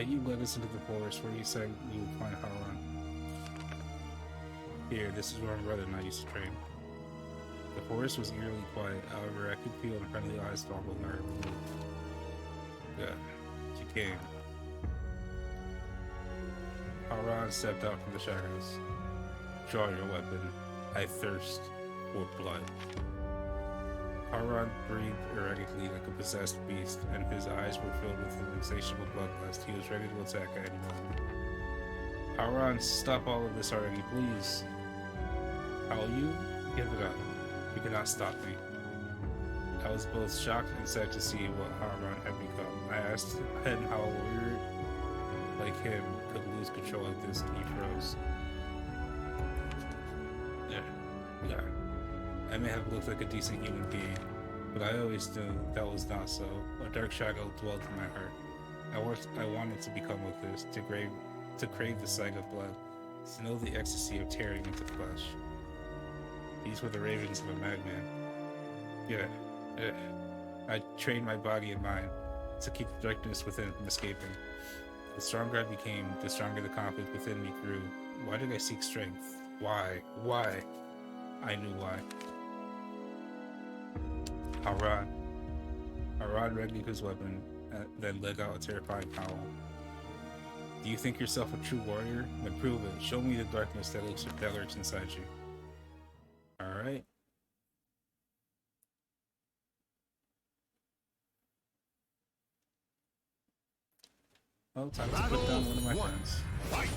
You led us into the forest where you said you would find Howron. Here, this is where my brother and I used to train. The forest was eerily quiet, however, I could feel the friendly eyes following our move. Good. She came. Howron stepped out from the shadows. Draw your weapon. I thirst for blood. Howron breathed erratically like a possessed beast, and his eyes were filled with an insatiable bloodlust. He was ready to attack at any moment. Howron, stop all of this already, please. How you? Give it up. You cannot stop me. I was both shocked and sad to see what Howron had become. I asked him how a warrior like him could lose control like this, and he froze. Yeah. I may have looked like a decent human being, but I always knew that was not so. A dark shadow dwelled in my heart. I wanted to become like this, to crave the sight of blood, to know the ecstasy of tearing into flesh. These were the ravings of a madman. I trained my body and mind to keep the darkness within from escaping. The stronger I became, the stronger the conflict within me grew. Why did I seek strength? Why? I knew why. Howron readied his weapon, then let out a terrifying howl. Do you think yourself a true warrior? Then prove it. Show me the darkness that lurks inside you. Alright. Well, time to put down one of my friends. Fight!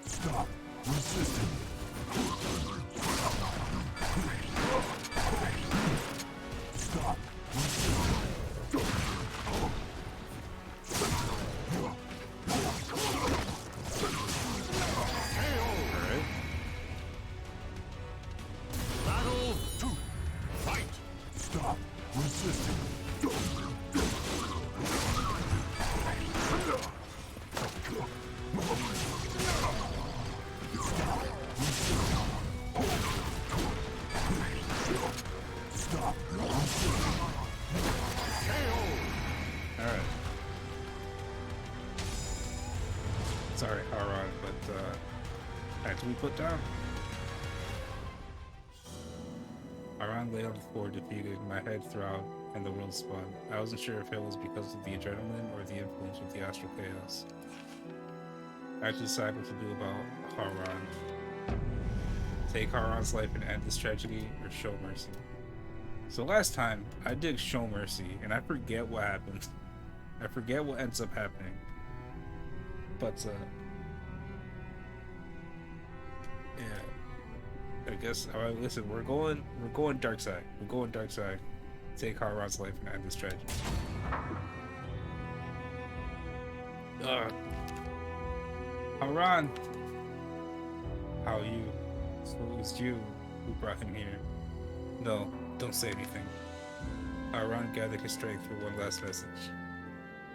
Stop resisting. Stop resisting. Alright. Battle 2. Fight! Stop resisting. Sorry, Haran, but had to be put down. Haran lay on the floor defeated, my head throbbed, and the world spun. I wasn't sure if it was because of the adrenaline or the influence of the Astral Chaos. I had to decide what to do about Haran. Take Haran's life and end this tragedy, or show mercy. So last time, I did show mercy, and I forget what happened. I forget what ends up happening. But, yeah. I guess, alright, listen, we're going dark side. We're going dark side. Take Haran's life and end this tragedy. Haran! How are you? So it's you who brought him here. No, don't say anything. Haran gathered his strength for one last message.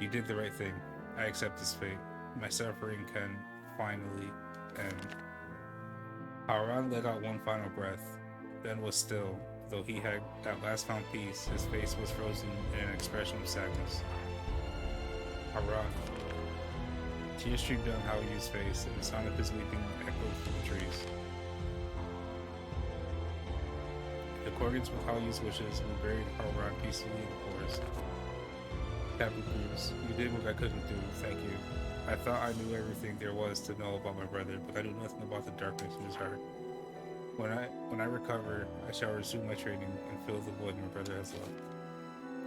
You did the right thing. I accept his fate. My suffering can finally end. Haran let out one final breath, then was still. Though he had at last found peace, his face was frozen in an expression of sadness. Haran. Tears streamed down Haoyu's face, and the sound of his weeping echoed through the trees. In accordance with Haoyu's wishes, we buried Haran peacefully in the forest. Captain Cruz, you did what I couldn't do, thank you. I thought I knew everything there was to know about my brother, but I knew nothing about the darkness in his heart. When I recover, I shall resume my training and fill the void my brother has left.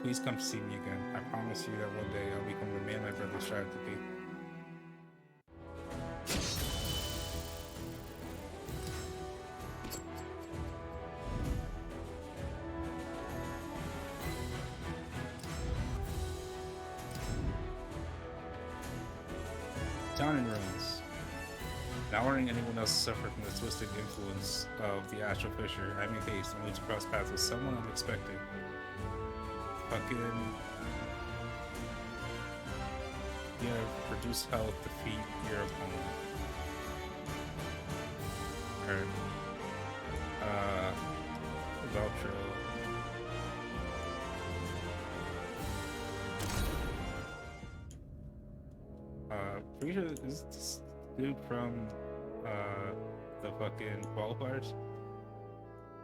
Please come to see me again. I promise you that one day I'll become the man my brother strived to be. Down in ruins. Not wanting anyone else to suffer from the twisted influence of the Astral Fisher, I made haste only to cross paths with someone unexpected. Fucking... You have reduced health, defeat your opponent. Voucher. Pretty sure this is dude from the fucking qualifiers.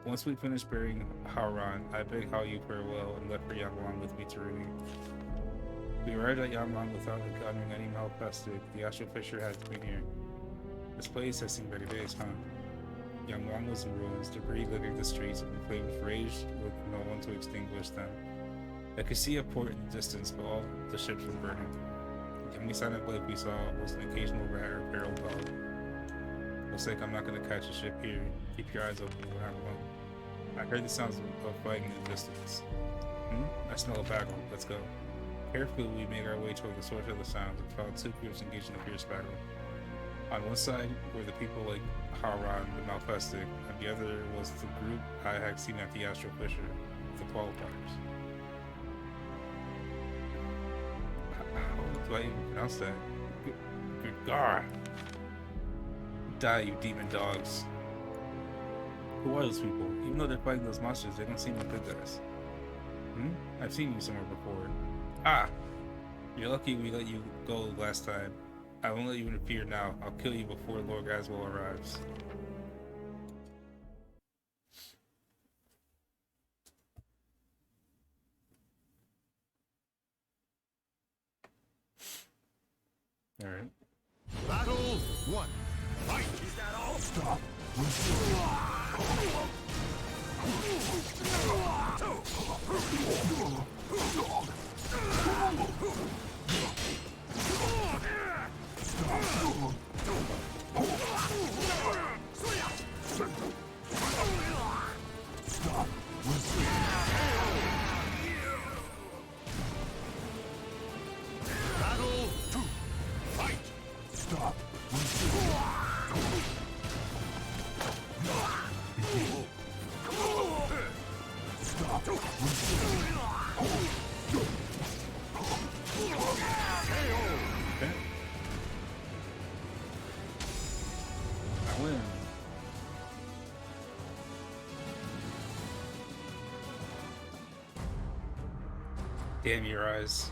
Once we finished burying Haran, I begged Haoyu farewell and left for Yanglong with me to Rui. We arrived at Yanglong without encountering any malfested. The Astral Fisher had been here. This place has seen better days, huh? Yanglong was in ruins, debris littered the streets, and the flames raged with no one to extinguish them. I could see a port in the distance, but all the ships were burning. The only sign of life we saw was an occasional rat or feral dog. Looks like I'm not gonna catch a ship here. Keep your eyes open when I'm alone. I heard the sounds of fighting in the distance. I smell a battle. Let's go. Carefully, we made our way toward the source of the sounds and found two groups engaged in a fierce battle. On one side were the people like Haran, the Malfestic, and the other was the group I had seen at the Astral Fisher, the Qualifiers. How do I even pronounce that? Good God. Die, you demon dogs. Who are those people? Even though they're fighting those monsters, they don't seem like good guys. I've seen you somewhere before. Ah! You're lucky we let you go last time. I won't let you interfere now. I'll kill you before Lord Gaswell arrives. Alright. Battle 1. Fight! Is that all? Stop. Stop. Battle 2. Fight! Stop. Stop. Okay. I win. Damn your eyes.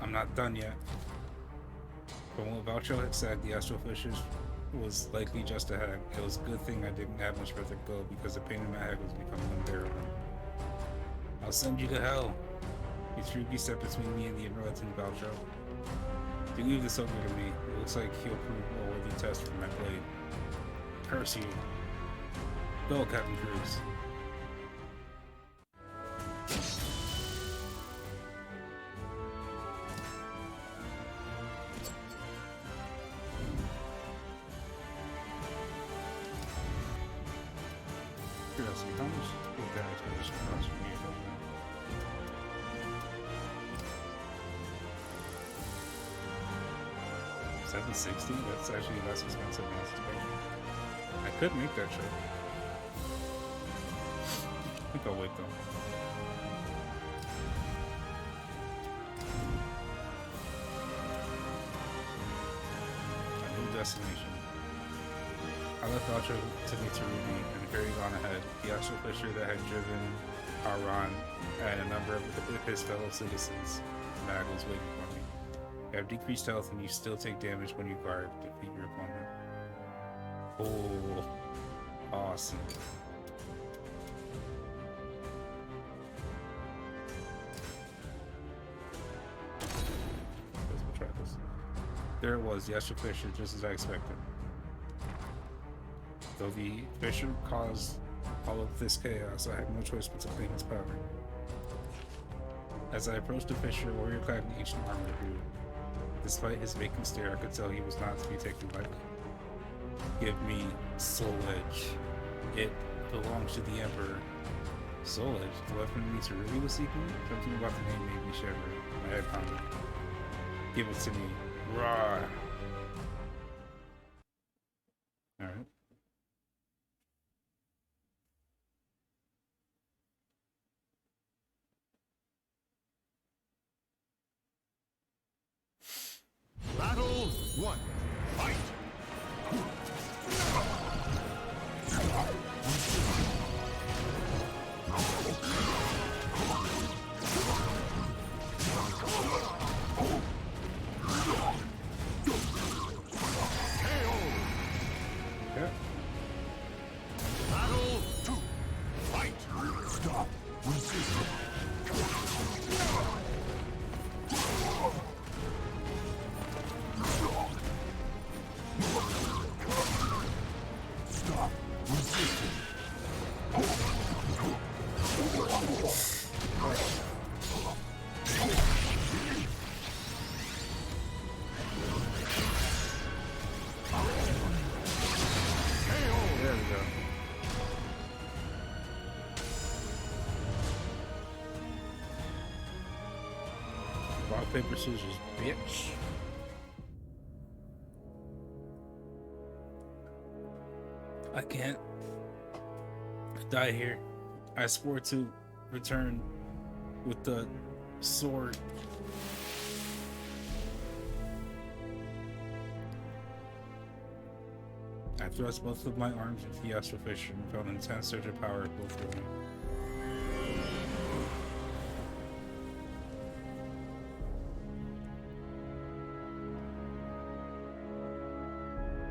I'm not done yet. From what Valcho had said, the Astral Fissures was likely just a hag. It was a good thing I didn't have much further to go because the pain in my head was becoming unbearable. I'll send you to hell. Mitsurugi stepped between me and the unrelenting Valcho. Do leave this over to me. It looks like he'll prove a worthy test for my blade. Curse you. Go, Captain Cruz. Curiosity, how much would that expedition cost for me? 760? That's actually less expensive than expected. I could make that trip. I think I'll wait though. A new destination. I left Ultra to meet Ruby and ferried on ahead. The Astral Fisher that had driven Aran and a number of his fellow citizens. Mag was waiting for me. You have decreased health and you still take damage when you guard to defeat your opponent. Oh, awesome. Let's try this. There it was, the Astral Fisher, just as I expected. Though the Fisher caused all of this chaos, I had no choice but to claim its power. As I approached the Fisher, warrior clad in ancient armor grew. Despite his vacant stare, I could tell he was not to be taken lightly. Give me Soul Edge. It belongs to the Emperor. Soul Edge? The weapon Mitsurugi was seeking? Something about the name made me shiver. My head pounded. Give it to me. Rah! Alright. Battle 1. Fight! Okay. Battle 2. Fight! Stop! Resist! Stop! Resisting! There we go. Rock, paper, scissors, bitch. I can't die here. I swore to return with the sword. I thrust both of my arms into the Astral Fisher and felt an intense surge of power flow through me.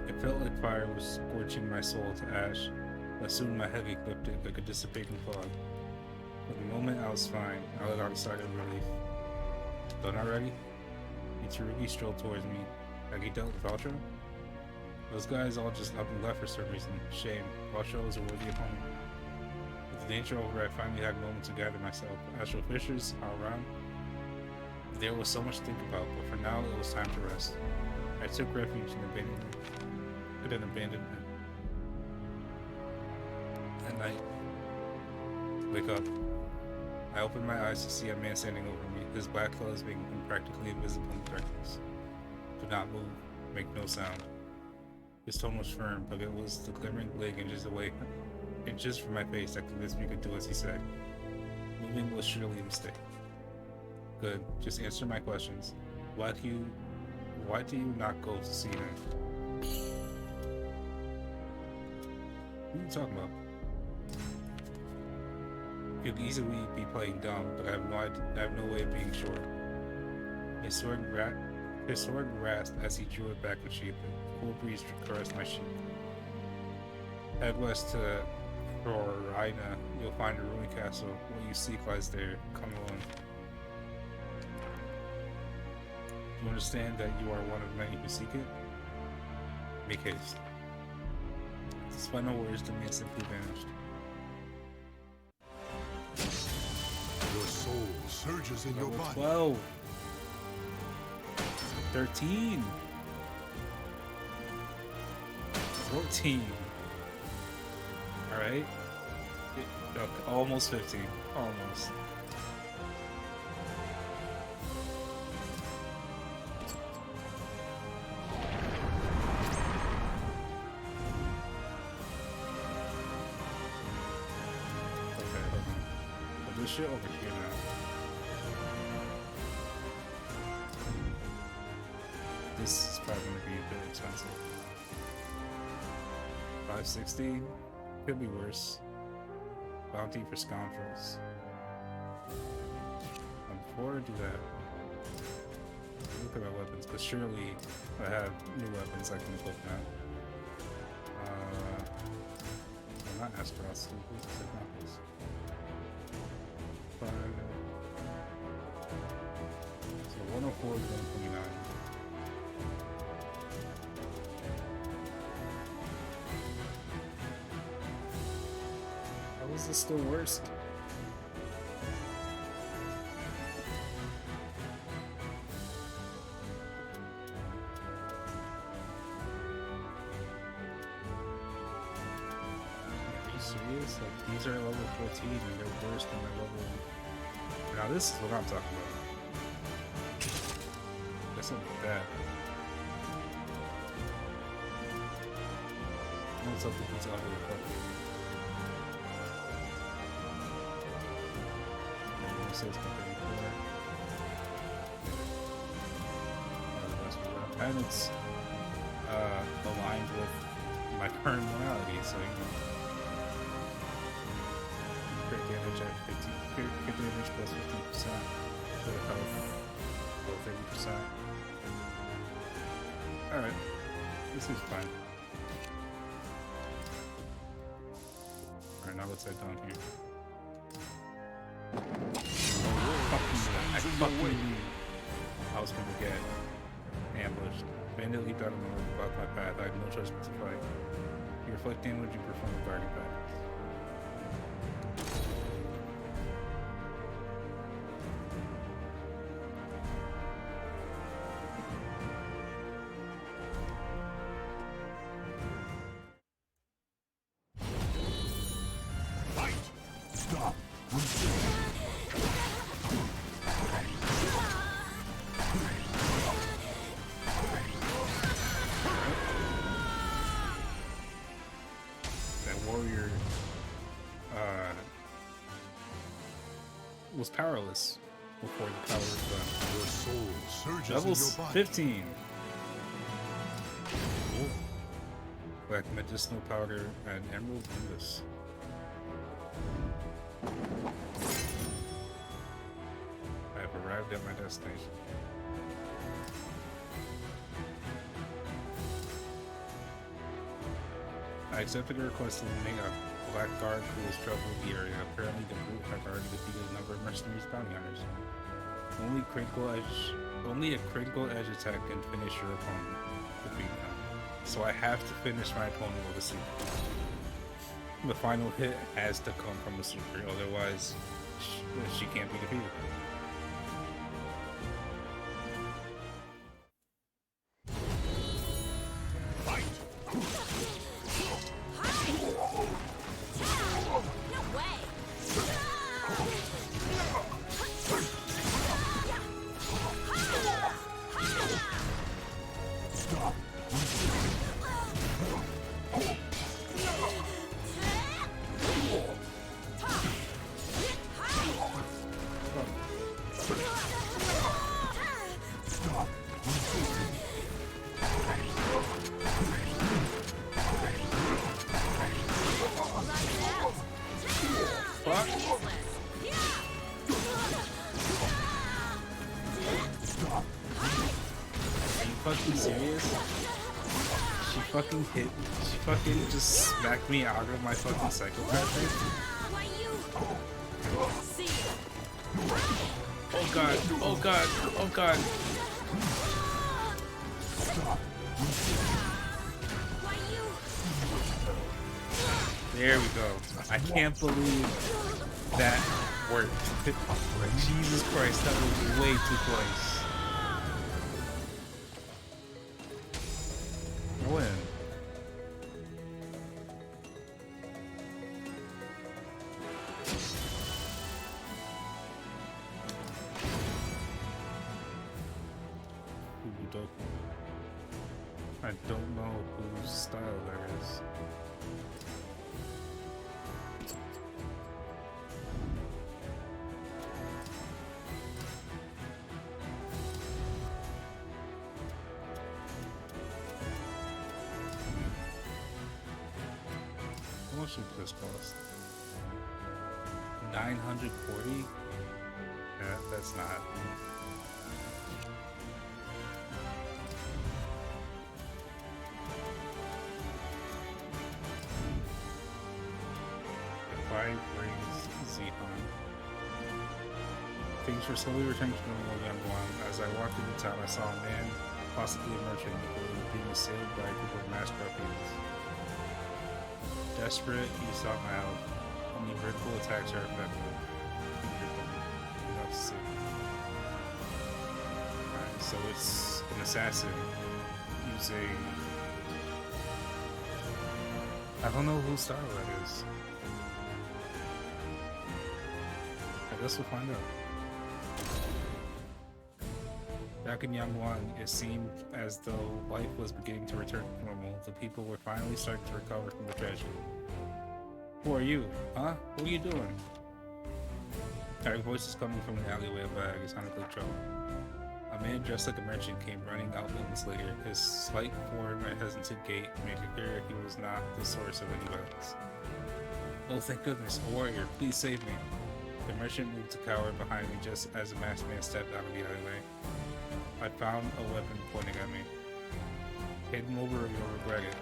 It felt like fire was scorching my soul to ash, but soon my head eclipsed it like a dissipating fog. For the moment I was fine, I let out a sigh of relief. Done already? Mitsurugi strolled towards me. Had he dealt with Valtro? Those guys all just up and left for some reason. Shame. Valtro was a worthy opponent. With the danger over, I finally had a moment to gather myself. Astral Fishers, all around. There was so much to think about, but for now it was time to rest. I took refuge in an abandonment. At night. Wake up. I opened my eyes to see a man standing over me, his black clothes being practically invisible in the darkness. Do not move. Make no sound. His tone was firm, but it was the glimmering blade inches from my face that convinced me to do as he said. Moving was surely a mistake. Good. Just answer my questions. Why do you not go to see him? What are you talking about? You could easily be playing dumb, but I have no way of being sure. His sword His sword rasped as he drew it back and sheathed it. Cool breeze caressed my cheek. Head west to Florina. You'll find a ruined castle. What you seek lies there. Come alone. Do you understand that you are one of many who seek it? Make haste. Despite no words, the man simply vanished. Your soul surges in your Level body. 12. 13. 14. Alright. Almost 15. Almost. Okay, hold on. Put this shit over here now. This is probably going to be a bit expensive. 560 could be worse. Bounty for scoundrels. And before I do that, look at my weapons, because surely I have new weapons I can equip now. Well, not Astral Chaos. So 104 is 129. How is this still worse? Are you serious? Like, these are level 14 and they're worse than my level. Now this is what I'm talking about. That's not bad. What's up with these other fucking? And it's aligned with my current morality, so you know. Crit damage at 15, crit damage plus 15%, crit health below 30%. Alright, this is fine. Alright, now let's head down here. I fucking knew I was gonna get ambushed. Bandit leaped out of nowhere and blocked my path. I had no choice but to fight. You reflect damage, you perform a guarding path. Fight! Stop! Resist! Warrior was powerless before the power was done. Your soul surges Level in your body. 15. Cool. Black medicinal powder and emerald nimbus. I have arrived at my destination. I accepted a request to eliminate a black guard who was troubling the area. Apparently the group had already defeated a number of mercenaries bounty hunters. Only a critical edge attack can finish your opponent. Defeat them. So I have to finish my opponent with a super. The final hit has to come from a super, otherwise she can't be defeated. fucking serious? She fucking just smacked me out of my fucking psychopath thing? Oh god, oh god, oh god. There we go. I can't believe that worked. Jesus Christ, that was way too close. I win. I don't know whose style that is. How much would this cost? 940? Yeah, that's not. Five brings Zehan. Things were slowly returning to normal young one. As I walked through the town, I saw a man, possibly a merchant, who was being assailed by a group of masked ruffians. Desperate, he sought my help. Only vertical attacks are effective. Let's see. Alright, so it's an assassin using... I don't know whose style that is. I guess we'll find out. Back in Yangguan, it seemed as though life was beginning to return to normal. The people were finally starting to recover from the tragedy. Who are you? Huh? What are you doing? Our voices coming from an alleyway of bag. It sounded like trouble. A man dressed like a merchant came running out moments later. His slight form and hesitant gait made it clear he was not the source of any violence. Oh, thank goodness. A warrior, please save me. The merchant moved to cower behind me just as a masked man stepped out of the alleyway. I found a weapon pointing at me. Hand him over or you'll regret it.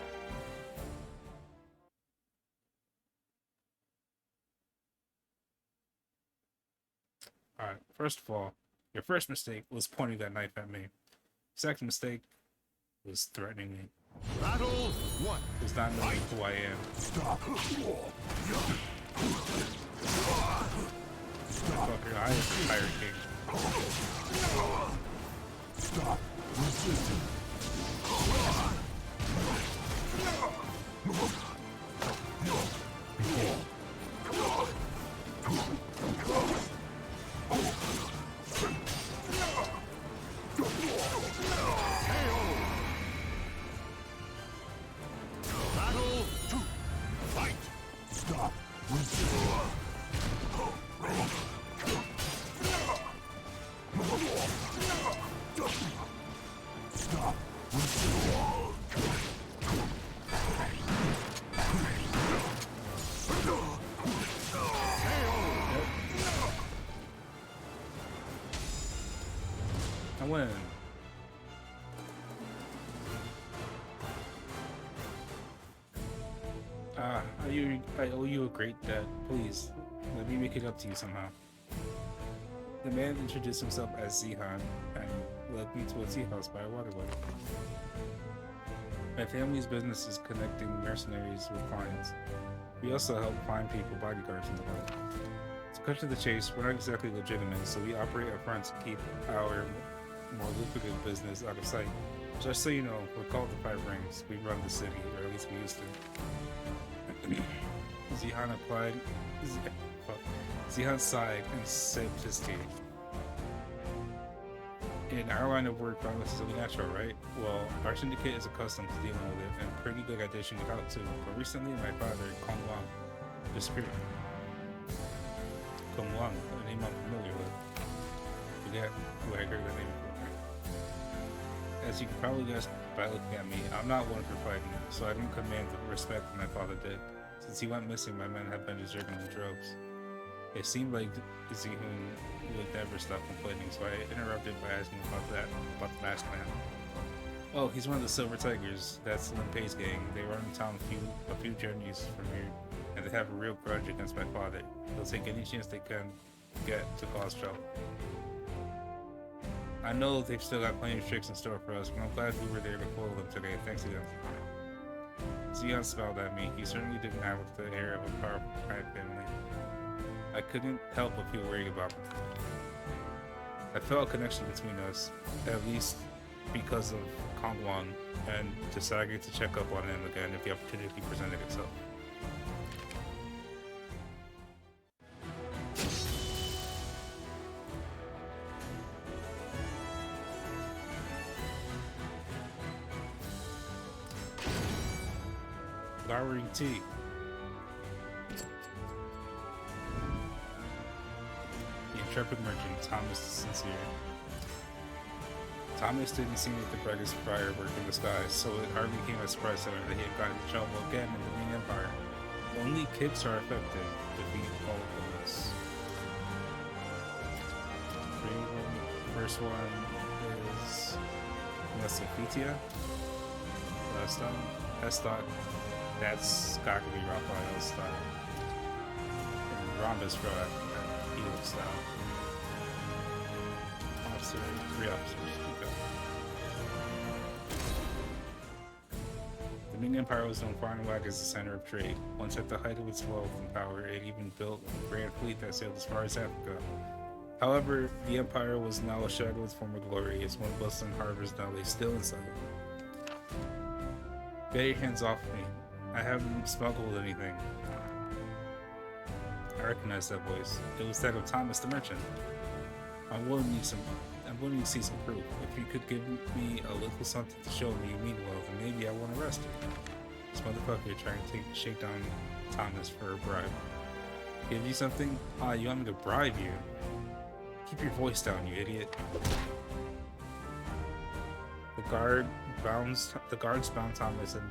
Alright, first of all, your first mistake was pointing that knife at me. Second mistake was threatening me. Battle one. Was not knowing who I am. Stop. Fucker, I am the Pirate King. Stop. Resisting. Battle two. Fight. Stop. Resist. Stop. I win. I owe you a great debt. Please, let me make it up to you somehow. The man introduced himself as Zehan and led me to a tea house by a waterway. My family's business is connecting mercenaries with clients. We also help find people, bodyguards, and the like. To cut to the chase, we're not exactly legitimate, so we operate up front to keep our more lucrative business out of sight. Just so you know, we're called the Five Rings. We run the city, or at least we used to. Zehan sighed and sipped his tea. In our line of work, violence is only natural, right? Well, our syndicate is accustomed to dealing with it, and pretty good at dishing it out too. But recently, my father, Kong Wang, disappeared. Kong Wang, a name I'm familiar with. Forget who I heard that name before. As you can probably guess by looking at me, I'm not one for fighting, so I don't command the respect that my father did. Since he went missing, my men have been deserting in droves. It seemed like Zehan would never stop complaining, so I interrupted by asking about the masked man. Oh, he's one of the Silver Tigers. That's Lin Pei's gang. They run in town a few journeys from here, and they have a real grudge against my father. They'll take any chance they can get to cause trouble. I know they've still got plenty of tricks in store for us, but I'm glad we were there to foil them today, thanks to them. Zeon smiled at me. He certainly didn't have the air of a powerful crime family. I couldn't help but feel worried about him. I felt a connection between us, at least because of Kongwon, and decided to check up on him again if the opportunity presented itself. Lowering tea. The intrepid merchant, Thomas the Sincere. Thomas didn't seem like the brightest firework in the sky, so it hardly came as a surprise to him that he had gotten into trouble again in the Ming Empire. Only kicks are effective. Defeat all opponents. First one is Mesophitia. Last time, Estot. That's got to be Raphael's style. And Rhombus Row after that. Heal style. Officer, 3 officers. Okay. The Ming Empire was known far and wide as the center of trade. Once at the height of its wealth and power, it even built a grand fleet that sailed as far as Africa. However, the empire was now a shadow of its former glory, as one bustling harbors now lay still inside it. Get your hands off me. I haven't smuggled anything. I recognized that voice. It was that of Thomas the merchant. I'm willing to see some proof. If you could give me a little something to show me you mean well, then maybe I won't arrest you. This motherfucker trying to shake down Thomas for a bribe. Give you something? Ah, you want me to bribe you? Keep your voice down, you idiot. The guards bound Thomas and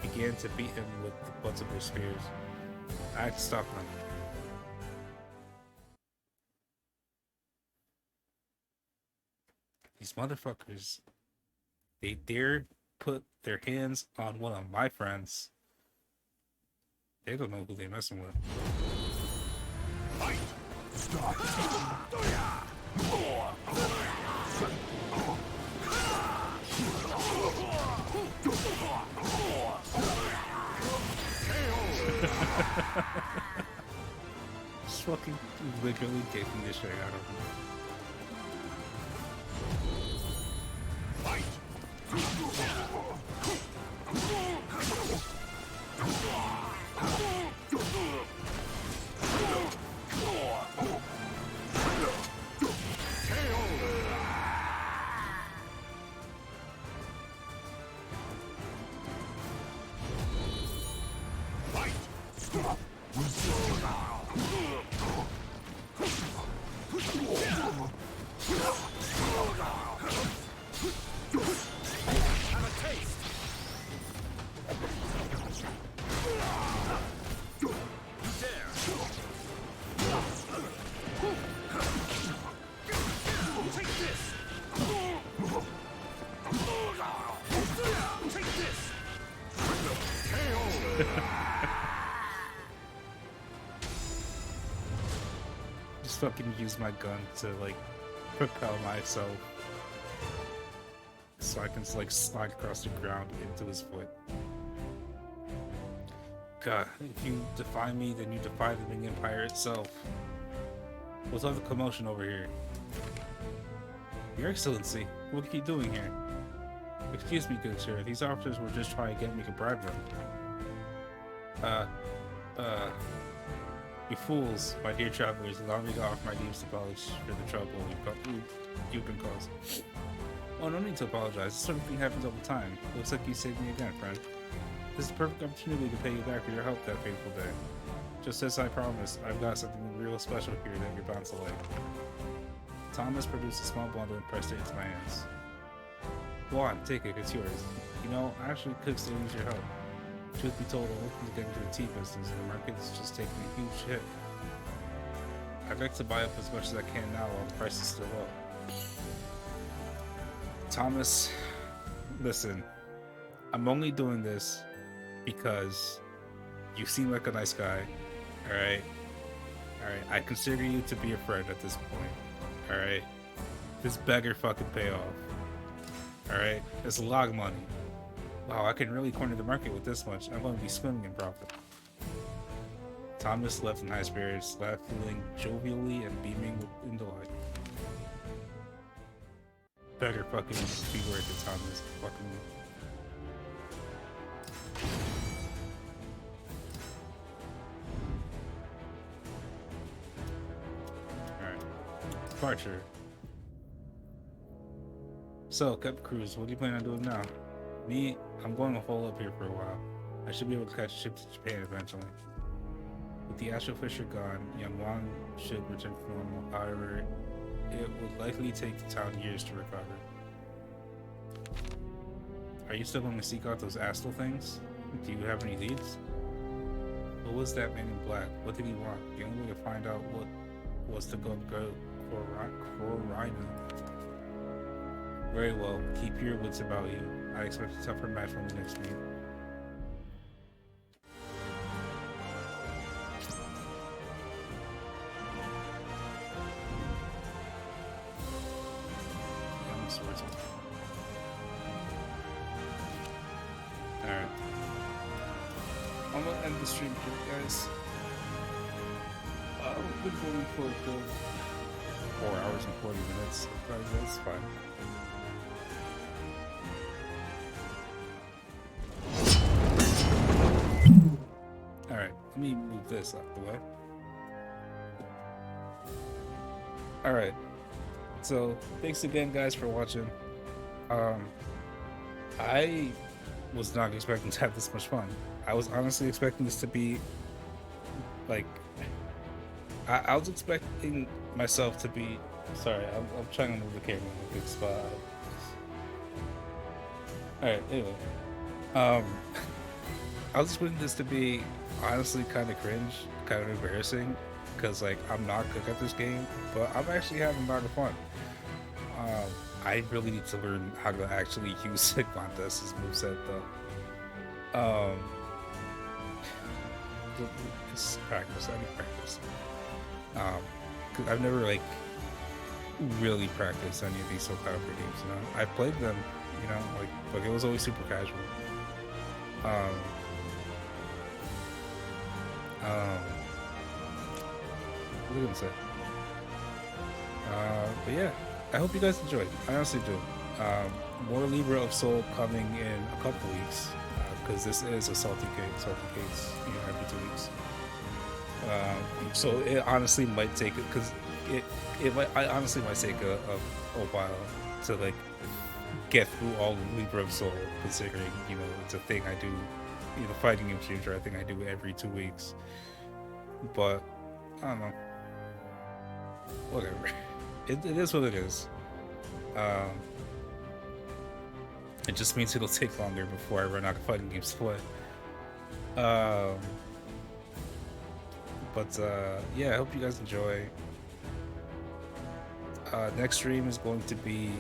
began to beat him with the butts of their spears. I had to stop them. These motherfuckers, they dare put their hands on one of my friends. They don't know who they're messing with. Fight! Start! Just fucking literally kicking the shit out of him. Fight! Just fucking use my gun to like propel myself so I can like slide across the ground into his foot. God, if you defy me, then you defy the Ming Empire itself. What's all the commotion over here? Your Excellency, what are you doing here? Excuse me, good sir. These officers were just trying to get me to bribe them. You fools, my dear travelers, allow me to offer my deepest apologies for the trouble you've been causing. Oh, no need to apologize. This sort of thing happens all the time. Looks like you saved me again, friend. This is a perfect opportunity to pay you back for your help that fateful day. Just as I promised, I've got something real special here that you're bound to like. Thomas produced a small bundle and pressed it into my hands. Go on, take it, it's yours. You know, I actually could still use your help. Truth be told, I'm looking to get into the tea business and the market is just taking a huge hit. I'd like to buy up as much as I can now while the price is still low. Thomas listen, I'm only doing this because you seem like a nice guy. Alright? Alright, I consider you to be a friend at this point. Alright? This better fucking pay off. Alright? It's a lot of money. Wow, I can really corner the market with this much. I'm going to be swimming in profit. Thomas left in high spirits, left feeling jovially and beaming in delight. Better fucking be worth it, Thomas. Fucking. Alright. Departure. So, Cap Cruise, what do you plan on doing now? Me, I'm going to hole up here for a while. I should be able to catch a ship to Japan eventually. With the Astral Fisher gone, Young Wang should return to normal. However, it would likely take the town years to recover. Are you still going to seek out those Astral things? Do you have any leads? What was that man in black? What did he want? The only way to find out what was to go Corina. Very well. Keep your wits about you. I expect a tougher match when we next meet. Alright. I'm gonna end the stream here, guys. We've been going for a good 4 hours and 40 minutes. That's fine. Alright, let me move this out the way. Alright. So, thanks again, guys, for watching. I was not expecting to have this much fun. I was honestly expecting this to be like I was expecting myself to be sorry, I'm trying to move the camera in a good spot. Alright, anyway. I was expecting this to be honestly kind of cringe, kind of embarrassing, because like I'm not good at this game, but I'm actually having a lot of fun. I really need to learn how to actually use Sigmontes' moveset though. It's practice. I need practice. Cause I've never like really practiced any of these SoulCalibur games. You know, I played them. You know, like, but it was always super casual. What was I gonna say? But yeah, I hope you guys enjoyed. I honestly do. More Libra of Soul coming in a couple weeks, because this is a SaltyCade. SaltyCade's, you know, every 2 weeks. So it honestly might take it, because I honestly might take a while to like get through all Libra of Soul, considering, you know, it's a thing I do, you know, fighting game changer, I think I do every 2 weeks. But I don't know. Whatever. It is what it is. It just means it'll take longer before I run out of fighting games to play. Yeah, I hope you guys enjoy. Next stream is going to be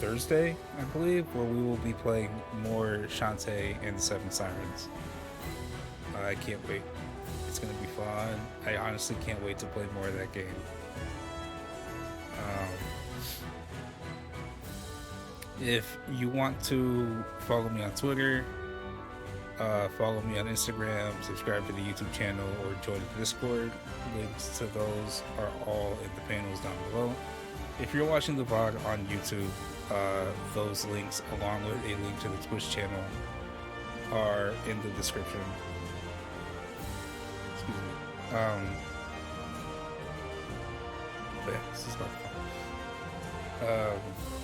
Thursday, I believe, where we will be playing more Shantae and the Seven Sirens. I can't wait. It's gonna be fun. I honestly can't wait to play more of that game. If you want to follow me on Twitter, follow me on Instagram, subscribe to the YouTube channel, or join the Discord, links to those are all in the panels down below. If you're watching the VOD on YouTube, those links, along with a link to the Twitch channel, are in the description. Excuse me. But yeah, this is about fun.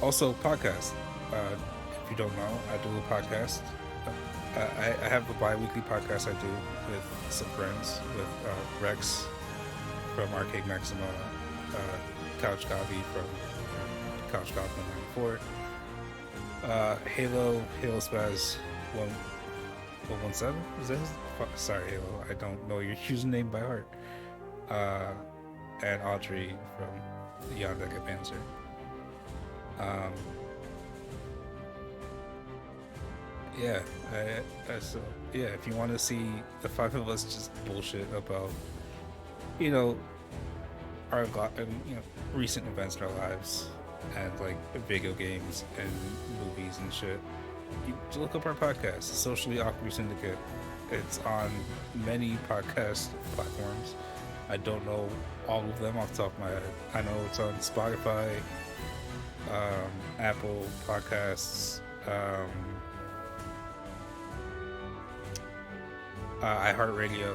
Also, podcast. If you don't know, I do a podcast. I have a bi-weekly podcast I do with some friends, with Rex from Arcade Maxima, Couch Gabi from Couch Goblin 94, Halo Spaz 117. Is that his? Sorry, Halo, I don't know your username by heart. And Audrey from Yandega Panzer. Yeah, so yeah, if you want to see the five of us just bullshit about, you know, recent events in our lives and like video games and movies and shit, you look up our podcast, Socially Awkward Syndicate. It's on many podcast platforms. I don't know all of them off the top of my head. I know it's on Spotify, Apple Podcasts, iHeartRadio.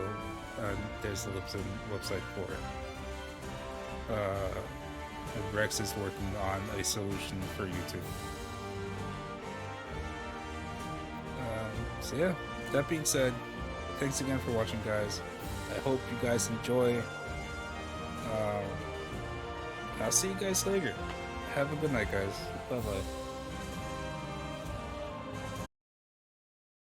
There's a website for it. And Rex is working on a solution for YouTube. So yeah, that being said, thanks again for watching, guys. I hope you guys enjoy. I'll see you guys later. Have a good night, guys. Bye-bye.